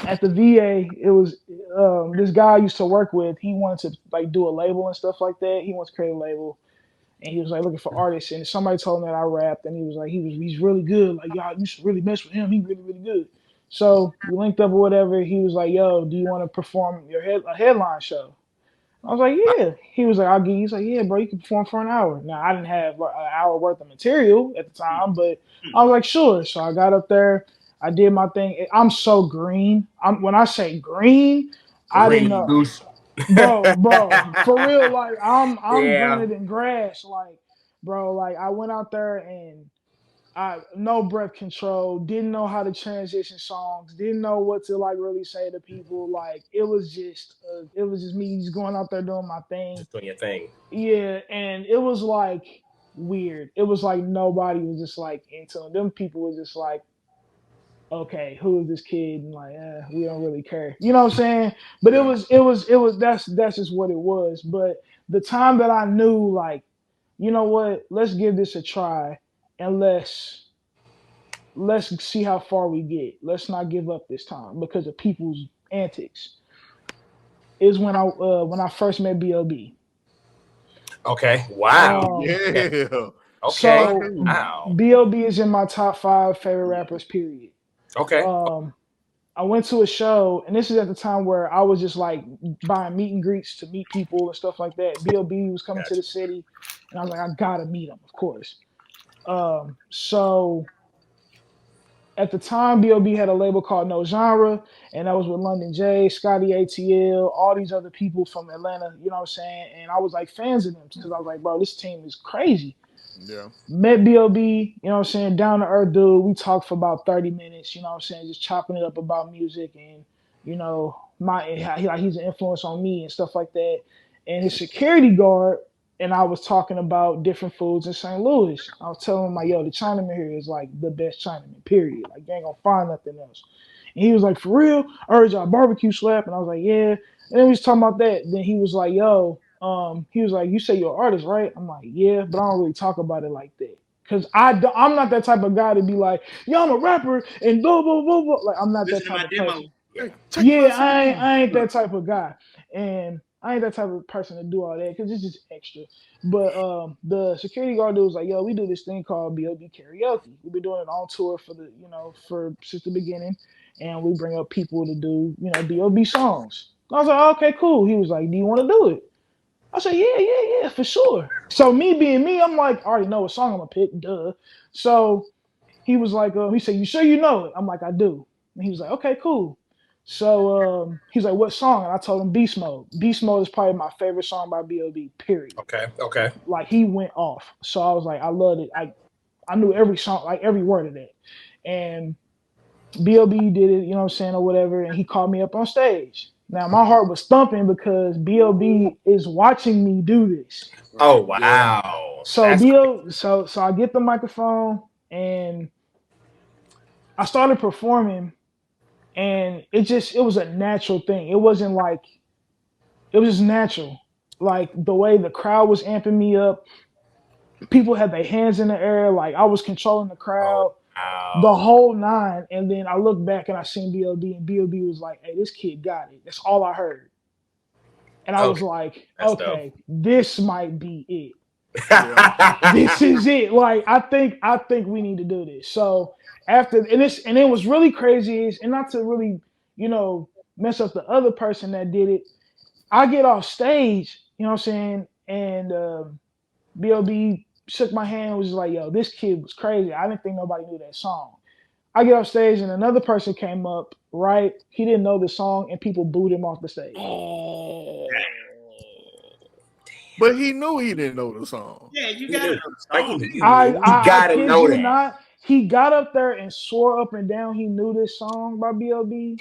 at the VA, it was this guy I used to work with. He wanted to like do a label and stuff like that. He wants to create a label, and he was like looking for artists. And somebody told him that I rapped, and he was like, he's really good. Like, y'all, you should really mess with him. He's really, really good. So we linked up or whatever. He was like, yo, do you want to perform a headline show? I was like, yeah. He was like, I'll give you. He's like, yeah, bro, you can perform for an hour. Now, I didn't have an hour worth of material at the time, but I was like, sure. So I got up there. I did my thing. I'm so green. When I say green, I didn't know. Bro, for real, like, I'm greener than grass. Like, bro, like, I went out there and no breath control, didn't know how to transition songs, didn't know what to like really say to people. Like it was just me just going out there doing my thing. Just doing your thing. Yeah, and it was like weird. It was like nobody was just like into them. Them people were just like, okay, who is this kid? And like, we don't really care. You know what I'm saying? But it was that's just what it was. But the time that I knew, like, you know what, let's give this a try. And let's see how far we get. Let's not give up this time because of people's antics. Is when I first met B.O.B. Okay. Wow. Yeah. Okay. So wow. B.O.B. is in my top 5 favorite rappers. Period. Okay. I went to a show, and this is at the time where I was just like buying meet and greets to meet people and stuff like that. B.O.B. was coming to the city, and I was like, I gotta meet him, of course. So at the time, B.O.B. had a label called No Genre, and that was with London J, Scotty ATL, all these other people from Atlanta, you know what I'm saying? And I was like fans of them because I was like, bro, this team is crazy. Yeah. Met B.O.B., you know what I'm saying, down to earth dude. We talked for about 30 minutes, you know what I'm saying, just chopping it up about music and, you know, he's an influence on me and stuff like that. And his security guard, and I was talking about different foods in St. Louis. I was telling him, like, yo, the Chinaman here is like the best Chinaman, period. Like, you ain't gonna find nothing else. And he was like, for real? I heard y'all barbecue slap. And I was like, yeah. And then we was talking about that. Then he was like, yo, he was like, you say you're an artist, right? I'm like, yeah, but I don't really talk about it like that. Because I'm not that type of guy to be like, yo, I'm a rapper and blah, blah, blah, blah. Like, I'm not that type of person. Yeah, I ain't that type of guy. And I ain't that type of person to do all that because it's just extra. But the security guard dude was like, yo, we do this thing called B.O.B. karaoke. We've been doing it on tour since the beginning. And we bring up people to do, B.O.B. songs. I was like, okay, cool. He was like, do you want to do it? I said, yeah, for sure. So me being me, I'm like, I already know what song I'm going to pick, duh. So he was like, he said, you sure you know it? I'm like, I do. And he was like, okay, cool. So he's like, what song? And I told him Beast Mode. Beast Mode is probably my favorite song by B.O.B., period. Okay. Like, he went off. So I was like, I loved it. I knew every song, like every word of that. And B.O.B. did it, you know what I'm saying, or whatever, and he called me up on stage. Now, my heart was thumping because B.O.B. is watching me do this. Oh, wow. So so I get the microphone, and I started performing. And it was a natural thing. It was just natural. Like the way the crowd was amping me up, people had their hands in the air. Like I was controlling the crowd, the whole 9. And then I looked back and I seen B.O.B. and B.O.B. was like, hey, this kid got it. That's all I heard. And I was like, okay, this might be it. This is it. Like I think we need to do this. So after and it was really crazy is, and not to really, mess up the other person that did it. I get off stage, you know what I'm saying, and B.O.B. shook my hand and was just like, yo, this kid was crazy. I didn't think nobody knew that song. I get off stage and another person came up, right? He didn't know the song and people booed him off the stage. Oh. But he knew he didn't know the song. Yeah, you gotta know the song. You gotta know that. Not, he got up there and swore up and down he knew this song by B.O.B.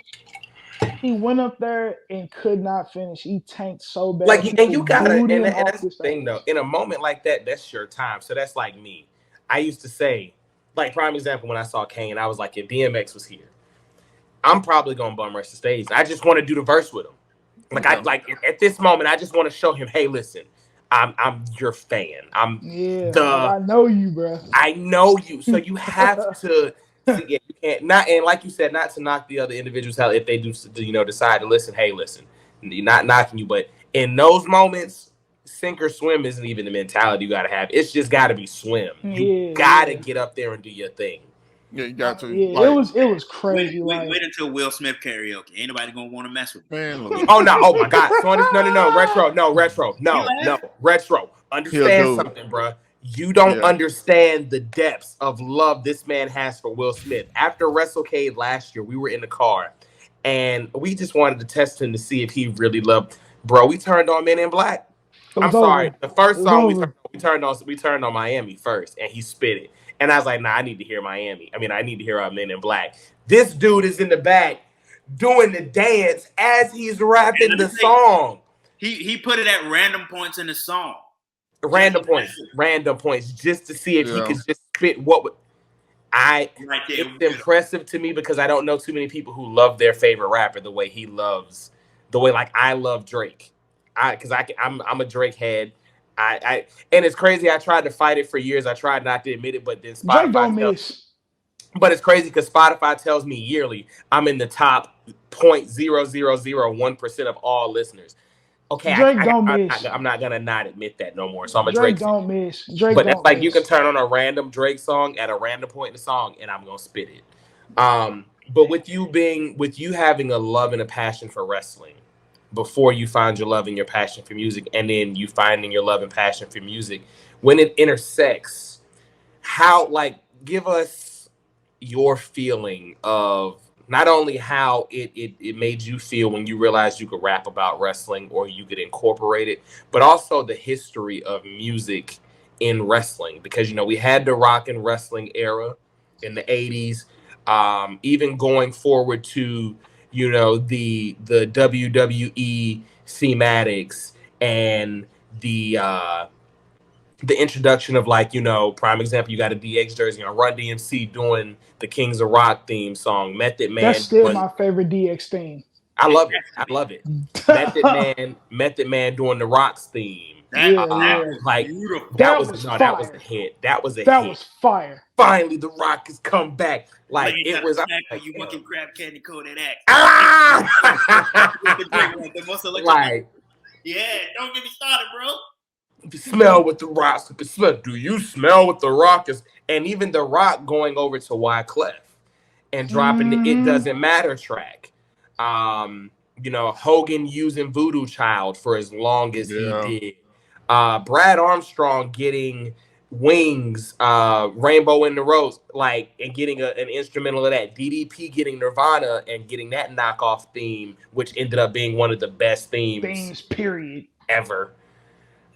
He went up there and could not finish. He tanked so bad. Like, and you gotta, and that's the thing though. In a moment like that, that's your time. So that's like me. I used to say, like, prime example, when I saw Kane, I was like, if DMX was here, I'm probably gonna bum rush the stage. I just want to do the verse with him. Like, at this moment, I just want to show him, hey, listen, I'm your fan. I know you, bro. I know you. So you have to. You can't and like you said, not to knock the other individuals out if they do, decide to listen. Hey, listen, not knocking you, but in those moments, sink or swim isn't even the mentality you got to have. It's just got to be swim. You got to get up there and do your thing. Yeah, you got to. Yeah, it was crazy. Wait until Will Smith karaoke. Ain't nobody gonna want to mess with man. Oh no! Oh my God! No, retro. Understand something, bro. You don't understand the depths of love this man has for Will Smith. After WrestleCade last year, we were in the car, and we just wanted to test him to see if he really loved. Bro, we turned on Men in Black. I'm sorry. The first song we turned on Miami first, and he spit it. And I was like, nah, I need to hear Miami. I mean, I need to hear Men in Black. This dude is in the back doing the dance as he's rapping the song. He put it at random points in the song. Random points, just to see if he could just spit it's impressive to me because I don't know too many people who love their favorite rapper the way like I love Drake. I'm a Drake head. And it's crazy. I tried to fight it for years. I tried not to admit it, but then Spotify but it's crazy because Spotify tells me yearly I'm in the top 0.0001% of all listeners. Okay, Drake don't miss. I'm not gonna not admit that no more. So I'm a Drake Drake don't miss. Drake but that's like you can turn on a random Drake song at a random point in the song, and I'm gonna spit it. But with you having a love and a passion for wrestling, before you find your love and your passion for music, and then you finding your love and passion for music, when it intersects, give us your feeling of not only how it made you feel when you realized you could rap about wrestling or you could incorporate it, but also the history of music in wrestling. Because, we had the rock and wrestling era in the 80s, even going forward to, the WWE thematics and the introduction of prime example, you got a DX jersey on Run DMC doing the Kings of Rock theme song. Method Man. That's still my favorite DX theme. I love it. Method Man doing the Rock's theme. That was a hit. That was fire. Finally, the Rock has come back. It was. You fucking crab candy coated act. Yeah, don't get me started, bro. You smell what the Rock smell. Do you smell what the Rock is? And even the Rock going over to Wyclef and dropping the It Doesn't Matter track. Hogan using Voodoo Child for as long as he did. Brad Armstrong getting Wings, Rainbow in the Rose, and getting an instrumental of that. DDP getting Nirvana and getting that knockoff theme, which ended up being one of the best themes period ever.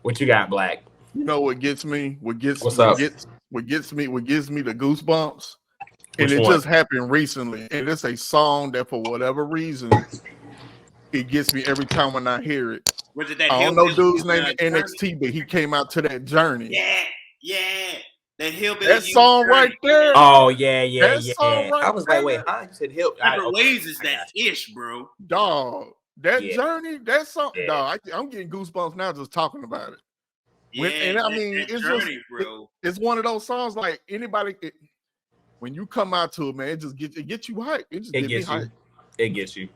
What you got, Black? You know what gets me? What gives me the goosebumps? And it just happened recently. And it's a song that for whatever reason it gets me every time when I hear it. Was it that I don't know dude's name in NXT, but he came out to that Journey. Yeah. That song right there. Oh yeah. Right I was like, wait, huh? You said Hill. Ways is that ish, bro. Dog. That Journey, that's something, dog. I'm getting goosebumps now just talking about it. It's Journey, bro. It's one of those songs like anybody. When you come out to it, man, it gets you hyped. It gets me hyped. It gets you.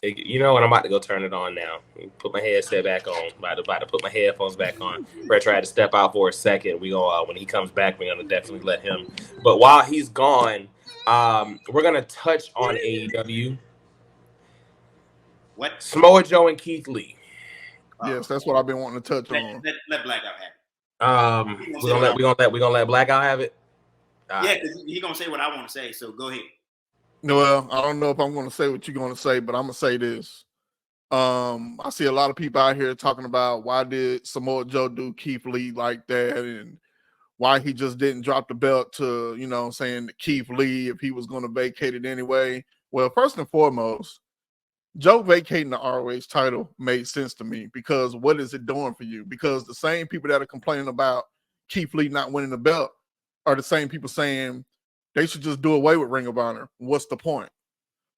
You know what? I'm about to go turn it on now. Put my headset back on. About to put my headphones back on. Brett tried to step out for a second. We go when he comes back, we're gonna definitely let him. But while he's gone, we're gonna touch on AEW. What? Samoa Joe and Keith Lee. Yes, that's what I've been wanting to touch on. Let Blackout have it. We're gonna let Blackout have it. Yeah, because he's gonna say what I want to say. So go ahead. Well, I don't know if I'm going to say what you're going to say, but I'm going to say this. I see a lot of people out here talking about why did Samoa Joe do Keith Lee like that, and why he just didn't drop the belt to, you know, saying Keith Lee if he was going to vacate it anyway. Well, first and foremost, Joe vacating the ROH title made sense to me, because what is it doing for you? Because the same people that are complaining about Keith Lee not winning the belt are the same people saying they should just do away with Ring of Honor. What's the point?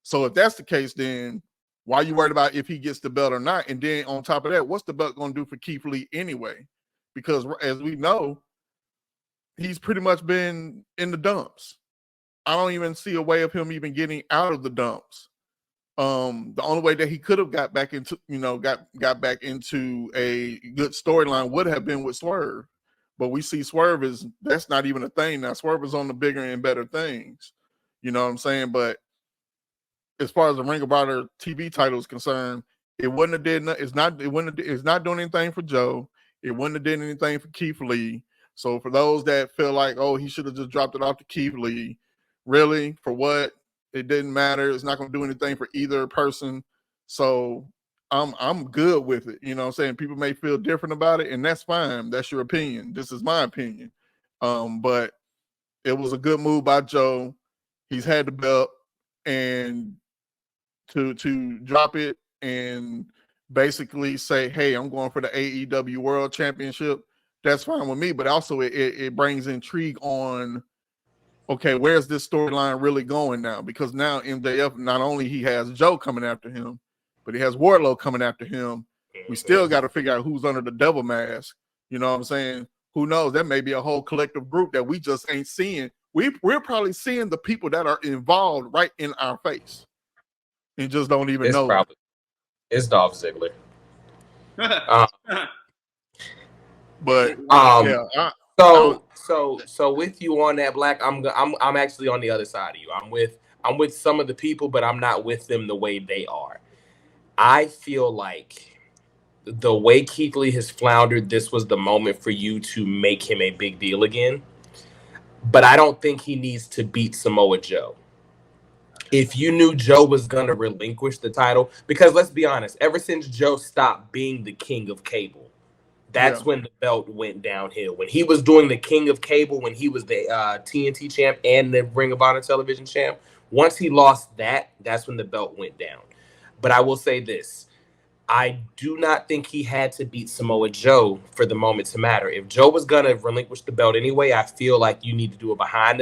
So if that's the case, then why are you worried about if he gets the belt or not? And then on top of that, what's the belt going to do for Keith Lee anyway? Because as we know, he's pretty much been in the dumps. I don't even see a way of him even getting out of the dumps. The only way that he could have got back into, got back into a good storyline would have been with Swerve. But we see Swerve that's not even a thing now. Swerve is on the bigger and better things. You know what I'm saying? But as far as the Ring of Honor TV title is concerned, it wouldn't have did. It's not doing anything for Joe. It wouldn't have did anything for Keith Lee. So for those that feel like, oh, he should have just dropped it off to Keith Lee, really, for what? It didn't matter. It's not going to do anything for either person. So I'm good with it. You know what I'm saying? People may feel different about it, and that's fine. That's your opinion. This is my opinion. But it was a good move by Joe. He's had the belt, and to drop it and basically say, hey, I'm going for the AEW World Championship, that's fine with me. But also it brings intrigue on, okay, where's this storyline really going now? Because now MJF, not only he has Joe coming after him, but he has Wardlow coming after him. We still got to figure out who's under the devil mask. You know what I'm saying? Who knows? That may be a whole collective group that we just ain't seeing. We're probably seeing the people that are involved right in our face and just don't even know. It's Dolph Ziggler. But yeah. So with you on that, Black, I'm actually on the other side of you. I'm with some of the people, but I'm not with them the way they are. I feel like the way Keith Lee has floundered, this was the moment for you to make him a big deal again. But I don't think he needs to beat Samoa Joe. If you knew Joe was going to relinquish the title, because let's be honest, ever since Joe stopped being the king of cable, that's when the belt went downhill. When he was doing the king of cable, when he was the TNT champ and the Ring of Honor television champ, once he lost that's when the belt went down. But I will say this. I do not think he had to beat Samoa Joe for the moment to matter. If Joe was going to relinquish the belt anyway, I feel like you need to do a behind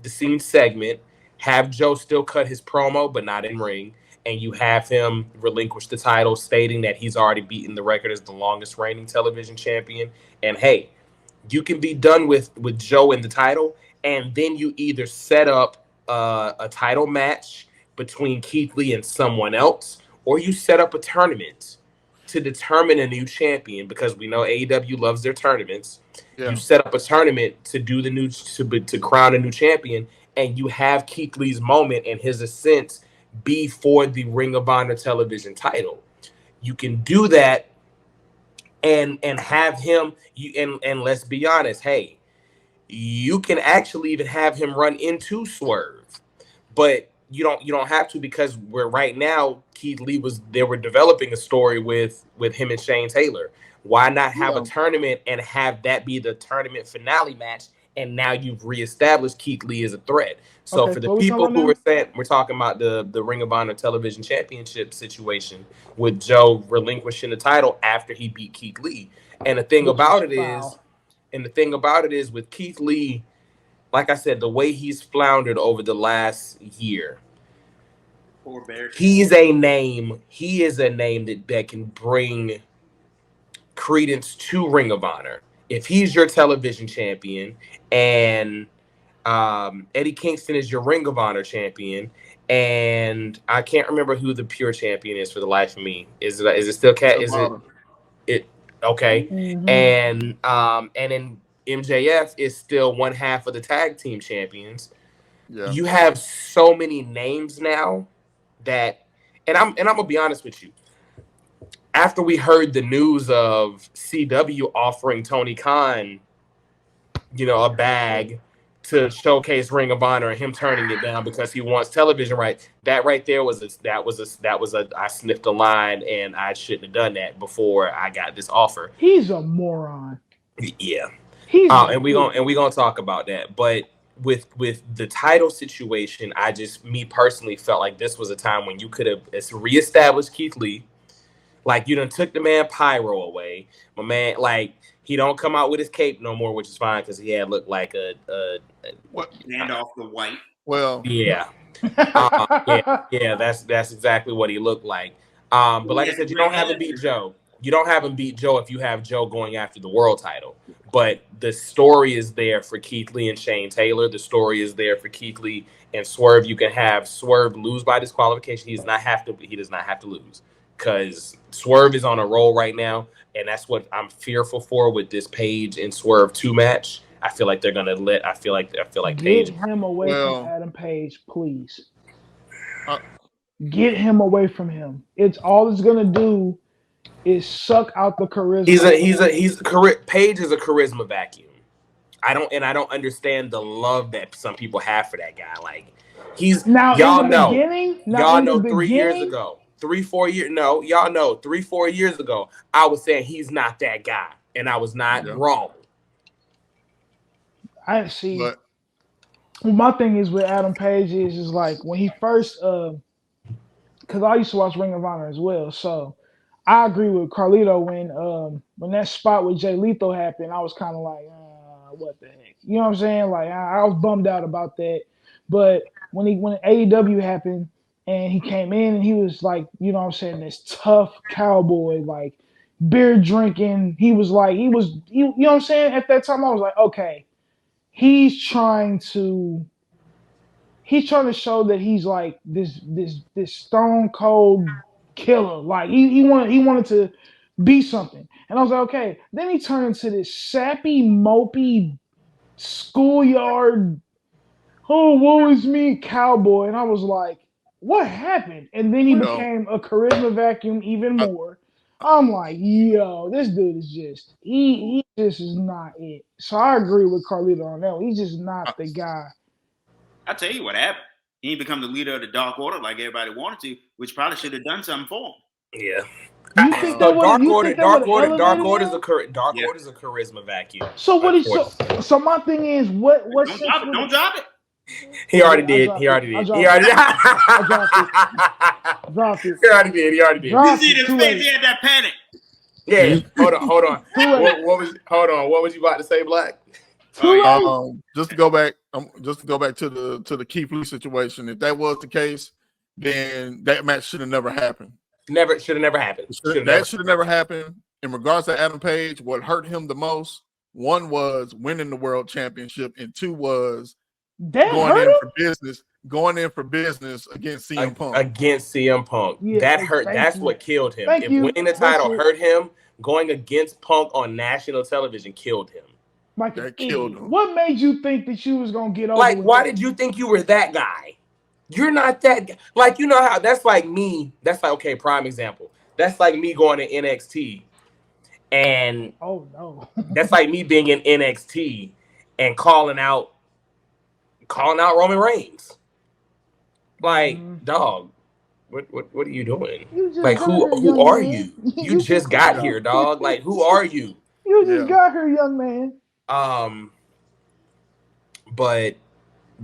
the scenes segment, have Joe still cut his promo, but not in ring, and you have him relinquish the title, stating that he's already beaten the record as the longest reigning television champion. And hey, you can be done with Joe in the title, and then you either set up a title match between Keith Lee and someone else, or you set up a tournament to determine a new champion, because we know AEW loves their tournaments. Yeah. You set up a tournament to do to crown a new champion, and you have Keith Lee's moment and his ascent be for the Ring of Honor television title. You can do that and have him and let's be honest, hey, you can actually even have him run into Swerve. But you don't have to, because right now Keith Lee they were developing a story with him and Shane Taylor. Why not have a tournament and have that be the tournament finale match? And now you've reestablished Keith Lee as a threat. So for the people who were saying, we're talking about the Ring of Honor Television Championship situation with Joe relinquishing the title after he beat Keith Lee. And the thing about it is with Keith Lee, like I said, the way he's floundered over the last year, he is a name that can bring credence to Ring of Honor. If he's your television champion and Eddie Kingston is your Ring of Honor champion, and I can't remember who the pure champion is for the life of me. Is it still Cat? Is it okay? Mm-hmm. And then MJF is still one half of the tag team champions. Yeah. You have so many names now that, and I'm gonna be honest with you. After we heard the news of CW offering Tony Khan, a bag to showcase Ring of Honor and him turning it down because he wants television rights, that right there was I sniffed a line, and I shouldn't have done that before I got this offer. He's a moron. Yeah. And we gonna talk about that. But with the title situation, me personally felt like this was a time when you could have reestablished Keith Lee. Like, you done took the man Pyro away. My man, like, he don't come out with his cape no more, which is fine because he had looked like a Gandalf the White. Well, yeah. Yeah, that's exactly what he looked like. But like I said, you don't have him beat Joe. You don't have him beat Joe if you have Joe going after the world title. But the story is there for Keith Lee and Shane Taylor. The story is there for Keith Lee and Swerve. You can have Swerve lose by disqualification. He does not have to lose. Because Swerve is on a roll right now, and that's what I'm fearful for with this Page and Swerve 2 match. I feel like they're gonna I feel like Page. Get him away from Adam Page, please. Get him away from him. All it's gonna do is suck out the charisma. Page is a charisma vacuum. I don't understand the love that some people have for that guy. Like, y'all know 3 years ago. 3-4 years. No, y'all know 3-4 years ago, I was saying he's not that guy, and I was not wrong. I see. But my thing is with Adam Page is like when he first, because I used to watch Ring of Honor as well, so I agree with Carlito when that spot with Jay Lethal happened. I was kind of like, what the heck, you know what I'm saying? Like I was bummed out about that, but when AEW happened. And he came in and he was like, you know what I'm saying, this tough cowboy, like beer drinking. He was like, you know what I'm saying? At that time, I was like, okay, he's trying to show that he's like this stone cold killer. Like he wanted to be something. And I was like, okay. Then he turned into this sappy, mopey, schoolyard, woe is me cowboy. And I was like, what happened? And then he became a charisma vacuum even more. I'm like, yo, this dude is just he just is not it. So I agree with Carlito on that one. He's just not the guy. I'll tell you what happened. He didn't become the leader of the Dark Order like everybody wanted to, which probably should have done something for him. Yeah. Dark Order is a charisma vacuum. So my thing is, what don't drop it. He already did. He already did. He already did. He already did. You see his face? He had that panic. Yeah. Hold on. What was you about to say, Black? Just to go back to the Keith Lee situation. If that was the case, then that match should have never happened. That should have never happened. In regards to Adam Page, what hurt him the most, one was winning the world championship, and two was going in for business against CM Punk. Yeah, that hurt. That's what killed him. If winning the title hurt him, going against Punk on national television killed him. That killed him. What made you think that you was gonna get over? Like, why did you think you were that guy? You're not that guy. Like, you know how that's like me. That's like, okay, prime example. That's like me going to NXT, and that's like me being in NXT and calling out Roman Reigns. Like, dog, what are you doing? Like, who are you? You just got here, dog. Like, who are you? You just got here, young man. But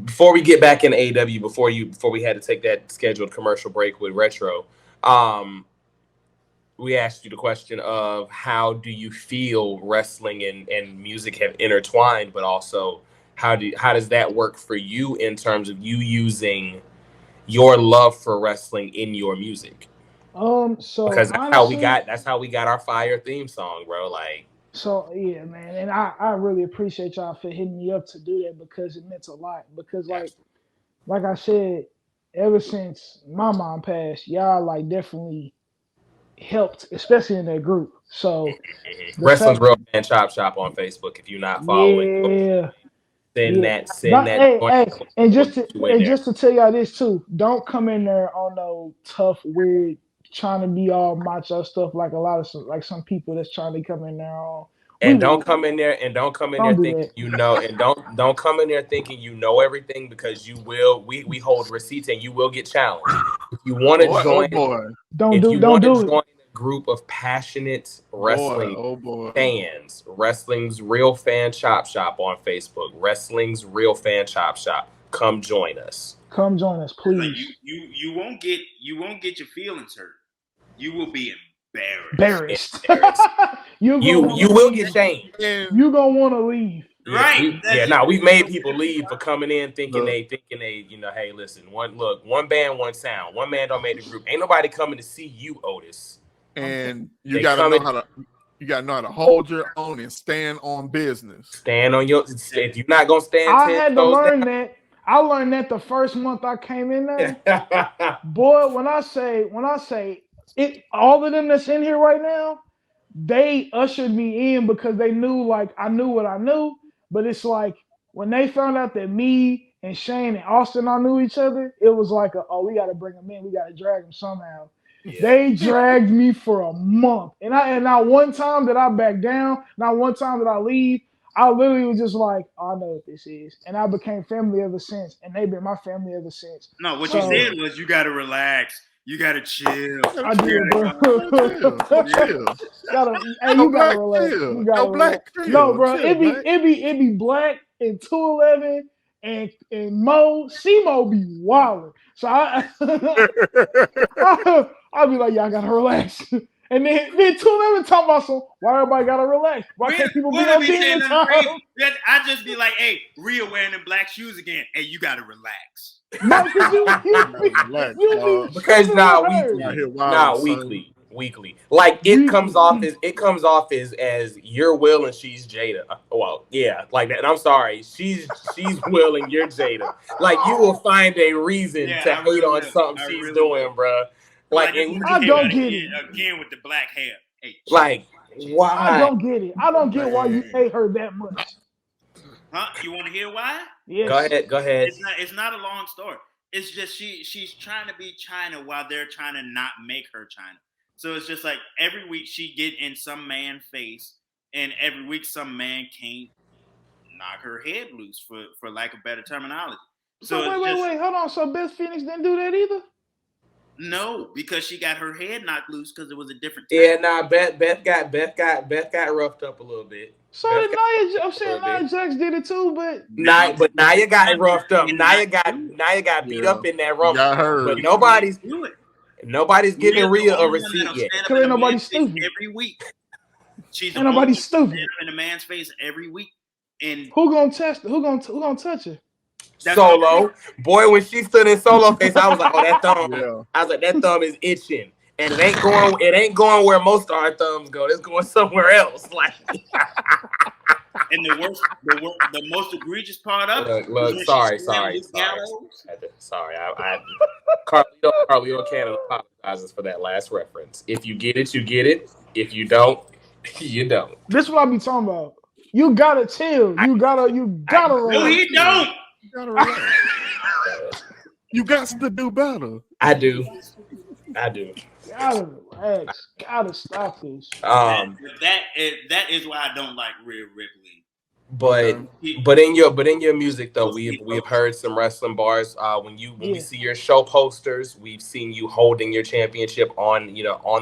before we get back in AEW, before we had to take that scheduled commercial break with Retro, we asked you the question of how do you feel wrestling and music have intertwined, but also how does that work for you in terms of you using your love for wrestling in your music? So because that's how we got our fire theme song, bro. Like, So yeah, man, and I really appreciate y'all for hitting me up to do that because it meant a lot. Because like I said, ever since my mom passed, y'all like definitely helped, especially in that group. So Wrestling's Real Fan Chop Shop on Facebook. If you're not following, send that. Hey, and just to tell y'all this too, don't come in there on no tough, weird, trying to be all macho stuff like a lot of some people that's trying to come in there on. And don't come in there thinking you know, and don't come in there thinking you know everything, because you will. We hold receipts and you will get challenged. If you want to join, don't do it. A group of passionate wrestling fans, Wrestling's Real Fan Chop Shop on Facebook, Wrestling's Real Fan Chop Shop. Come join us. Come join us, please. Like you won't get your feelings hurt. You will be embarrassed. you will get shamed. You gonna want to leave. Right. We've made people leave for coming in thinking they, you know, hey, listen, one band, one sound. One man don't make the group. Ain't nobody coming to see you, Otis. And you gotta know how to hold your own and stand on business. Stand on your. If you're not gonna stand, I had to learn that. I learned that the first month I came in there. Boy, when I say it, all of them that's in here right now, they ushered me in because they knew I knew what I knew. But it's like when they found out that me and Shane and Austin I knew each other, it was like we got to bring them in. We got to drag them somehow. Yeah. They dragged me for a month, and not one time that I back down, not one time that I leave. I literally was just like, I know what this is. And I became family ever since. And they've been my family ever since. No, what you said was you got to relax. You got to chill. I do, bro. You got to relax. You got to relax. No, bro. It be Black and 211 and Mo. C-Mo be wilding. So I'll be like, y'all got to relax. And then 211 talking about why everybody gotta relax? Why can't people be on TV time? I just be like, hey, Rhea wearing them black shoes again. Hey, you gotta relax. No, because weekly. Like it comes off as you're Will and she's Jada. Well, yeah, like that. And I'm sorry, she's Will and you're Jada. Like you will find a reason to hate on something she's doing, bro. Like I don't get it again with the black hair. Hey, like why? I don't get it. I don't get why you hate her that much. Huh? You want to hear why? Yes. Go ahead. It's not a long story. It's just she's trying to be China while they're trying to not make her China. So it's just like every week she get in some man's face, and every week some man can't knock her head loose for lack of better terminology. So wait, hold on. So Beth Phoenix didn't do that either? No, because she got her head knocked loose because it was a different time. Yeah, nah, Beth got roughed up a little bit. So did Nia. I'm saying Nia Jax did it too, but Nia got roughed up. Nia got beat up in that rumble. But nobody's giving Rhea a receipt yet. Because ain't nobody stupid. Every week. She's ain't nobody stupid. In a man's face every week. And who gonna test her? Who gonna touch her? Solo. Boy, when she stood in Solo face, I was like, oh, that thumb. Yeah. I was like, that thumb is itching. And it ain't going where most of our thumbs go. It's going somewhere else. Like and the most egregious part of it. Look, sorry. Carlito Cannon apologizes for that last reference. If you get it, you get it. If you don't, you don't. This is what I be talking about. You gotta chill. You gotta relax. No, he don't. You gotta relax. You got to do better. I do. Gotta relax. Gotta stop this. That is why I don't like Rhea Ripley. But in your music though, we've heard some wrestling bars. When we see your show posters, we've seen you holding your championship on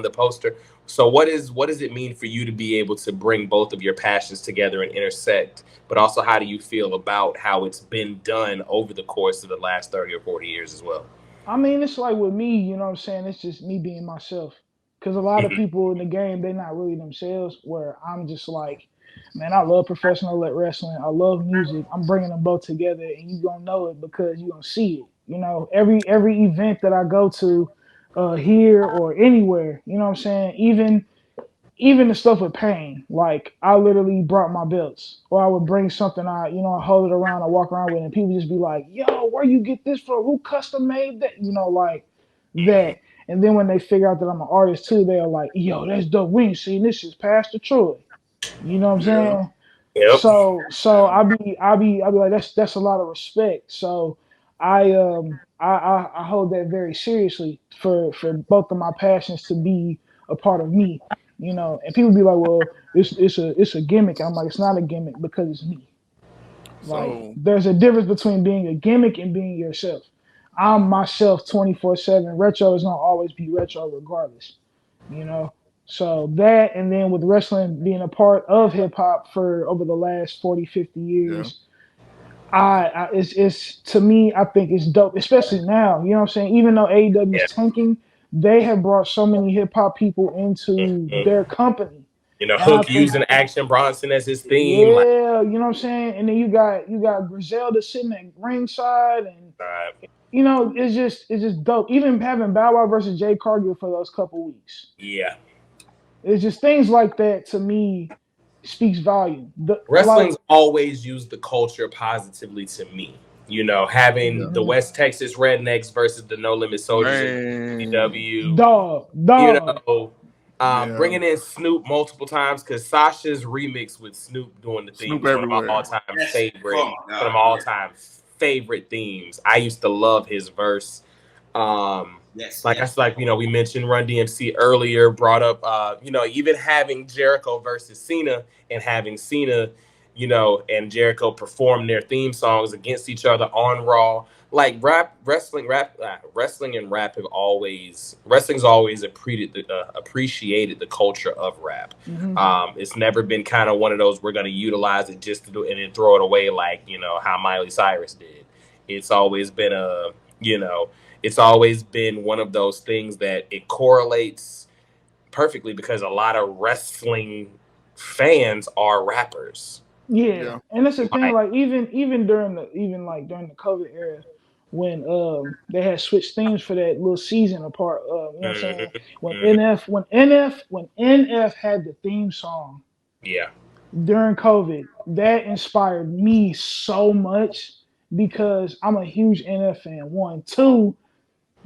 the poster. So what does it mean for you to be able to bring both of your passions together and intersect? But also, how do you feel about how it's been done over the course of the last 30 or 40 years as well? I mean, it's like with me, you know what I'm saying? It's just me being myself. Because a lot of people in the game, they're not really themselves, where I'm just like, man, I love professional wrestling. I love music. I'm bringing them both together, and you going to know it because you're going to see it. You know, every event that I go to here or anywhere, you know what I'm saying? even the stuff with Pain, like I literally brought my belts, or I would bring something I hold it around, I walk around with it, and people just be like, "Yo, where you get this from? Who custom made that?" Like that. And then when they figure out that I'm an artist too, they're like, "Yo, that's dope. We ain't seen this since Pastor Troy." You know what I'm saying? Yep. So I'll be like, that's a lot of respect. So I hold that very seriously for both of my passions to be a part of me. And people be like, well, it's a gimmick. I'm like, it's not a gimmick because it's me. Like, there's a difference between being a gimmick and being yourself. I'm myself 24/7. Retro is gonna always be retro regardless. So that, and then with wrestling being a part of hip hop for over the last 40, 50 years, it's to me, I think it's dope, especially now. You know what I'm saying? Even though AEW is tanking, they have brought so many hip hop people into their company. Hook using Action Bronson as his theme. Yeah, you know what I'm saying? And then you got Griselda sitting at ringside, and it's just dope. Even having Bow Wow versus Jay Cargill for those couple weeks. Yeah. It's just things like that to me speaks volume. Wrestling's always used the culture positively to me. Having the West Texas Rednecks versus the No Limit Soldiers in CW. Dog. Bringing in Snoop multiple times, because Sasha's remix with Snoop doing the theme, one of my all-time favorite themes. I used to love his verse. We mentioned Run DMC earlier, brought up, even having Jericho versus Cena, and having Cena, and Jericho perform their theme songs against each other on Raw. Like wrestling and rap have wrestling's always appreciated the culture of rap. It's never been kind of one of those, we're going to utilize it just to do and then throw it away like, how Miley Cyrus did. It's always been it's always been one of those things that it correlates perfectly because a lot of wrestling fans are rappers. Yeah. And that's the thing, like even during the COVID era, when they had switched themes for that little season apart, you know what I'm saying? When NF had the theme song, during COVID, that inspired me so much because I'm a huge NF fan. 1, 2,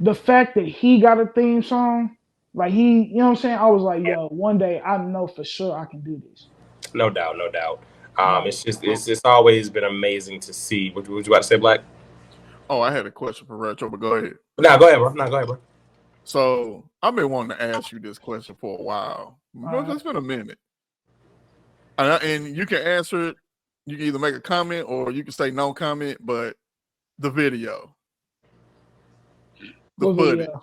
the fact that he got a theme song, like you know what I'm saying? I was like, yo, one day I know for sure I can do this. No doubt. It's just always been amazing to see. What you about to say, Black? Oh, I had a question for Retro, but go ahead. No, go ahead, bro. So I've been wanting to ask you this question for a while. It's been a minute. And you can answer it. You can either make a comment or you can say no comment, but the video. The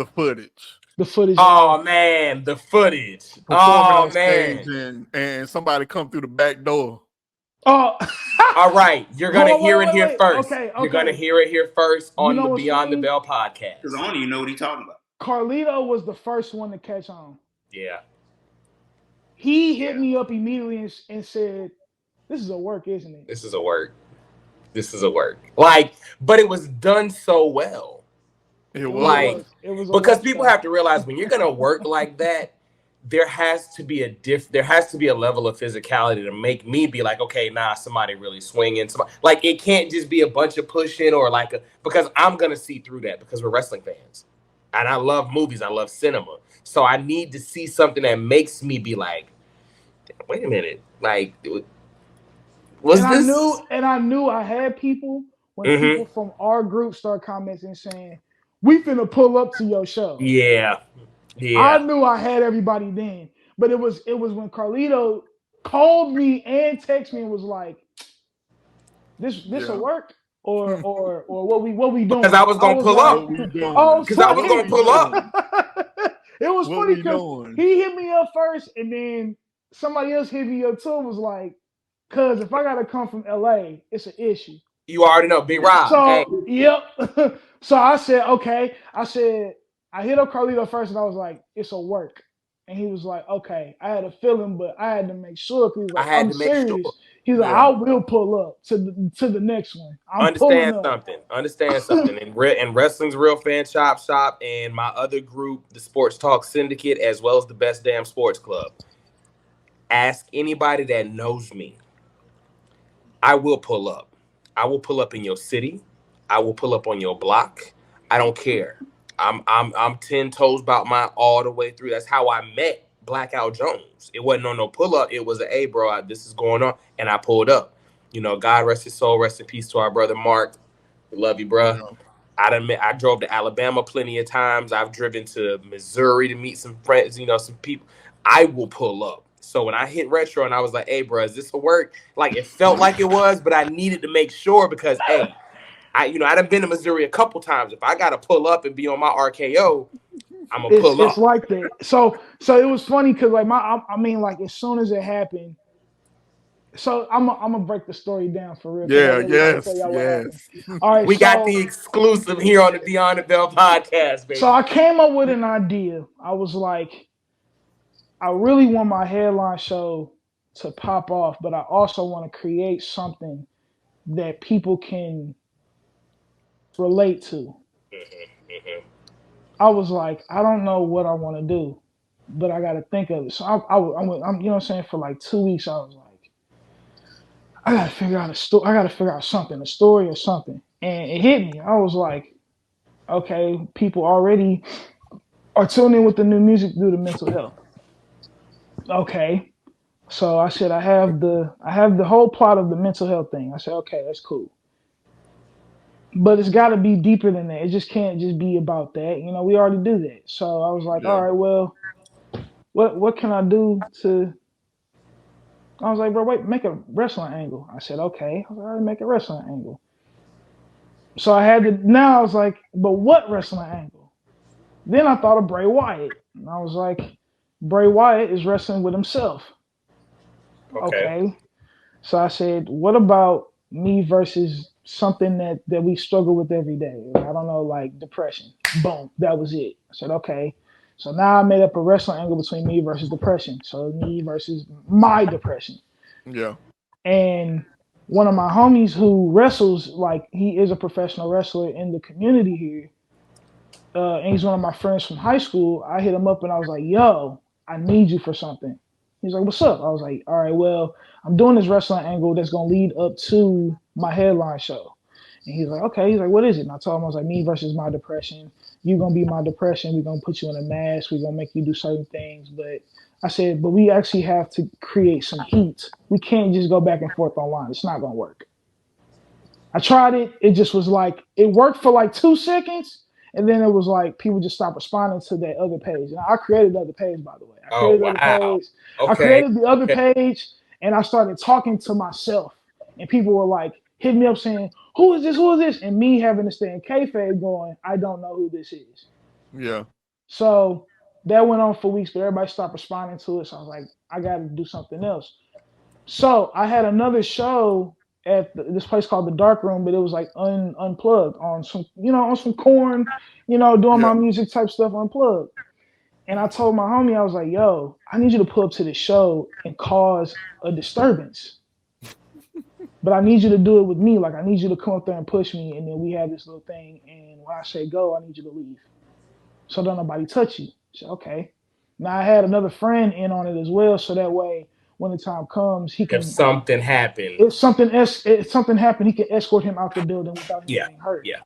footage. Oh man, the footage. Oh man, and somebody come through the back door. Oh, all right. You're gonna hear it here first. Okay. You're gonna hear it here first on the Beyond the Bell podcast. Because I don't even know what he's talking about. Carlito was the first one to catch on. Yeah. He hit me up immediately and said, "This is a work, isn't it?" This is a work. Like, but it was done so well. It was because people have to realize when you're gonna work like that, there has to be a level of physicality to make me be like, okay, somebody really swinging. Like, it can't just be a bunch of pushing or because I'm gonna see through that because we're wrestling fans, and I love movies, I love cinema, so I need to see something that makes me be like, wait a minute, like, I knew I had people when people from our group start commenting saying, "We finna pull up to your show." Yeah. I knew I had everybody then, but it was when Carlito called me and texted me and was like, "This will work," or what we doing? Because I was gonna pull up. Because I was gonna pull up. It was funny because he hit me up first, and then somebody else hit me up too and was like, "Cause if I gotta come from LA, it's an issue." You already know, Big Rob. So, yep. So I said, okay. I hit up Carlito first, and I was like, "It's a work," and he was like, "Okay." I had a feeling, but I had to make sure. He was like, "I'm serious." He's like, I will pull up to the next one. Understand something. And Wrestling's Real Fan Shop and my other group, the Sports Talk Syndicate, as well as the Best Damn Sports Club. Ask anybody that knows me. I will pull up. I will pull up in your city. I will pull up on your block. I don't care. I'm 10 toes about mine all the way through. That's how I met Blackout Jones. It wasn't on no pull up. It was hey, bro, this is going on, and I pulled up. You know, God rest his soul. Rest in peace to our brother Mark. We love you, bro. I drove to Alabama plenty of times. I've driven to Missouri to meet some friends. You know, some people. I will pull up. So when I hit Retro and I was like, hey, bro, is this a work? Like, it felt like it was, but I needed to make sure because, hey, I done been to Missouri a couple times. If I got to pull up and be on my RKO, I'm going to pull up. It's like that. So it was funny because, like, like, as soon as it happened, so I'm gonna break the story down for real. Yes. All right, we got the exclusive here on the Beyond the Bell podcast, baby. So I came up with an idea. I was like, I really want my headline show to pop off, but I also want to create something that people can relate to. I was like, I don't know what I want to do, but I got to think of it. So I'm you know what I'm saying, for like 2 weeks, I was like, I got to figure out a story. I got to figure out something, a story or something. And it hit me. I was like, okay, people already are tuning in with the new music due to mental health. Okay. So I said, I have the whole plot of the mental health thing. I said, okay, that's cool. But it's got to be deeper than that. It just can't just be about that. You know, we already do that. So I was like, all right, well, what can I do to... I was like, bro, wait, make a wrestling angle. I said, okay. I was like, all right, make a wrestling angle. So I was like, but what wrestling angle? Then I thought of Bray Wyatt. And I was like, Bray Wyatt is wrestling with himself. Okay. So I said, what about me versus something that we struggle with every day? I don't know, like depression. Boom. That was it. I said, okay. So now I made up a wrestling angle between me versus depression. So me versus my depression. Yeah. And one of my homies who wrestles, like he is a professional wrestler in the community here. And he's one of my friends from high school. I hit him up and I was like, yo, I need you for something. He's like, what's up? I was like, all right, well, I'm doing this wrestling angle that's going to lead up to my headline show. And he's like, okay. He's like, what is it? And I told him, I was like, me versus my depression. You're going to be my depression. We're going to put you in a mask. We're going to make you do certain things. But I said, but we actually have to create some heat. We can't just go back and forth online. It's not going to work. I tried it. It just was like, it worked for like 2 seconds. And then it was like, people just stopped responding to that other page. And I created the other page, by the way. I created the other page and I started talking to myself. And people were like, hit me up saying, who is this? Who is this? And me having to stay in kayfabe going, I don't know who this is. Yeah. So that went on for weeks, but everybody stopped responding to it. So I was like, I got to do something else. So I had another show at this place called The Dark Room, but it was like unplugged on some, on some corn, doing my music type stuff unplugged. And I told my homie, I was like, yo, I need you to pull up to this show and cause a disturbance. But I need you to do it with me. Like, I need you to come up there and push me. And then we have this little thing. And when I say go, I need you to leave. So don't nobody touch you. I said, okay. Now I had another friend in on it as well. So that way, when the time comes, he can. If something happened. If something happened, he can escort him out the building without him getting hurt. Yeah.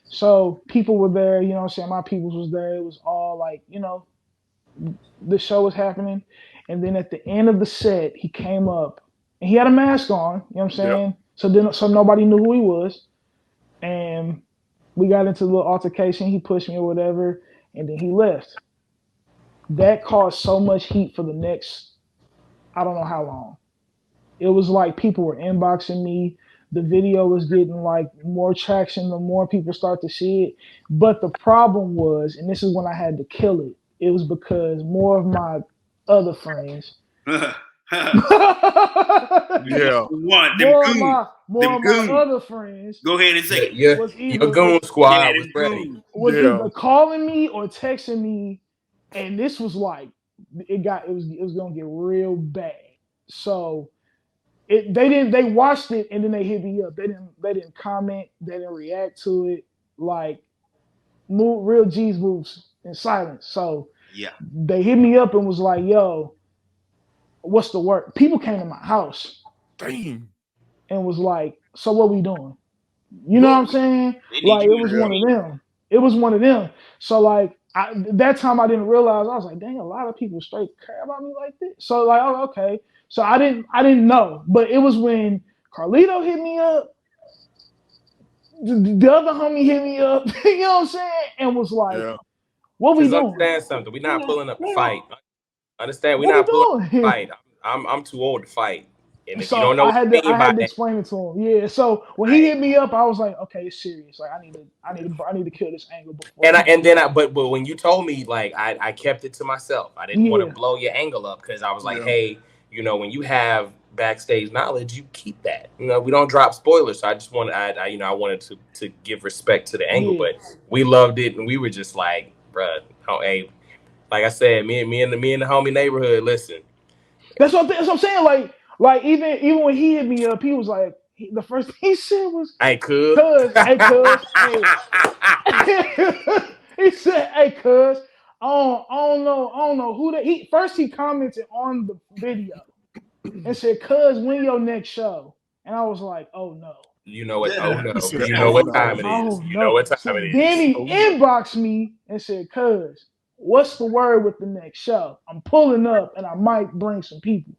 So people were there, you know what I'm saying? My peoples was there. It was all like, the show was happening. And then at the end of the set, he came up and he had a mask on, you know what I'm saying? Yeah. So nobody knew who he was. And we got into a little altercation. He pushed me or whatever. And then he left. That caused so much heat for the next, I don't know how long. It was like people were inboxing me. The video was getting like more traction the more people start to see it. But the problem was, and this is when I had to kill it, it was because more of my other friends. More of my other friends. Go ahead and say it. Your goon squad was ready. Was either calling me or texting me, and this was like it was gonna get real bad. So They watched it and then they hit me up. They didn't comment. They didn't react to it. Like real G's moves in silence. So yeah, they hit me up and was like, "Yo, what's the word?" People came to my house. Damn. And was like, "So what we doing?" You know what I'm saying? Like it was one of them. It was one of them. So like that time I didn't realize. I was like, dang, a lot of people straight care about me like this. So like, oh, okay. So I didn't know. But it was when Carlito hit me up, the other homie hit me up, you know what I'm saying? And was like, what we doing? Understand something. We're not pulling up to fight. Understand? We're not pulling up to fight. I'm too old to fight. And if so you don't know I had to explain it to him. Yeah. So when he hit me up, I was like, okay, it's serious. Like I need to kill this angle before. But when you told me, like I kept it to myself. I didn't want to blow your angle up because I was like, hey, you know, when you have backstage knowledge, you keep that. You know, we don't drop spoilers. So I just wanted, I wanted to give respect to the angle, but we loved it and we were just like, bruh, hey, like I said, me and the homie neighborhood. Listen, that's what I'm saying. Like even when he hit me up, he was like, the first thing he said was, "Hey, cuz." Hey. He said, "Hey, cuz." I don't know who that. He commented on the video and said, "Cuz, when your next show?" And I was like, "Oh no." You know what? Oh no! You know what time it is. You know what time it is. Then he inboxed me and said, "Cuz, what's the word with the next show? I'm pulling up and I might bring some people."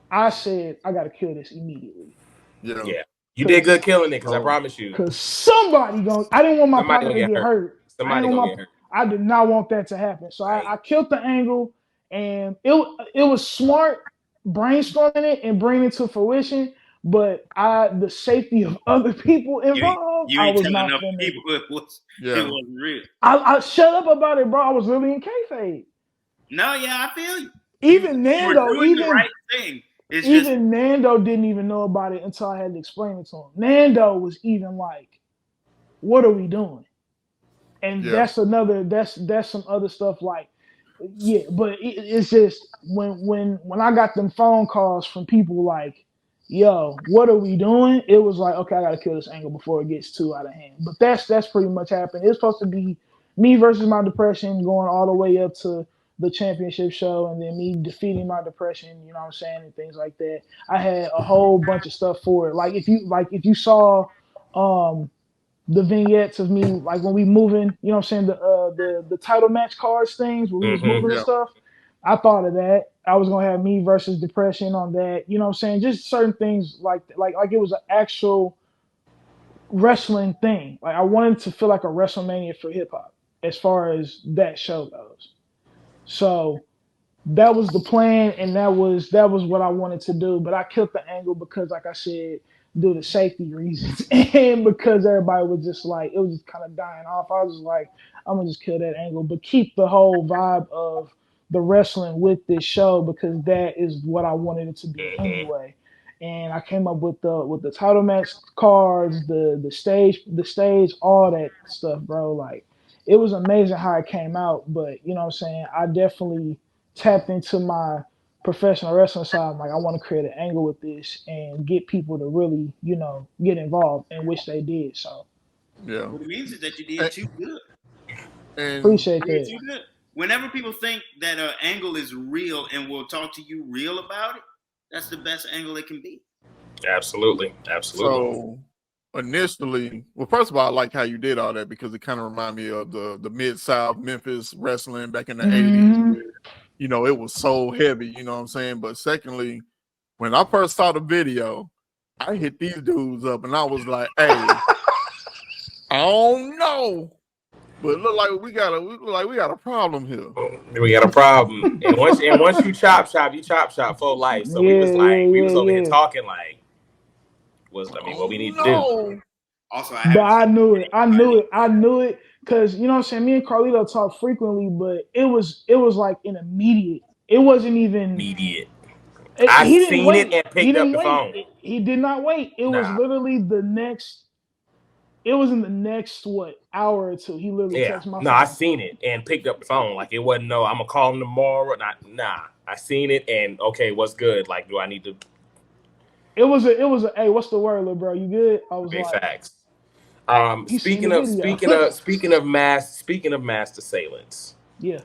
I said, I gotta kill this immediately. Yeah. You did good killing it, because I promise you. Because somebody I didn't want my partner to get hurt. I did not want that to happen. So I killed the angle, and it was smart brainstorming it and bringing it to fruition. But the safety of other people involved, I was not telling people it wasn't real. I shut up about it, bro. I was really in kayfabe. No, yeah, I feel you. Even Nando, the right thing. Nando didn't even know about it until I had to explain it to him. Nando was even like, "What are we doing?" And that's some other stuff like, but it's just when I got them phone calls from people like, "Yo, what are we doing?" It was like, okay, I gotta kill this angle before it gets too out of hand. But that's pretty much happened. It's supposed to be me versus my depression going all the way up to the championship show, and then me defeating my depression, you know what I'm saying, and things like that. I had a whole bunch of stuff for it. Like if you saw the vignettes of me, like when we moving, you know what I'm saying, the title match cards things where we was moving and stuff, I thought of that. I was gonna have me versus depression on that, you know what I'm saying, just certain things like it was an actual wrestling thing. Like I wanted to feel like a WrestleMania for hip hop as far as that show goes. So that was the plan, and that was what I wanted to do. But I killed the angle because, like I said, due to safety reasons, and because everybody was just like, it was just kind of dying off. I was just like, I'm gonna just kill that angle, but keep the whole vibe of the wrestling with this show, because that is what I wanted it to be anyway. And I came up with the title match cards, the stage, all that stuff, bro. Like, it was amazing how it came out, but you know what I'm saying, I definitely tapped into my professional wrestling side. I'm like, I want to create an angle with this and get people to really, you know, get involved, and which they did. So what it means is that you did too good. And appreciate that. Too good. Whenever people think that an angle is real and will talk to you real about it, that's the best angle it can be. Absolutely. So initially, well, first of all, I like how you did all that, because it kind of reminded me of the Mid-South Memphis wrestling back in the 80s. Where, you know, it was so heavy, you know what I'm saying? But secondly, when I first saw the video, I hit these dudes up and I was like, hey, I don't know, but it look like we got a problem here. We got a problem. And once you chop shop for life. So we was over here talking like, what we need to do. Also, I knew it. Because, you know what I'm saying, me and Carlito talk frequently, but it was like an immediate. It wasn't even immediate. I seen it and picked up the phone. He did not wait. It was literally the next. It was in the next hour or two. He literally texted my phone. I seen it and picked up the phone. Like, it wasn't I'm gonna call him tomorrow. Nah. I seen it and okay, what's good? Like, do I need to It was a. Hey, what's the word, little bro? You good? I was big like, facts. Speaking of mass assailants. Yeah.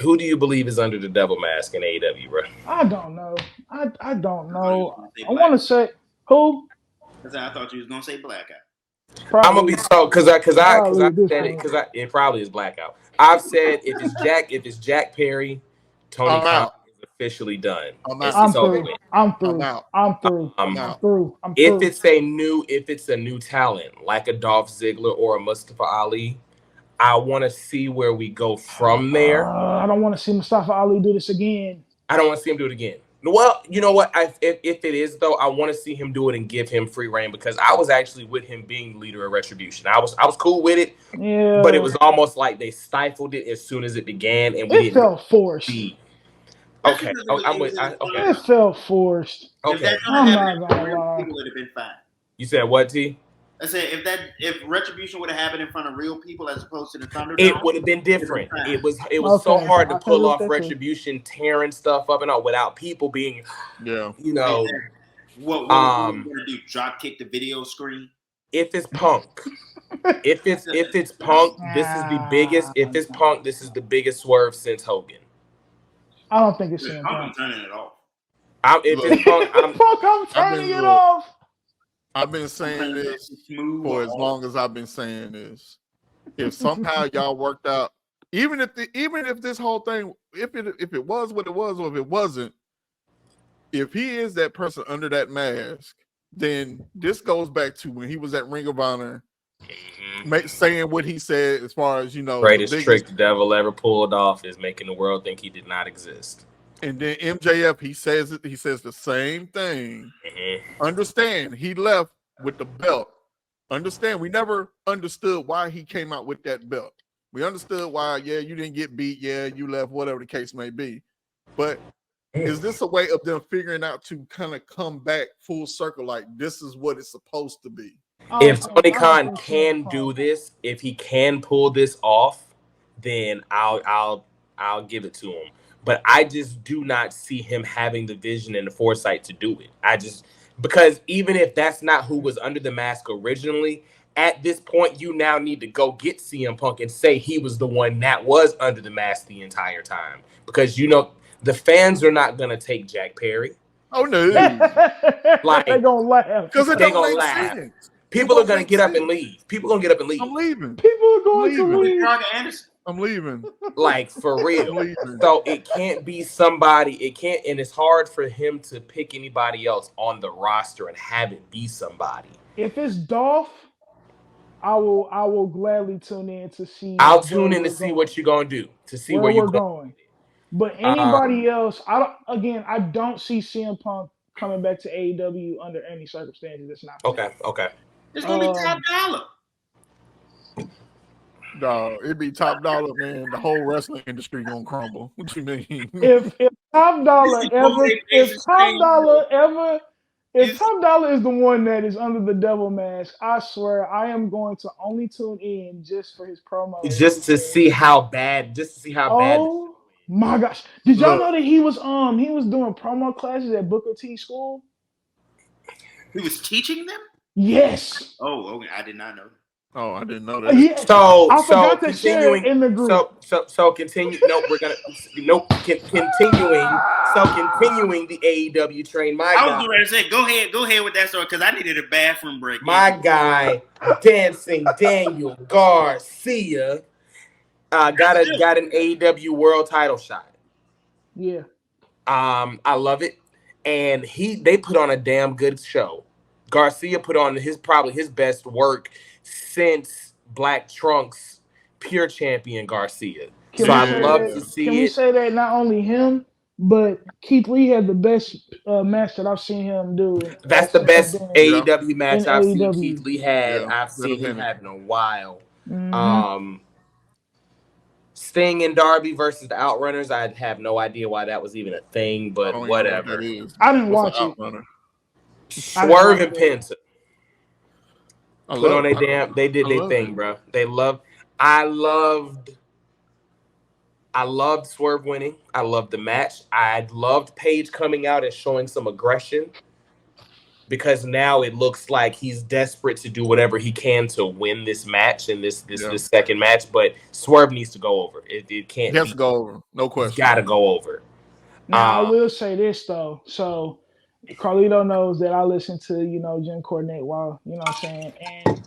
Who do you believe is under the devil mask in AEW, bro? I don't know. I don't know. I want to say who? I thought you was gonna say Blackout. I'm gonna be so because I said it because it probably is Blackout. I've said if it's Jack Perry, Tony Khan is officially done. I'm through. If it's a new talent like a Dolph Ziggler or a Mustafa Ali, I want to see where we go from there. I don't want to see Mustafa Ali do this again. I don't want to see him do it again. Well, you know what? If it is though, I want to see him do it and give him free reign because I was actually with him being leader of Retribution. I was cool with it, but it was almost like they stifled it as soon as it began, and it felt forced. Okay, okay. It felt forced. Okay, I'm not gonna lie. It would have been fine. You said what, T? I said if Retribution would have happened in front of real people as opposed to the Thunderdome, it would have been different. It was so hard to pull off Retribution, tearing stuff up and all without people being, you know. What are you gonna do? Drop kick the video screen? If it's Punk, if it's Punk, this is the biggest. If it's Punk, this is the biggest swerve since Hogan. I don't think it's CM Punk. I'm turning it off. If it's Punk, I'm turning it off. I've been saying this for as long as I've been saying this. If somehow y'all worked out, even if this whole thing, if it was what it was, or if it wasn't, if he is that person under that mask, then this goes back to when he was at Ring of Honor, saying what he said as far as, you know, greatest trick the devil ever pulled off is making the world think he did not exist. And then MJF, he says the same thing. Understand, he left with the belt. Understand, we never understood why he came out with that belt. We understood why, you didn't get beat, you left, whatever the case may be. But is this a way of them figuring out to kind of come back full circle, like this is what it's supposed to be? If Tony Khan can do this, if he can pull this off, then I'll give it to him. But I just do not see him having the vision and the foresight to do it. Because even if that's not who was under the mask originally, at this point, you now need to go get CM Punk and say he was the one that was under the mask the entire time. Because, you know, the fans are not going to take Jack Perry. Oh, no. Like, they're going to laugh. Because they're going to laugh. People are going to get up and leave. People are going to get up and leave. I'm leaving. People are going to leave. I'm leaving. Like, for real. So it can't be somebody. It can't, and it's hard for him to pick anybody else on the roster and have it be somebody. If it's Dolph, I will gladly tune in to see. I'll tune in to see what you're gonna do, to see where you're going. But anybody else, I don't see CM Punk coming back to AEW under any circumstances. It's not. Okay. It's gonna be Top Dollar. No, it'd be Top Dollar, man. The whole wrestling industry gonna crumble. What you mean? If Top Dollar is the one that is under the devil mask, I swear I am going to only tune in just for his promo. Just to see how bad. Oh my gosh! Did y'all know that he was doing promo classes at Booker T school? He was teaching them? Yes. Oh, okay. I did not know. Oh, I didn't know that. Yeah. I forgot to share it in the group. So continue. No, we're gonna. Nope. Continuing. So continuing the AEW train. I was going to say, go ahead with that story because I needed a bathroom break. My guy, Dancing Daniel Garcia, got an AEW world title shot. Yeah. I love it, and they put on a damn good show. Garcia put on probably his best work since Black Trunks Pure Champion Garcia. I'd love to see it. Can we say that not only him, but Keith Lee had the best match that I've seen him do. That's the best AEW match I've seen Keith Lee had. I've seen him have in a while. Mm-hmm. Sting and Darby versus the Outrunners. I have no idea why that was even a thing, but whatever. I didn't watch it. Swerve and Penta put on they did their thing, bro. I loved Swerve winning. I loved the match. I loved Paige coming out and showing some aggression. because now it looks like he's desperate to do whatever he can to win this match and this second match. But Swerve needs to go over. It can't. He has to go over. No question. Got to go over. Now I will say this though. So Carlito knows that I listen to Jim Cornette while what I'm saying. And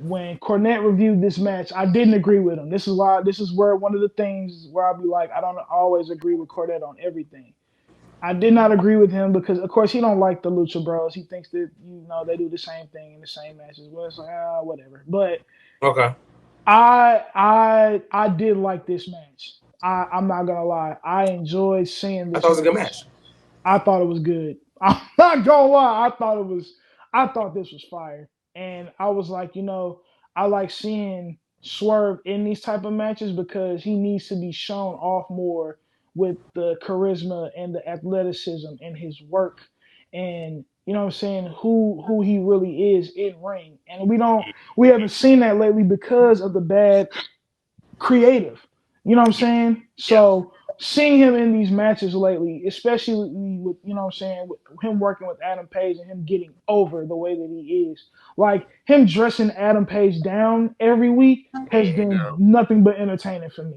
when Cornette reviewed this match, I didn't agree with him. This is where one of the things where I'll be like, I don't always agree with Cornette on everything. I did not agree with him because, of course, he don't like the Lucha Bros. He thinks that they do the same thing in the same matches. Well, it's like whatever. But okay, I did like this match. I'm not gonna lie. I enjoyed seeing this. I thought it was a good match. I thought it was good. I'm not gonna lie. I thought this was fire, and I was like, I like seeing Swerve in these type of matches because he needs to be shown off more with the charisma and the athleticism and his work and what I'm saying, who he really is in ring. And we haven't seen that lately because of the bad creative. You know what I'm saying? So seeing him in these matches lately, especially with with him working with Adam Page and him getting over the way that he is. Like him dressing Adam Page down every week has been nothing but entertaining for me.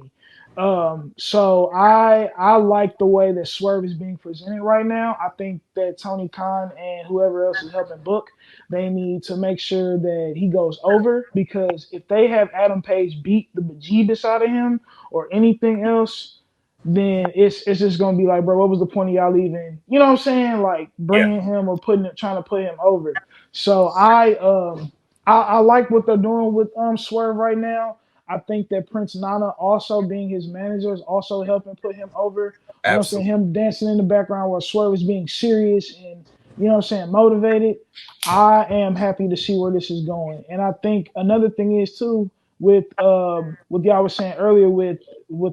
So I like the way that Swerve is being presented right now. I think that Tony Khan and whoever else is helping book, they need to make sure that he goes over, because if they have Adam Page beat the bejeebus out of him or anything else, then it's just gonna be like, bro, what was the point of y'all even? You know what I'm saying? Like bringing him or trying to put him over. So I like what they're doing with Swerve right now. I think that Prince Nana also being his manager is also helping put him over. You know what I'm saying? Him dancing in the background while Swerve is being serious and motivated. I am happy to see where this is going. And I think another thing is too, with what y'all was saying earlier with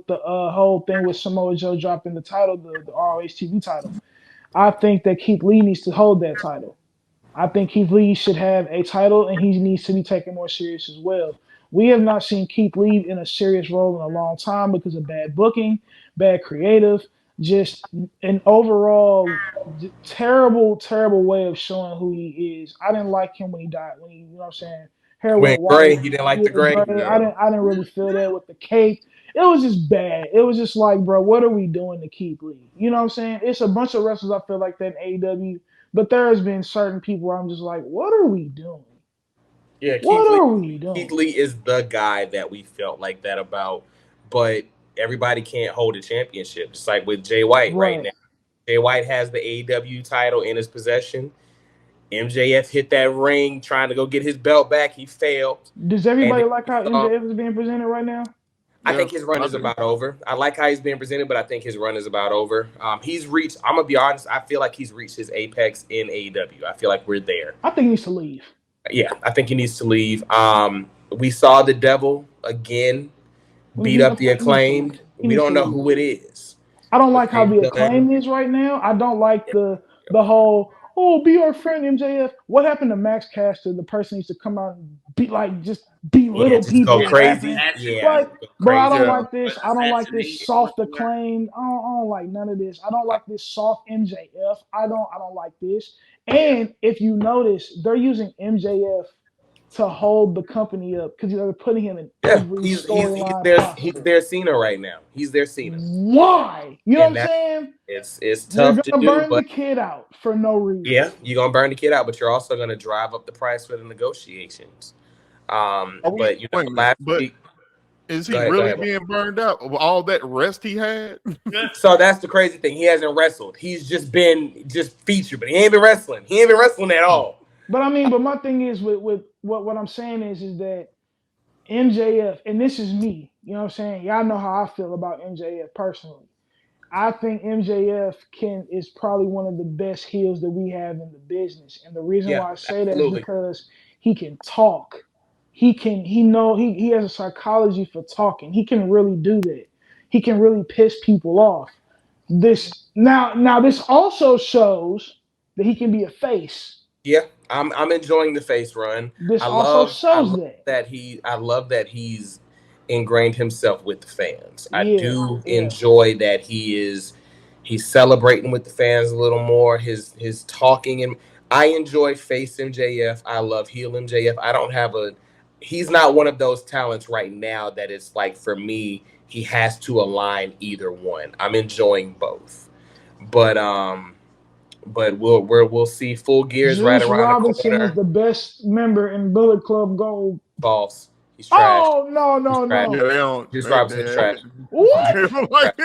the whole thing with Samoa Joe dropping the title, the ROH TV title. I think that Keith Lee needs to hold that title. I think Keith Lee should have a title and he needs to be taken more serious as well. We have not seen Keith Lee in a serious role in a long time because of bad booking, bad creative, just an overall terrible, terrible way of showing who he is. I didn't like him when he died, when he, what I'm saying, hair went gray. You didn't like the gray? No. I didn't really feel that with the cape. It was just bad. It was just like, bro, what are we doing to Keith Lee? You know what I'm saying? It's a bunch of wrestlers I feel like that in AEW, but there has been certain people where I'm just like, what are we doing? Yeah, Keith Lee is the guy that we felt like that about, but everybody can't hold a championship. It's like with Jay White right now. Jay White has the AEW title in his possession. MJF hit that ring trying to go get his belt back. He failed. Does everybody like how MJF is being presented right now? I think his run is about over. I like how he's being presented, but I think his run is about over. He's reached, I'm going to be honest, I feel like he's reached his apex in AEW. I feel like we're there. I think he needs to leave. Yeah, I think he needs to leave. We saw the Devil again beat up the Acclaimed. We don't know who it is. I don't like how the Acclaimed is right now. I don't like the whole, be our friend MJF. What happened to Max Caster? The person used to come out and belittle people. Go crazy. Bro, I don't like this. I don't like this soft Acclaimed. I don't like none of this. I don't like this soft MJF. I don't like this. And if you notice, they're using MJF to hold the company up because they're putting him in every storyline. He's their Cena right now. He's their Cena. Why? You know what I'm saying? It's tough to do. You're gonna burn the kid out for no reason. Yeah, you're gonna burn the kid out, but you're also gonna drive up the price for the negotiations. Last week. Is he really being burned out of all that rest he had? So that's the crazy thing. He hasn't wrestled. He's just been featured, but he ain't been wrestling. He ain't been wrestling at all. But I mean, my thing is with what I'm saying is that MJF, and this is me, you know what I'm saying? Y'all know how I feel about MJF personally. I think MJF is probably one of the best heels that we have in the business. And the reason why I say that is because he can talk. He has a psychology for talking. He can really do that. He can really piss people off. This also shows that he can be a face. Yeah, I'm enjoying the face run. I love that he's ingrained himself with the fans. I do enjoy that he's celebrating with the fans a little more. His talking, and I enjoy face MJF. I love heel MJF. I don't have he's not one of those talents right now that it's like, for me, he has to align either one. I'm enjoying both. But we'll see. Full Gear's Juice right around Robinson the corner. is the best member in Bullet Club Gold. False. He's trash. Oh no. Yeah, they don't. Juice Robinson's trash. What?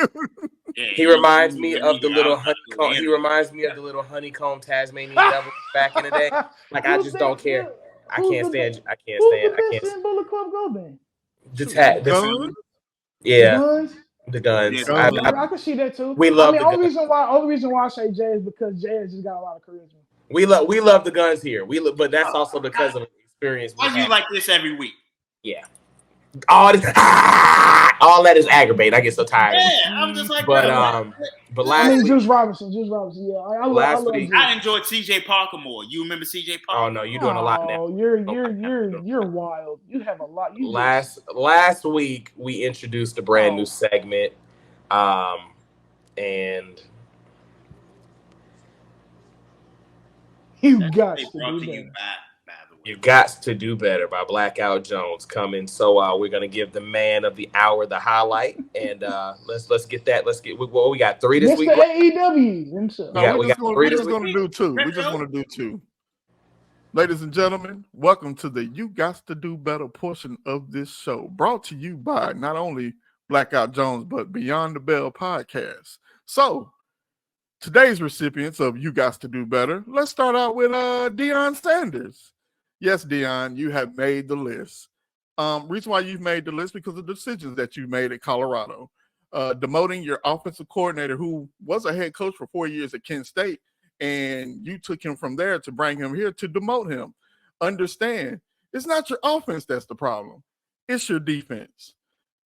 He reminds me of the little honeycomb. He reminds me of the little honeycomb Tasmanian devil back in the day. Like, I just don't care. I can't stand. Bullet Club Gold then? The Guns. I can see that too. We love. Only reason why I say Jay is because Jay just got a lot of charisma. We love the Guns here. But that's also because of experience. Why you like this every week? Yeah. All that is aggravating. I get so tired. Yeah, I'm just like. But last week, Juice Robinson. Yeah, I love week, I enjoyed C.J. Parker more. You remember C.J. Parker? Oh no, you're doing a lot now. You're wild. You have a lot. Last week we introduced a brand new segment, and you got to do better. You got to do better by Blackout Jones coming. So we're gonna give the man of the hour the highlight, and let's get that. We got 3 this week. AEW. We just want to do 2. We just want to do 2. Ladies and gentlemen, welcome to the You Got to Do Better portion of this show, brought to you by not only Blackout Jones but Beyond the Bell podcast. So today's recipients of You Got to Do Better. Let's start out with Deion Sanders. Yes, Deion, you have made the list. Reason why you've made the list because of the decisions that you made at Colorado. Demoting your offensive coordinator, who was a head coach for 4 years at Kent State, and you took him from there to bring him here to demote him. Understand, it's not your offense that's the problem. It's your defense.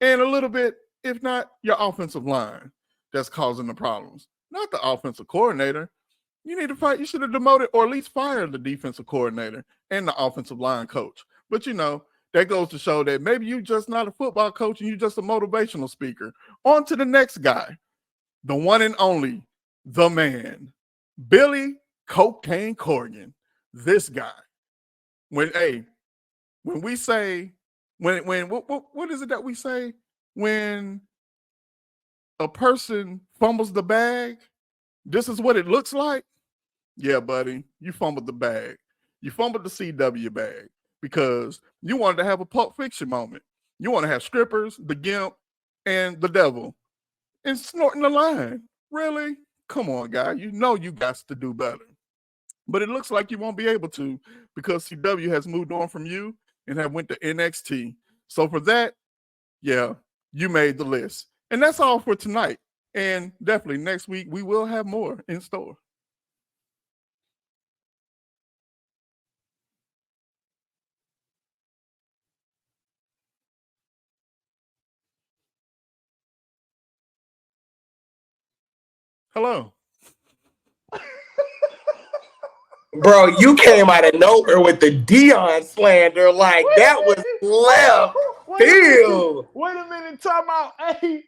And a little bit, if not, your offensive line that's causing the problems. Not the offensive coordinator. You need to fight. You should have demoted or at least fired the defensive coordinator and the offensive line coach. But, that goes to show that maybe you're just not a football coach and you're just a motivational speaker. On to the next guy, the one and only, the man, Billy Cocaine Corgan. This guy. When we say, what is it that we say? When a person fumbles the bag, this is what it looks like. Yeah, buddy, you fumbled the bag. You fumbled the CW bag because you wanted to have a Pulp Fiction moment. You want to have strippers, the Gimp, and the devil, and snorting the line. Really? Come on, guy. You know you got to do better. But it looks like you won't be able to because CW has moved on from you and have went to NXT. So for that, yeah, you made the list. And that's all for tonight. And definitely next week, we will have more in store. Hello. Bro, you came out of nowhere with the Deion slander. Like, that was left field. Wait a minute, time out. Hey,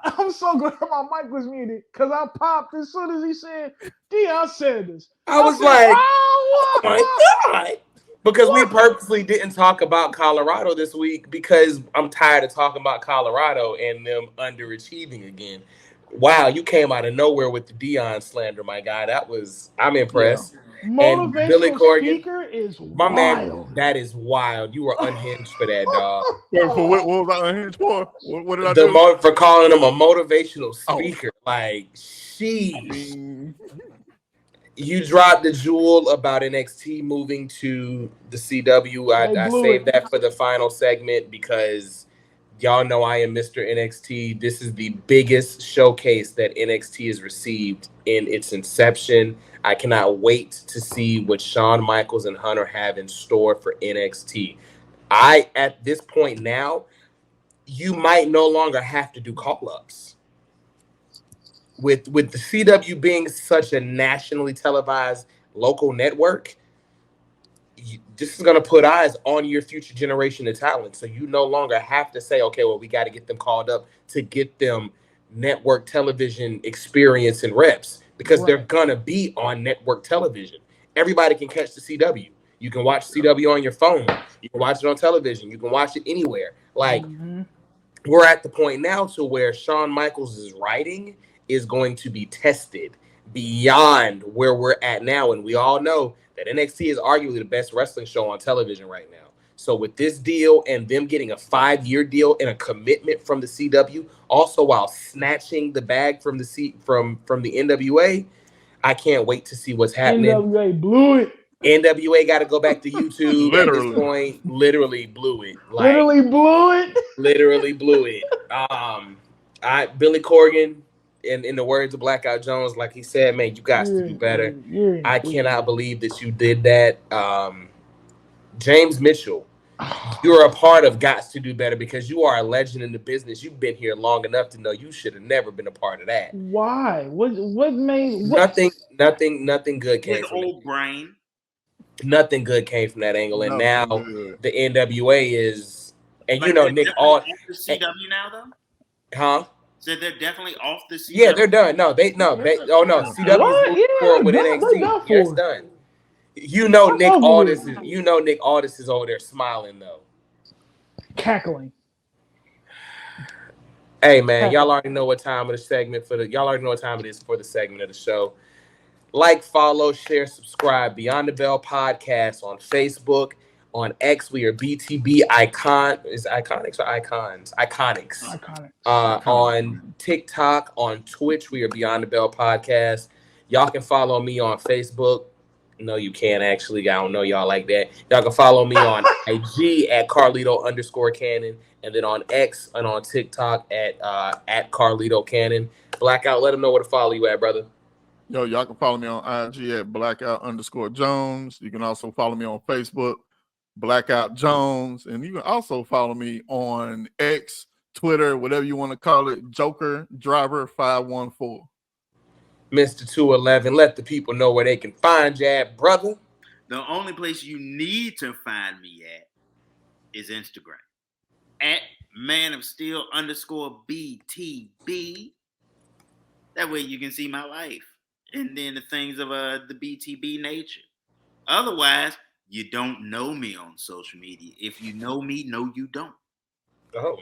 I'm so glad my mic was muted because I popped as soon as he said Deion Sanders. I was like, oh my God. Because we purposely didn't talk about Colorado this week because I'm tired of talking about Colorado and them underachieving again. Wow, you came out of nowhere with the Deion slander, my guy. I'm impressed. Yeah. Motivational speaker is my wild. Man, that is wild. You were unhinged for that, dog. What was I unhinged for? What did I do? For calling him a motivational speaker. Like, sheesh. You dropped the jewel about NXT moving to the CW. I saved that for the final segment because y'all know I am Mr. NXT. This is the biggest showcase that NXT has received in its inception. I cannot wait to see what Shawn Michaels and Hunter have in store for NXT. At this point now, you might no longer have to do call-ups. With the CW being such a nationally televised local network, this is going to put eyes on your future generation of talent. So you no longer have to say, okay, well, we got to get them called up to get them network television experience and reps because they're going to be on network television. everybody can catch the CW. You can watch CW on your phone. You can watch it on television. You can watch it anywhere. Like, we're at the point now to where Shawn Michaels' writing is going to be tested beyond where we're at now. And we all know that NXT is arguably the best wrestling show on television right now. So with this deal and them getting a 5-year deal and a commitment from the CW, also while snatching the bag from the from the NWA, I can't wait to see what's happening. NWA blew it. NWA got to go back to YouTube at this point. Literally blew it. Like, literally blew it. Literally blew it. Billy Corgan, in the words of Blackout Jones, like he said, man, you got to do better. I cannot believe that you did that. James Mitchell, you're a part of Gots to Do Better because you are a legend in the business. You've been here long enough to know you should have never been a part of that. Why? What made nothing good came from old brain. Nothing good came from that angle, and now the NWA is, and like, you know, Nick off the CW now though, huh? So they're definitely off the CW. Yeah, they're done. CW is moving forward with NXT. Yeah, it's done. You know, Nick Aldis is over there smiling though, cackling. Hey man, y'all already know what time of the segment y'all already know what time it is for the segment of the show. Like, follow, share, subscribe. Beyond the Bell Podcast on Facebook. On X, we are BTB Icon. Is Iconics or Icons? Iconics. On TikTok, on Twitch, we are Beyond the Bell Podcast. Y'all can follow me on Facebook. No, you can't actually. I don't know y'all like that. Y'all can follow me on IG at Carlito_Cannon. And then on X and on TikTok at Carlito Cannon. Blackout, let them know where to follow you at, brother. Yo, y'all can follow me on IG at Blackout_Jones. You can also follow me on Facebook, Blackout Jones. And you can also follow me on X, Twitter, whatever you want to call it, Joker Driver 514. Mr. 211, let the people know where they can find you at, brother. The only place you need to find me at is Instagram. At manofsteel_BTB. That way you can see my life. And then the things of the BTB nature. Otherwise, you don't know me on social media. If you know me, no, you don't. Oh,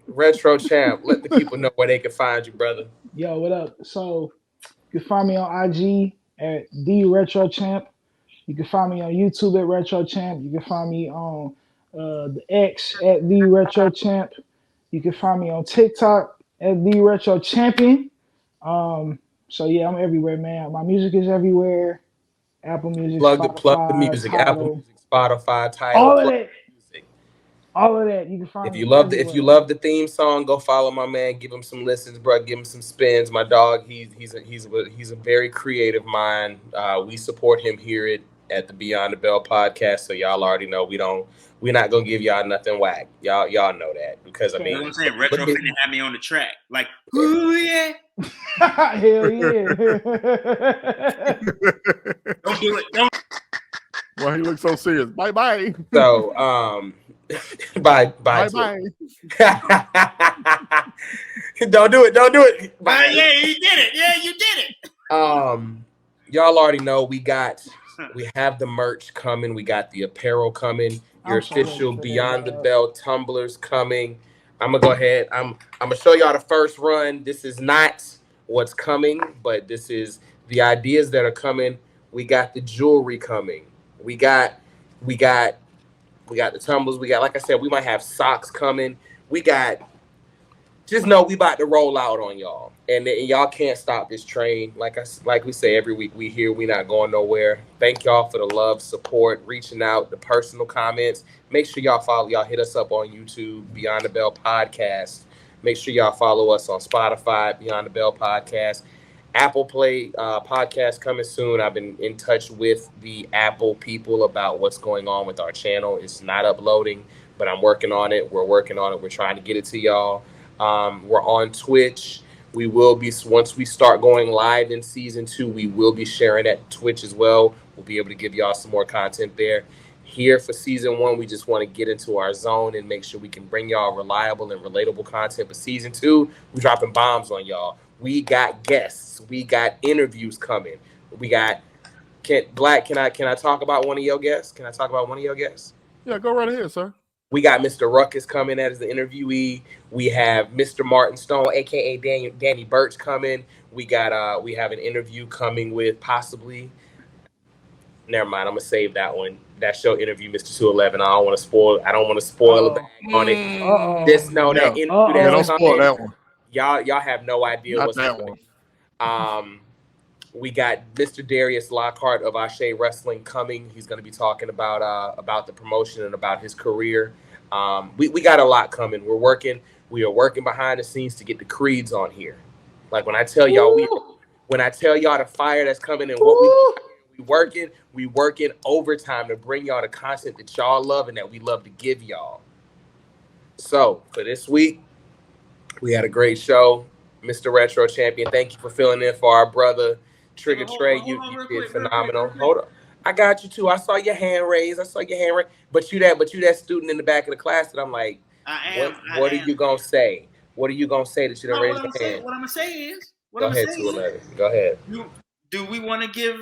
Retro Champ, let the people know where they can find you, brother. Yo, what up? So you can find me on IG at The Retro Champ. You can find me on YouTube at Retro Champ. You can find me on the X at The Retro Champ. You can find me on TikTok at The Retro Champion. So yeah, I'm everywhere, man. My music is everywhere. Apple Music, plug the music. Tidal, Apple Music, Spotify, Tidal. All of that. You can find. If you love the theme song, go follow my man. Give him some listens, bro. Give him some spins. My dog, he's a very creative mind. We support him here at the Beyond the Bell Podcast. So y'all already know we're not gonna give y'all nothing whack. Y'all know that because I mean, you know what I'm saying? Retro finna have me on the track, like, ooh yeah. Hell yeah. Don't do it. Don't. Why he looks so serious? Bye. So bye. Don't do it. Bye. Yeah, you did it. Yeah, you did it. Y'all already know we have the merch coming. We got the apparel coming. Your official Beyond the Bell tumblers coming. I'm gonna go ahead. I'm gonna show y'all the first run. This is not what's coming, but this is the ideas that are coming. We got the jewelry coming. We got the tumblers. We got, like I said, we might have socks coming. Just know we about to roll out on y'all, and y'all can't stop this train. Like we say every week, we here. We not going nowhere. Thank y'all for the love, support, reaching out, the personal comments. Make sure y'all follow. Y'all hit us up on YouTube, Beyond the Bell Podcast. Make sure y'all follow us on Spotify, Beyond the Bell Podcast. Apple Play podcast coming soon. I've been in touch with the Apple people about what's going on with our channel. It's not uploading, but I'm working on it. We're working on it. We're trying to get it to y'all. We're on Twitch. We will be, once we start going live in season 2, we will be sharing at Twitch as well. We'll be able to give y'all some more content there. Here for season 1, we just want to get into our zone and make sure we can bring y'all reliable and relatable content. But season 2, we're dropping bombs on y'all. We got guests. We got interviews coming. We got Can I talk about one of your guests? Can I talk about one of your guests? Yeah, go right ahead, sir. We got Mr. Ruckus coming as the interviewee. We have Mr. Martin Stone, aka Danny Burch, coming. We have an interview coming with possibly. Never mind. I'm gonna save that one. That's your interview, Mr. 211. I don't want to spoil the bag on it. Just know that interview don't spoil that one. Y'all have no idea Not what's that coming. one. We got Mr. Darius Lockhart of Ashe Wrestling coming. He's going to be talking about the promotion and about his career. We got a lot coming. We are working behind the scenes to get the creeds on here. Like when I tell y'all the fire that's coming and what we working overtime to bring y'all the content that y'all love and that we love to give y'all. So for this week, we had a great show. Mr. Retro Champion, thank you for filling in for our brother Trigger Trey. You did phenomenal. Hold on. I got you too. I saw your hand raised. But you that student in the back of the class that I'm like, what are you gonna say? What are you gonna say that you don't raise your hand? What I'm gonna say is, go ahead, 211. Go ahead. Do we want to give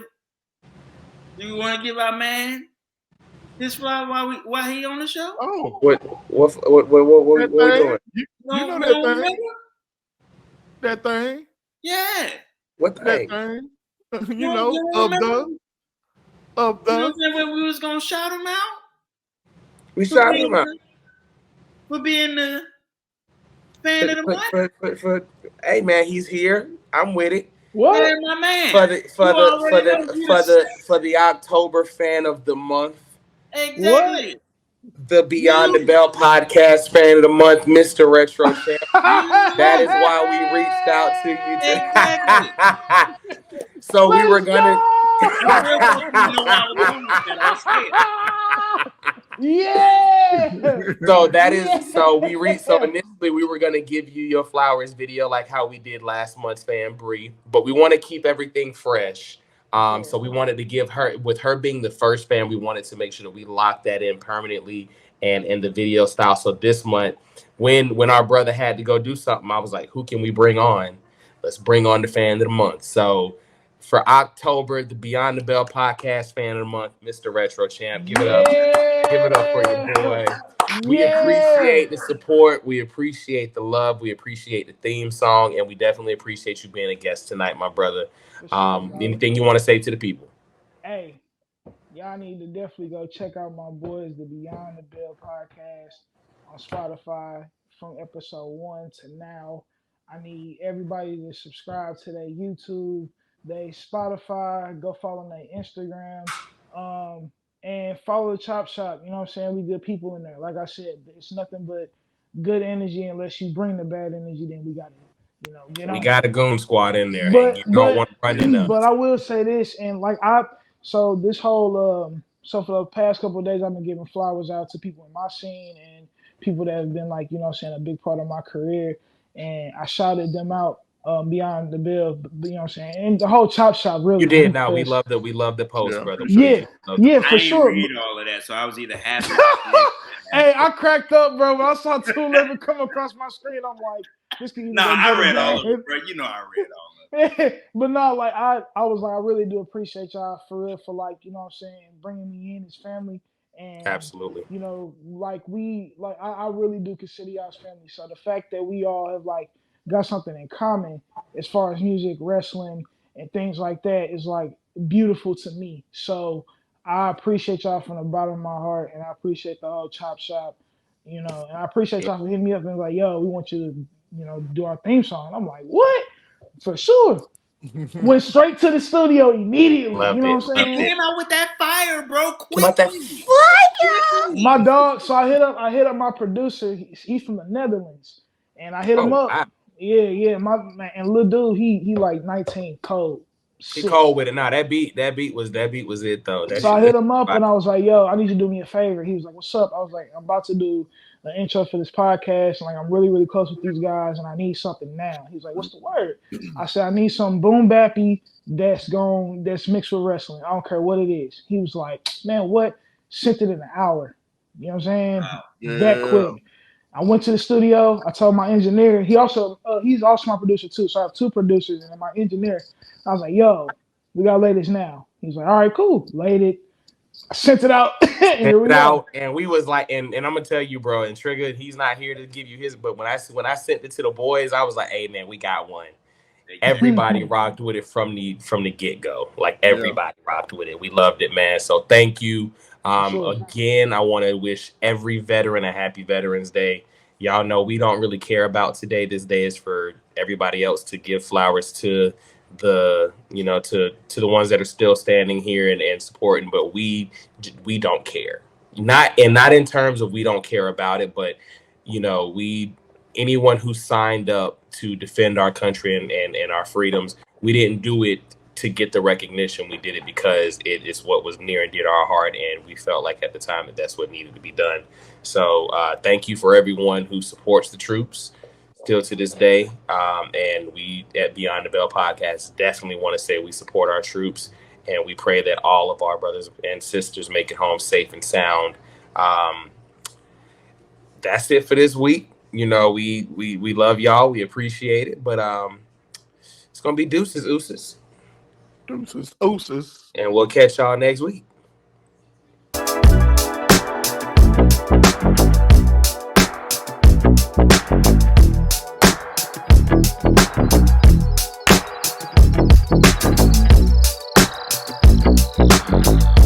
our man this while he on the show? Oh, what we doing? You know that thing? That thing? Yeah. What thing? That thing? You know, of the. You know when we was gonna shout him out? We shot him out for being the fan of the month. Hey man, he's here. I'm with it. What? Yeah, my man. For the October fan of the month. Exactly. What? The Beyond the Bell podcast fan of the month, Mr. Retro Champ. That is why we reached out to you. So we were gonna. Yeah. So initially we were gonna give you your flowers video like how we did last month's fan Bree, but we want to keep everything fresh. So we wanted to give her, with her being the first fan, we wanted to make sure that we locked that in permanently and in the video style. So this month, when our brother had to go do something, I was like, who can we bring on? Let's bring on the fan of the month. So for October, the Beyond the Bell podcast fan of the month, Mr. Retro Champ. Give it up. Give it up for your boy. We appreciate the support. We appreciate the love. We appreciate the theme song. And we definitely appreciate you being a guest tonight, my brother. Anything you want to say to the people? Hey, y'all need to definitely go check out my boys, the Beyond the Bell podcast on Spotify from episode 1 to now. I need everybody to subscribe to their YouTube, their Spotify, go follow their Instagram, and follow the Chop Shop. You know what I'm saying? We good people in there. Like I said, it's nothing but good energy. Unless you bring the bad energy, then we got it. We got a goon squad in there. But you don't want to run enough. But I will say this, and so this whole so for the past couple of days, I've been giving flowers out to people in my scene and people that have been like, a big part of my career, and I shouted them out Beyond the Bell, and the whole Chop Shop really. You did. Now we love the post, brother. For sure. I didn't read all of that, so I was either happy. Hey, I cracked up, bro. When I saw 211 come across my screen, I'm like, this can I read all of it, bro. You know I read all of it. But no, like I was like, I really do appreciate y'all for real for bringing me in as family. And absolutely. I really do consider y'all as family. So the fact that we all have got something in common as far as music, wrestling, and things like that is beautiful to me. So I appreciate y'all from the bottom of my heart, and I appreciate the whole Chop Shop, and I appreciate y'all for hitting me up and like, yo, we want you to, do our theme song. I'm like, what? For sure. Went straight to the studio immediately. What I'm saying? Came out with that fire, bro. Quickly. My dog. So I hit up my producer. He's from the Netherlands, and I hit him up. Wow. Yeah. My man, and little dude, he like 19, cold. He cold with it. Nah, that beat was it though. So I hit him up and I was like, yo, I need you to do me a favor. He was like, what's up? I was like, I'm about to do an intro for this podcast, and I'm really, really close with these guys, and I need something now. He was like, what's the word? I said, I need some boom bappy that's mixed with wrestling. I don't care what it is. He was like, man, what? Sent it in an hour. You know what I'm saying? Wow. Yeah. That quick. I went to the studio. I told my engineer. He's also my producer too. So I have two producers and my engineer. I was like, yo, we gotta lay this now. He's like, all right, cool. Laid it. I sent it out. And we was like, and I'm gonna tell you, bro, and Trigger, he's not here to give you his, but when I sent it to the boys, I was like, hey man, we got one. Everybody rocked with it from the get-go. Like everybody rocked with it. We loved it, man. So thank you. Again, I want to wish every veteran a happy Veterans Day. Y'all know we don't really care about today. This day is for everybody else to give flowers to the, you know, to the ones that are still standing here and supporting, but we don't care. Not in terms of we don't care about it, but you know, anyone who signed up to defend our country and our freedoms, we didn't do it to get the recognition. We did it because it is what was near and dear to our heart, and we felt like at the time that that's what needed to be done. So thank you for everyone who supports the troops still to this day. And we at Beyond the Bell podcast definitely want to say we support our troops, and we pray that all of our brothers and sisters make it home safe and sound. That's it for this week. You know, we love y'all. We appreciate it. But it's going to be deuces, ooses. Deuces, ooses. And we'll catch y'all next week. Thank you.